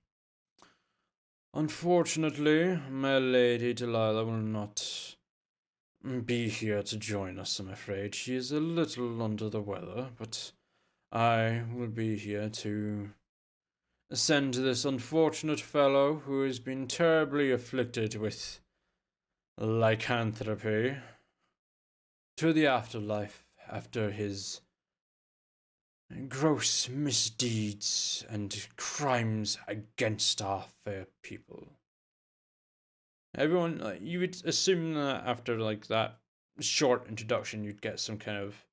Unfortunately, my lady Delilah will not be here to join us, I'm afraid. She is a little under the weather, but I will be here to send this unfortunate fellow who has been terribly afflicted with lycanthropy to the afterlife after his gross misdeeds and crimes against our fair people. Everyone, you would assume that after like that short introduction, you'd get some kind of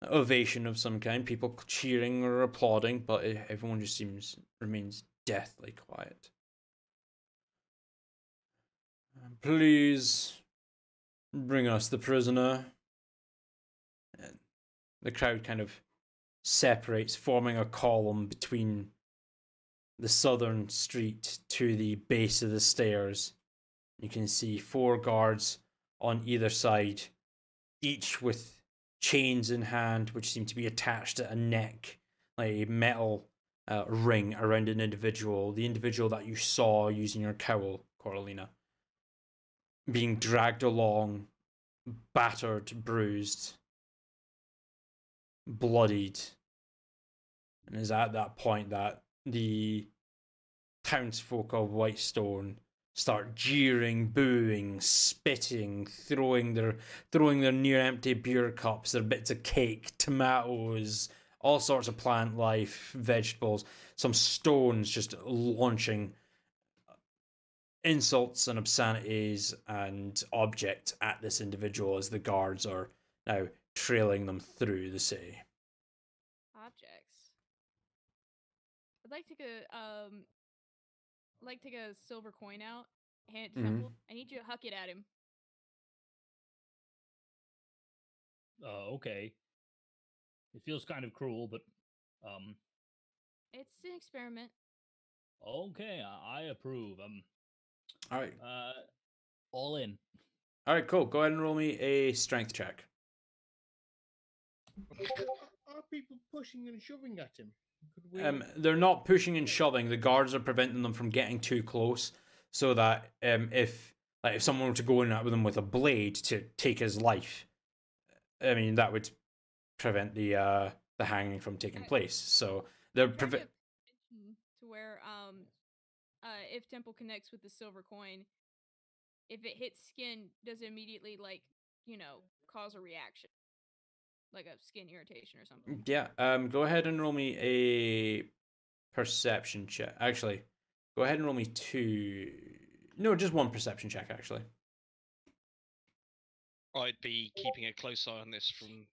ovation of some kind, people cheering or applauding, but everyone just remains deathly quiet. Please bring us the prisoner. And the crowd kind of separates, forming a column between the southern street to the base of the stairs. You can see 4 guards on either side, each with chains in hand, which seem to be attached to a neck, like a metal ring around an individual. The individual that you saw using your cowl, Coralina, being dragged along, battered, bruised, bloodied. And it's at that point that the townsfolk of Whitestone start jeering, booing, spitting, throwing their near empty beer cups, their bits of cake, tomatoes, all sorts of plant life, vegetables, some stones, just launching insults and obscenities and objects at this individual as the guards are now trailing them through the city. Objects. I'd like to take a silver coin out, hand it to Temple. I need you to huck it at him. Okay. It feels kind of cruel, but It's an experiment. Okay, I approve. All right. All in. All right, cool. Go ahead and roll me a strength check. Are people pushing and shoving at him? Could we... They're not pushing and shoving. The guards are preventing them from getting too close, so that if someone were to go in with them with a blade to take his life, I mean that would prevent the hanging from taking place. So they're to where if Temple connects with the silver coin, if it hits skin, does it immediately cause a reaction, like a skin irritation or something? Yeah. Go ahead and roll me a perception check. Actually, go ahead and roll me just one perception check. Actually, I'd be keeping a close eye on this from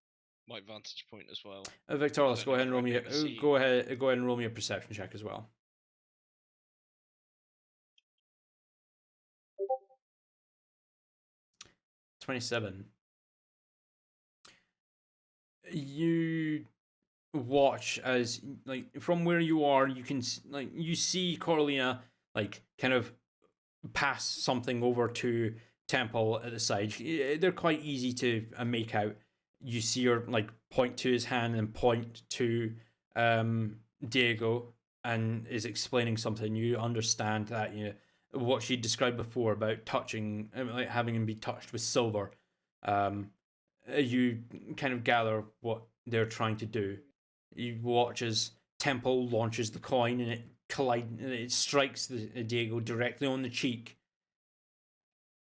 my vantage point as well. Victoris, go ahead and roll me. Go ahead and roll me a perception check as well. 27. You watch as from where you are, you can you see Corleona kind of pass something over to Temple at the side. They're quite easy to make out. You see her point to his hand and point to Diego, and is explaining something. You understand that what she described before about touching, having him be touched with silver. You kind of gather what they're trying to do. You watch as Temple launches the coin and it strikes Diego directly on the cheek.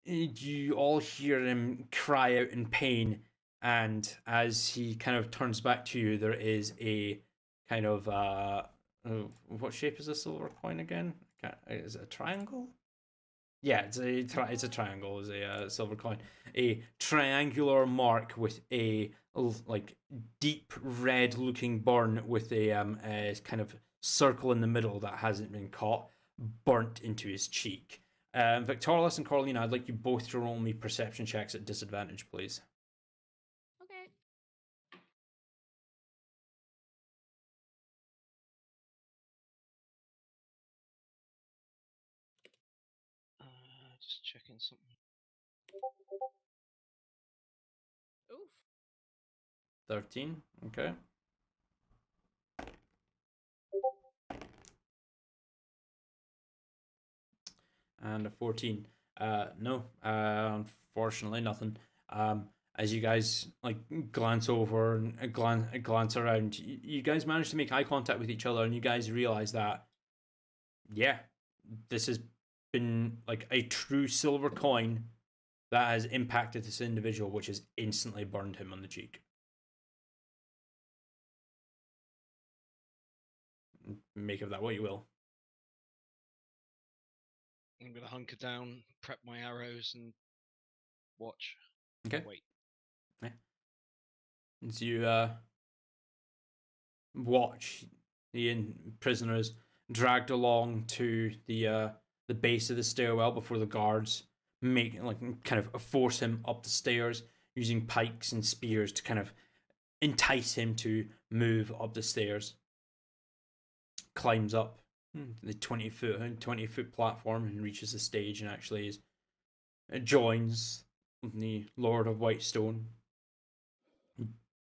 You all hear him cry out in pain, and as he kind of turns back to you, there is a kind of what shape is a silver coin again? Is it a triangle? Yeah, it's a triangle. It's a silver coin. A triangular mark with a deep red looking burn with a kind of circle in the middle that hasn't been caught, burnt into his cheek. Victoris and Corleona, I'd like you both to roll me perception checks at disadvantage, please. Okay. Just checking something. Oof. 13. Okay. And a 14. No, unfortunately, nothing. As you guys glance over and glance around, you guys manage to make eye contact with each other, and you guys realize that, yeah, this has been a true silver coin that has impacted this individual, which has instantly burned him on the cheek. Make of that what you will. I'm gonna hunker down, prep my arrows, and watch. Okay. Wait. Yeah. As you watch the prisoners dragged along to the base of the stairwell before the guards kind of force him up the stairs using pikes and spears to kind of entice him to move up the stairs. Climbs up the 20-foot platform and reaches the stage, and actually joins the Lord of Whitestone.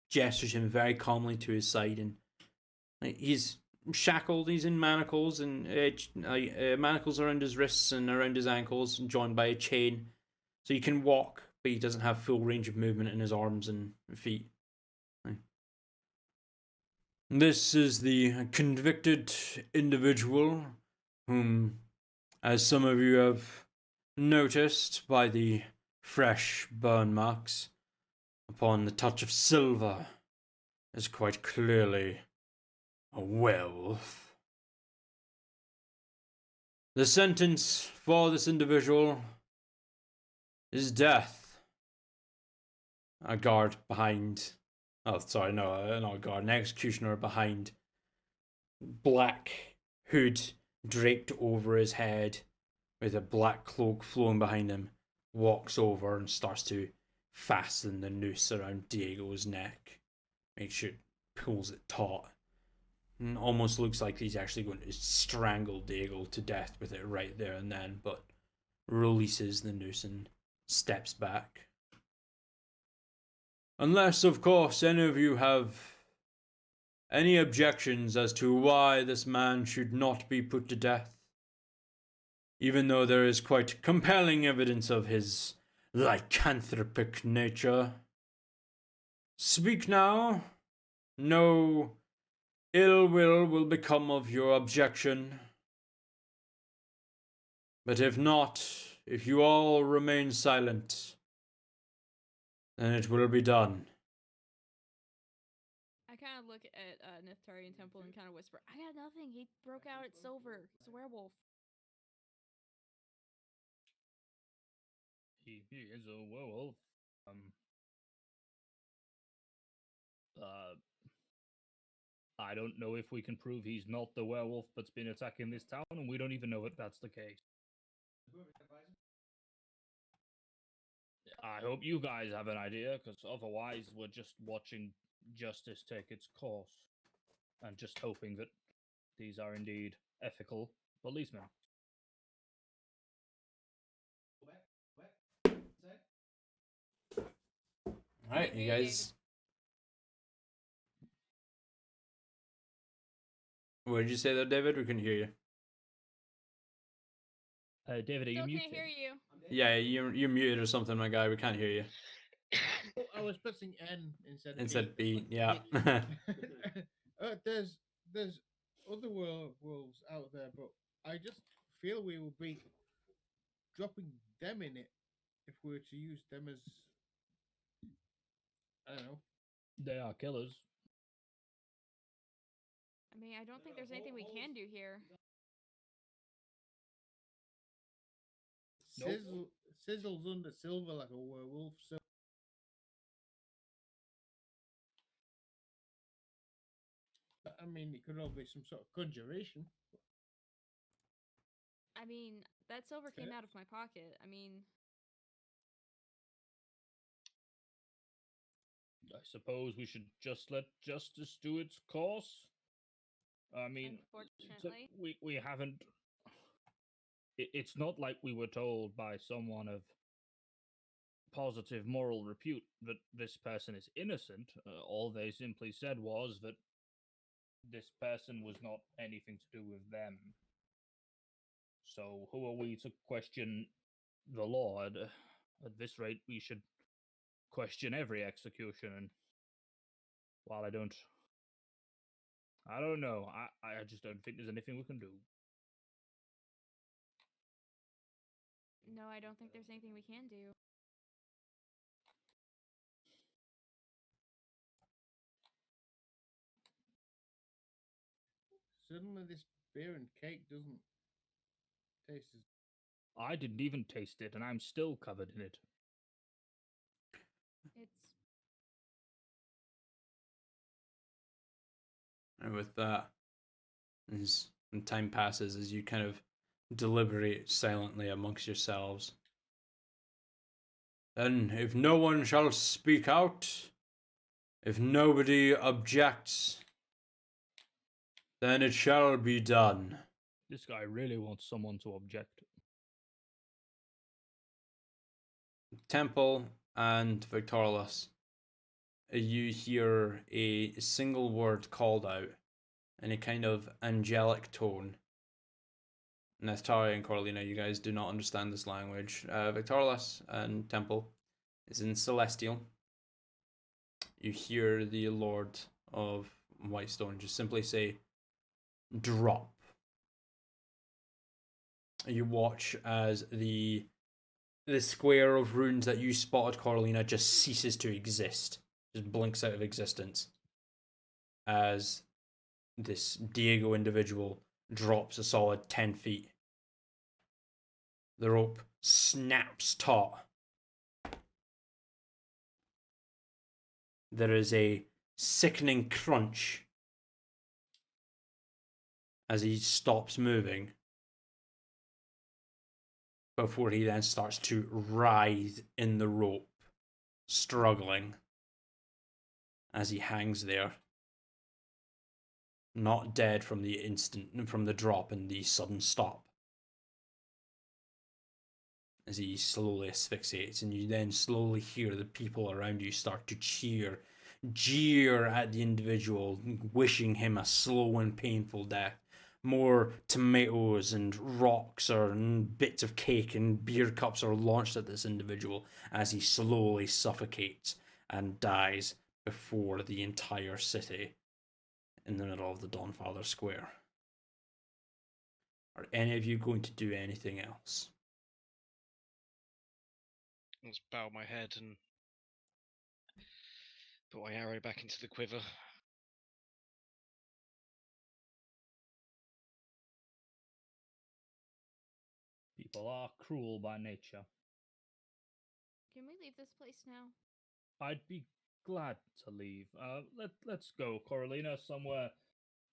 Gestures him very calmly to his side, and he's shackled. He's in manacles, and manacles around his wrists and around his ankles, joined by a chain, so he can walk, but he doesn't have full range of movement in his arms and feet. This is the convicted individual whom, as some of you have noticed by the fresh burn marks upon the touch of silver, is quite clearly a werewolf. The sentence for this individual is death. A guard behind... Oh, sorry, no, not a guard. An executioner behind, black hood draped over his head, with a black cloak flowing behind him, walks over and starts to fasten the noose around Diego's neck. Make sure it pulls it taut. And almost looks like he's actually going to strangle Dago to death with it right there and then, but releases the noose and steps back. Unless, of course, any of you have any objections as to why this man should not be put to death, even though there is quite compelling evidence of his lycanthropic nature. Speak now. No ill will become of your objection. But if not, if you all remain silent, then it will be done. I kind of look at Neftarian Temple and kind of whisper, I got nothing. He broke out at silver. He's a werewolf. He is a werewolf. I don't know if we can prove he's not the werewolf that's been attacking this town, and we don't even know if that's the case. I hope you guys have an idea, because otherwise we're just watching justice take its course, and just hoping that these are indeed ethical policemen. Alright, you guys. What did you say there, David? We couldn't hear you. David, are you Still muted? can't hear you. Yeah, you're muted or something, my guy. We can't hear you. Oh, I was pressing N instead Instead B. B, yeah. There's other werewolves out there, but I just feel we will be dropping them in it if we were to use them as, I don't know. They are killers. I mean, I don't think there's anything we can do here. Nope. Sizzles under silver like a werewolf, so I mean, it could all be some sort of conjuration. I mean, that silver came out of my pocket. I mean, I suppose we should just let justice do its course. I mean, unfortunately. we haven't. It's not like we were told by someone of positive moral repute that this person is innocent. All they simply said was that this person was not anything to do with them. So who are we to question the law? At this rate, we should question every execution. And while I don't know. I just don't think there's anything we can do. No, I don't think there's anything we can do. Suddenly, this beer and cake doesn't taste as. I didn't even taste it, and I'm still covered in it. And with that, as time passes, as you kind of deliberate silently amongst yourselves, then if no one shall speak out, if nobody objects, then it shall be done. This guy really wants someone to object. Temple and Victorlus, you hear a single word called out in a kind of angelic tone. Neftari and Corlina, you guys do not understand this language. Victorlus and Temple is in Celestial. You hear the Lord of Whitestone just simply say, "Drop." You watch as the square of runes that you spotted, Corlina, just ceases to exist. Just blinks out of existence. As this Diego individual drops a solid 10 feet. The rope snaps taut. There is a sickening crunch as he stops moving, before he then starts to writhe in the rope, struggling as he hangs there. not dead from the drop and the sudden stop. As he slowly asphyxiates, and you then slowly hear the people around you start to jeer at the individual, wishing him a slow and painful death. More tomatoes and rocks and bits of cake and beer cups are launched at this individual as he slowly suffocates and dies before the entire city in the middle of the Dawnfather Square. Are any of you going to do anything else? Let's bow my head and put my arrow back into the quiver. People are cruel by nature. Can we leave this place now? I'd be glad to leave. Let's go, Coralina, somewhere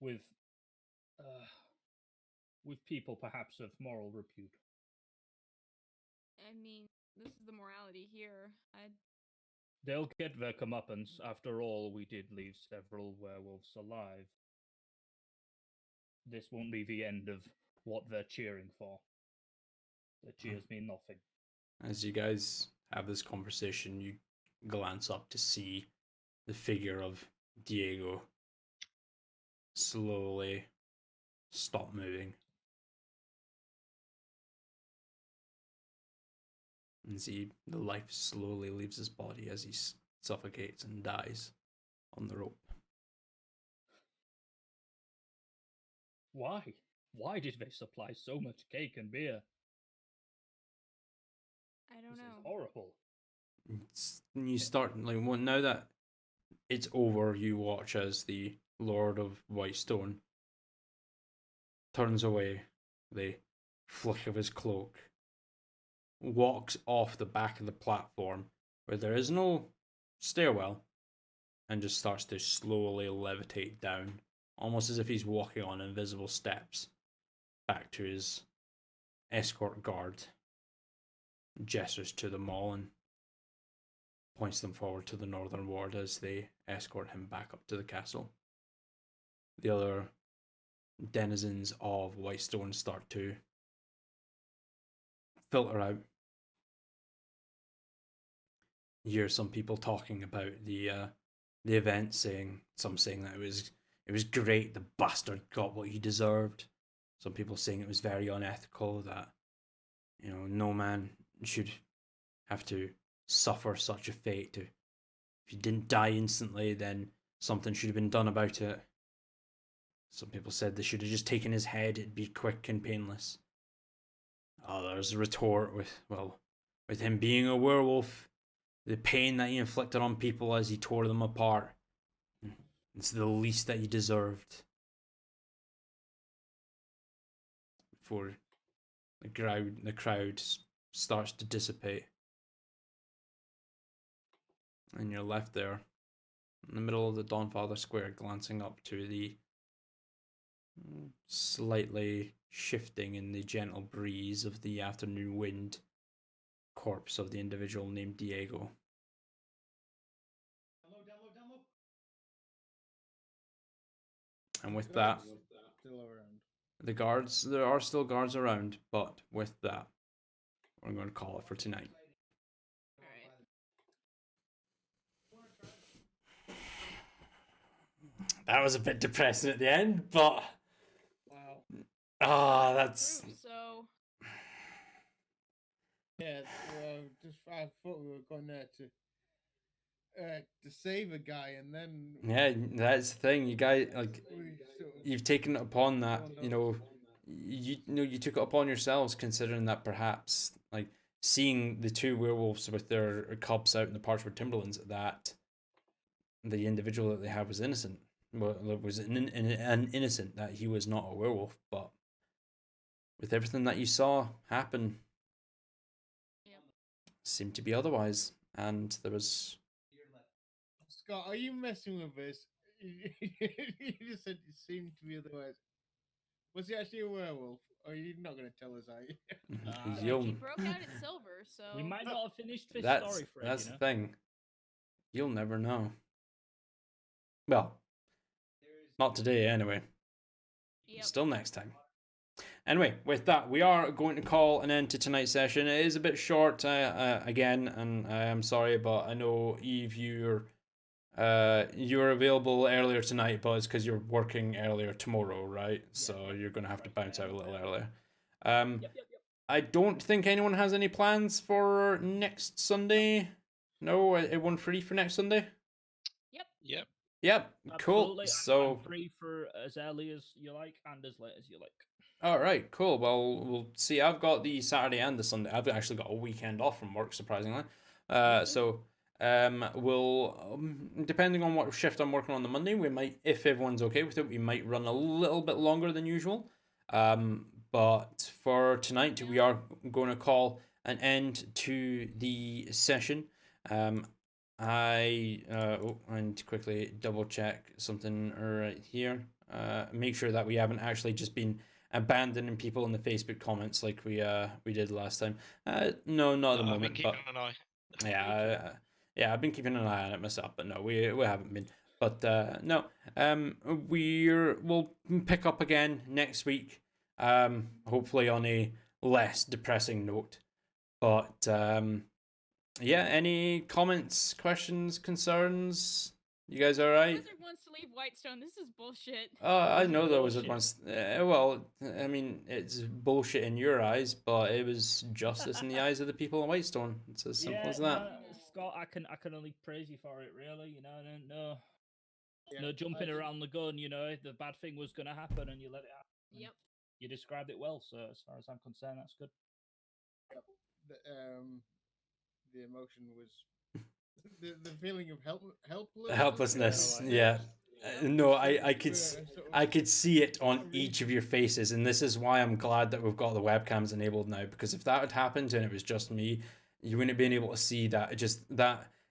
with people perhaps of moral repute. I mean, this is the morality here. They'll get their comeuppance. After all, we did leave several werewolves alive. This won't be the end of what they're cheering for. The cheers mean nothing. As you guys have this conversation, you glance up to see the figure of Diego slowly stop moving. And see the life slowly leaves his body as he suffocates and dies on the rope. Why? Why did they supply so much cake and beer? I don't This know. is horrible. You start, like, well, now that it's over, you watch as the Lord of Whitestone turns away, the flick of his cloak, walks off the back of the platform where there is no stairwell, and just starts to slowly levitate down, almost as if he's walking on invisible steps, back to his escort guard, gestures to them all and points them forward to the northern ward as they escort him back up to the castle. The other denizens of Whitestone start to filter out. You hear some people talking about the event, some saying that it was great, the bastard got what he deserved. Some people saying it was very unethical, that no man should have to suffer such a fate. If he didn't die instantly, then something should have been done about it. Some people said they should have just taken his head, it'd be quick and painless. Others retort with him being a werewolf, the pain that he inflicted on people as he tore them apart, it's the least that he deserved. Before the crowd starts to dissipate, and you're left there in the middle of the Dawnfather Square, glancing up to the slightly shifting in the gentle breeze of the afternoon wind corpse of the individual named Diego. And with that, Still around. the guards, there are still guards around, but with that, we're going to call it for tonight. That was a bit depressing at the end, but wow. That's So yeah. I thought we were going there to save a guy, and then that's the thing. You guys, like, we sort of you've taken it upon that. You took it upon yourselves, considering that perhaps, like, seeing the two werewolves with their cubs out in the parchwood timberlands, that the individual that they had was innocent. Well, was an innocent, that he was not a werewolf. But with everything that you saw happen, seemed to be otherwise, and there was. Scott, are you messing with this? You just said it seemed to be otherwise. Was he actually a werewolf? Or are you not going to tell us, are you? he broke out in silver, so We might not have finished this That's story, Fred. that's the thing. You'll never know. Well, Not today, anyway. Yep. Still next time. Anyway, with that, we are going to call an end to tonight's session. It is a bit short again, and I am sorry, but I know Eve, you're available earlier tonight, but it's because you're working earlier tomorrow, right? So you're going to have to bounce out a little earlier. Yep. I don't think anyone has any plans for next Sunday. No, everyone free for next Sunday? Yep. Yep, cool. Absolutely. So I'm free for as early as you like and as late as you like. all right, cool. Well, we'll see. I've got the Saturday and the Sunday. I've actually got a weekend off from work, surprisingly. So we'll depending on what shift I'm working on the Monday, we might, if everyone's okay with it, we might run a little bit longer than usual. But for tonight, we are going to call an end to the session. I need to quickly double check something right here. Make sure that we haven't actually just been abandoning people in the Facebook comments like we did last time. No, not at the moment. I've been keeping an eye. Yeah, I've been keeping an eye on it myself, but no, we haven't been. But no, we'll pick up again next week. Hopefully on a less depressing note. But yeah, any comments, questions, concerns? You guys all right? Wizard wants to leave Whitestone. This is bullshit. I know there was Bullshit. once. Well, I mean, it's bullshit in your eyes, but it was justice in the eyes of the people in Whitestone. It's as simple as that. No, Scott, I can only praise you for it, really. You know, no jumping around the gun. You know, the bad thing was going to happen, and you let it happen. Yep. You described it well, so as far as I'm concerned, that's good. The emotion was the feeling of helplessness. Helplessness, yeah. No, I could see it on each of your faces, and this is why I'm glad that we've got the webcams enabled now. Because if that had happened and it was just me, you wouldn't have been able to see that.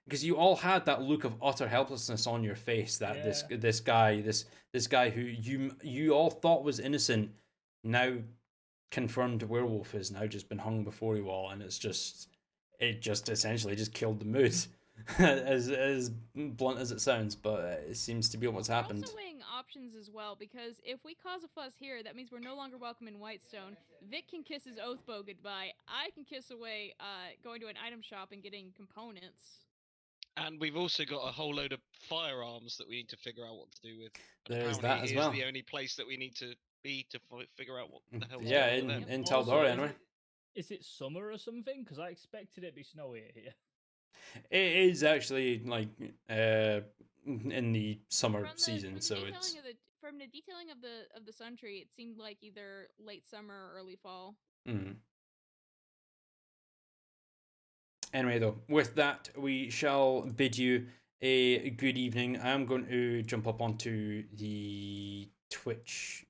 Because you all had that look of utter helplessness on your face. That this guy who you all thought was innocent, now confirmed werewolf, has now just been hung before you all, and it just essentially just killed the mood. as blunt as it sounds, but it seems to be what's happened. We're also weighing options as well, because if we cause a fuss here, that means we're no longer welcome in Whitestone. Vic can kiss his oath bow goodbye. I can kiss away going to an item shop and getting components. And we've also got a whole load of firearms that we need to figure out what to do with. There's Apparently that as well. the only place that we need to be to figure out what the hell. Yeah, in Tal'Dorei anyway. Is it summer or something? Because I expected it to be snowy here. It is actually like in the summer season, so it's from the detailing of the sun tree, it seemed like either late summer or early fall. Anyway, though, with that, we shall bid you a good evening. I am going to jump up onto the Twitch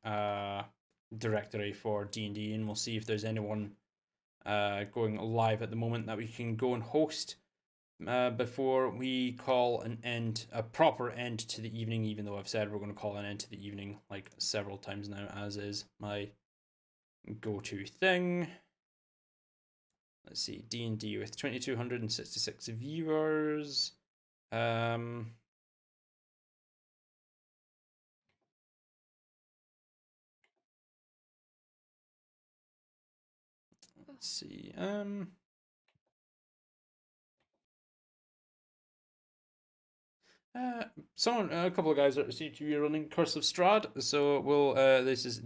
directory for D&D, and we'll see if there's anyone going live at the moment that we can go and host before we call a proper end to the evening, even though I've said we're going to call an end to the evening like several times now, as is my go-to thing. Let's see, D&D with 2,266 viewers. Let's see. A couple of guys seem to be running Curse of Strahd, so we'll. These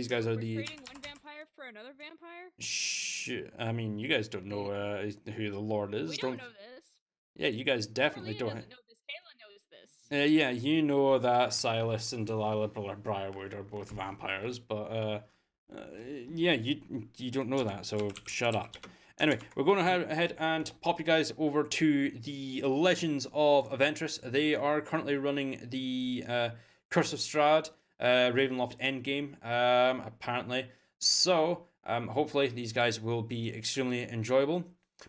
guys are the. Trading one vampire for another vampire. I mean, you guys don't know who the Lord is. We don't know this. Yeah, you guys definitely Marlena don't. doesn't know this. Kayla knows this. Yeah, you know that Silas and Delilah Briarwood are both vampires, but yeah, you don't know that, so shut up. Anyway, we're going to head ahead and pop you guys over to the Legends of Aventris. They are currently running the Curse of Strahd Ravenloft endgame, apparently. So, hopefully these guys will be extremely enjoyable.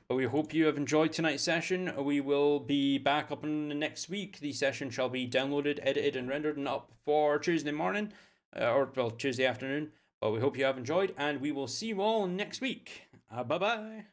But we hope you have enjoyed tonight's session. We will be back up in the next week. The session shall be downloaded, edited, and rendered and up for Tuesday morning, Tuesday afternoon. But we hope you have enjoyed, and we will see you all next week. Bye-bye.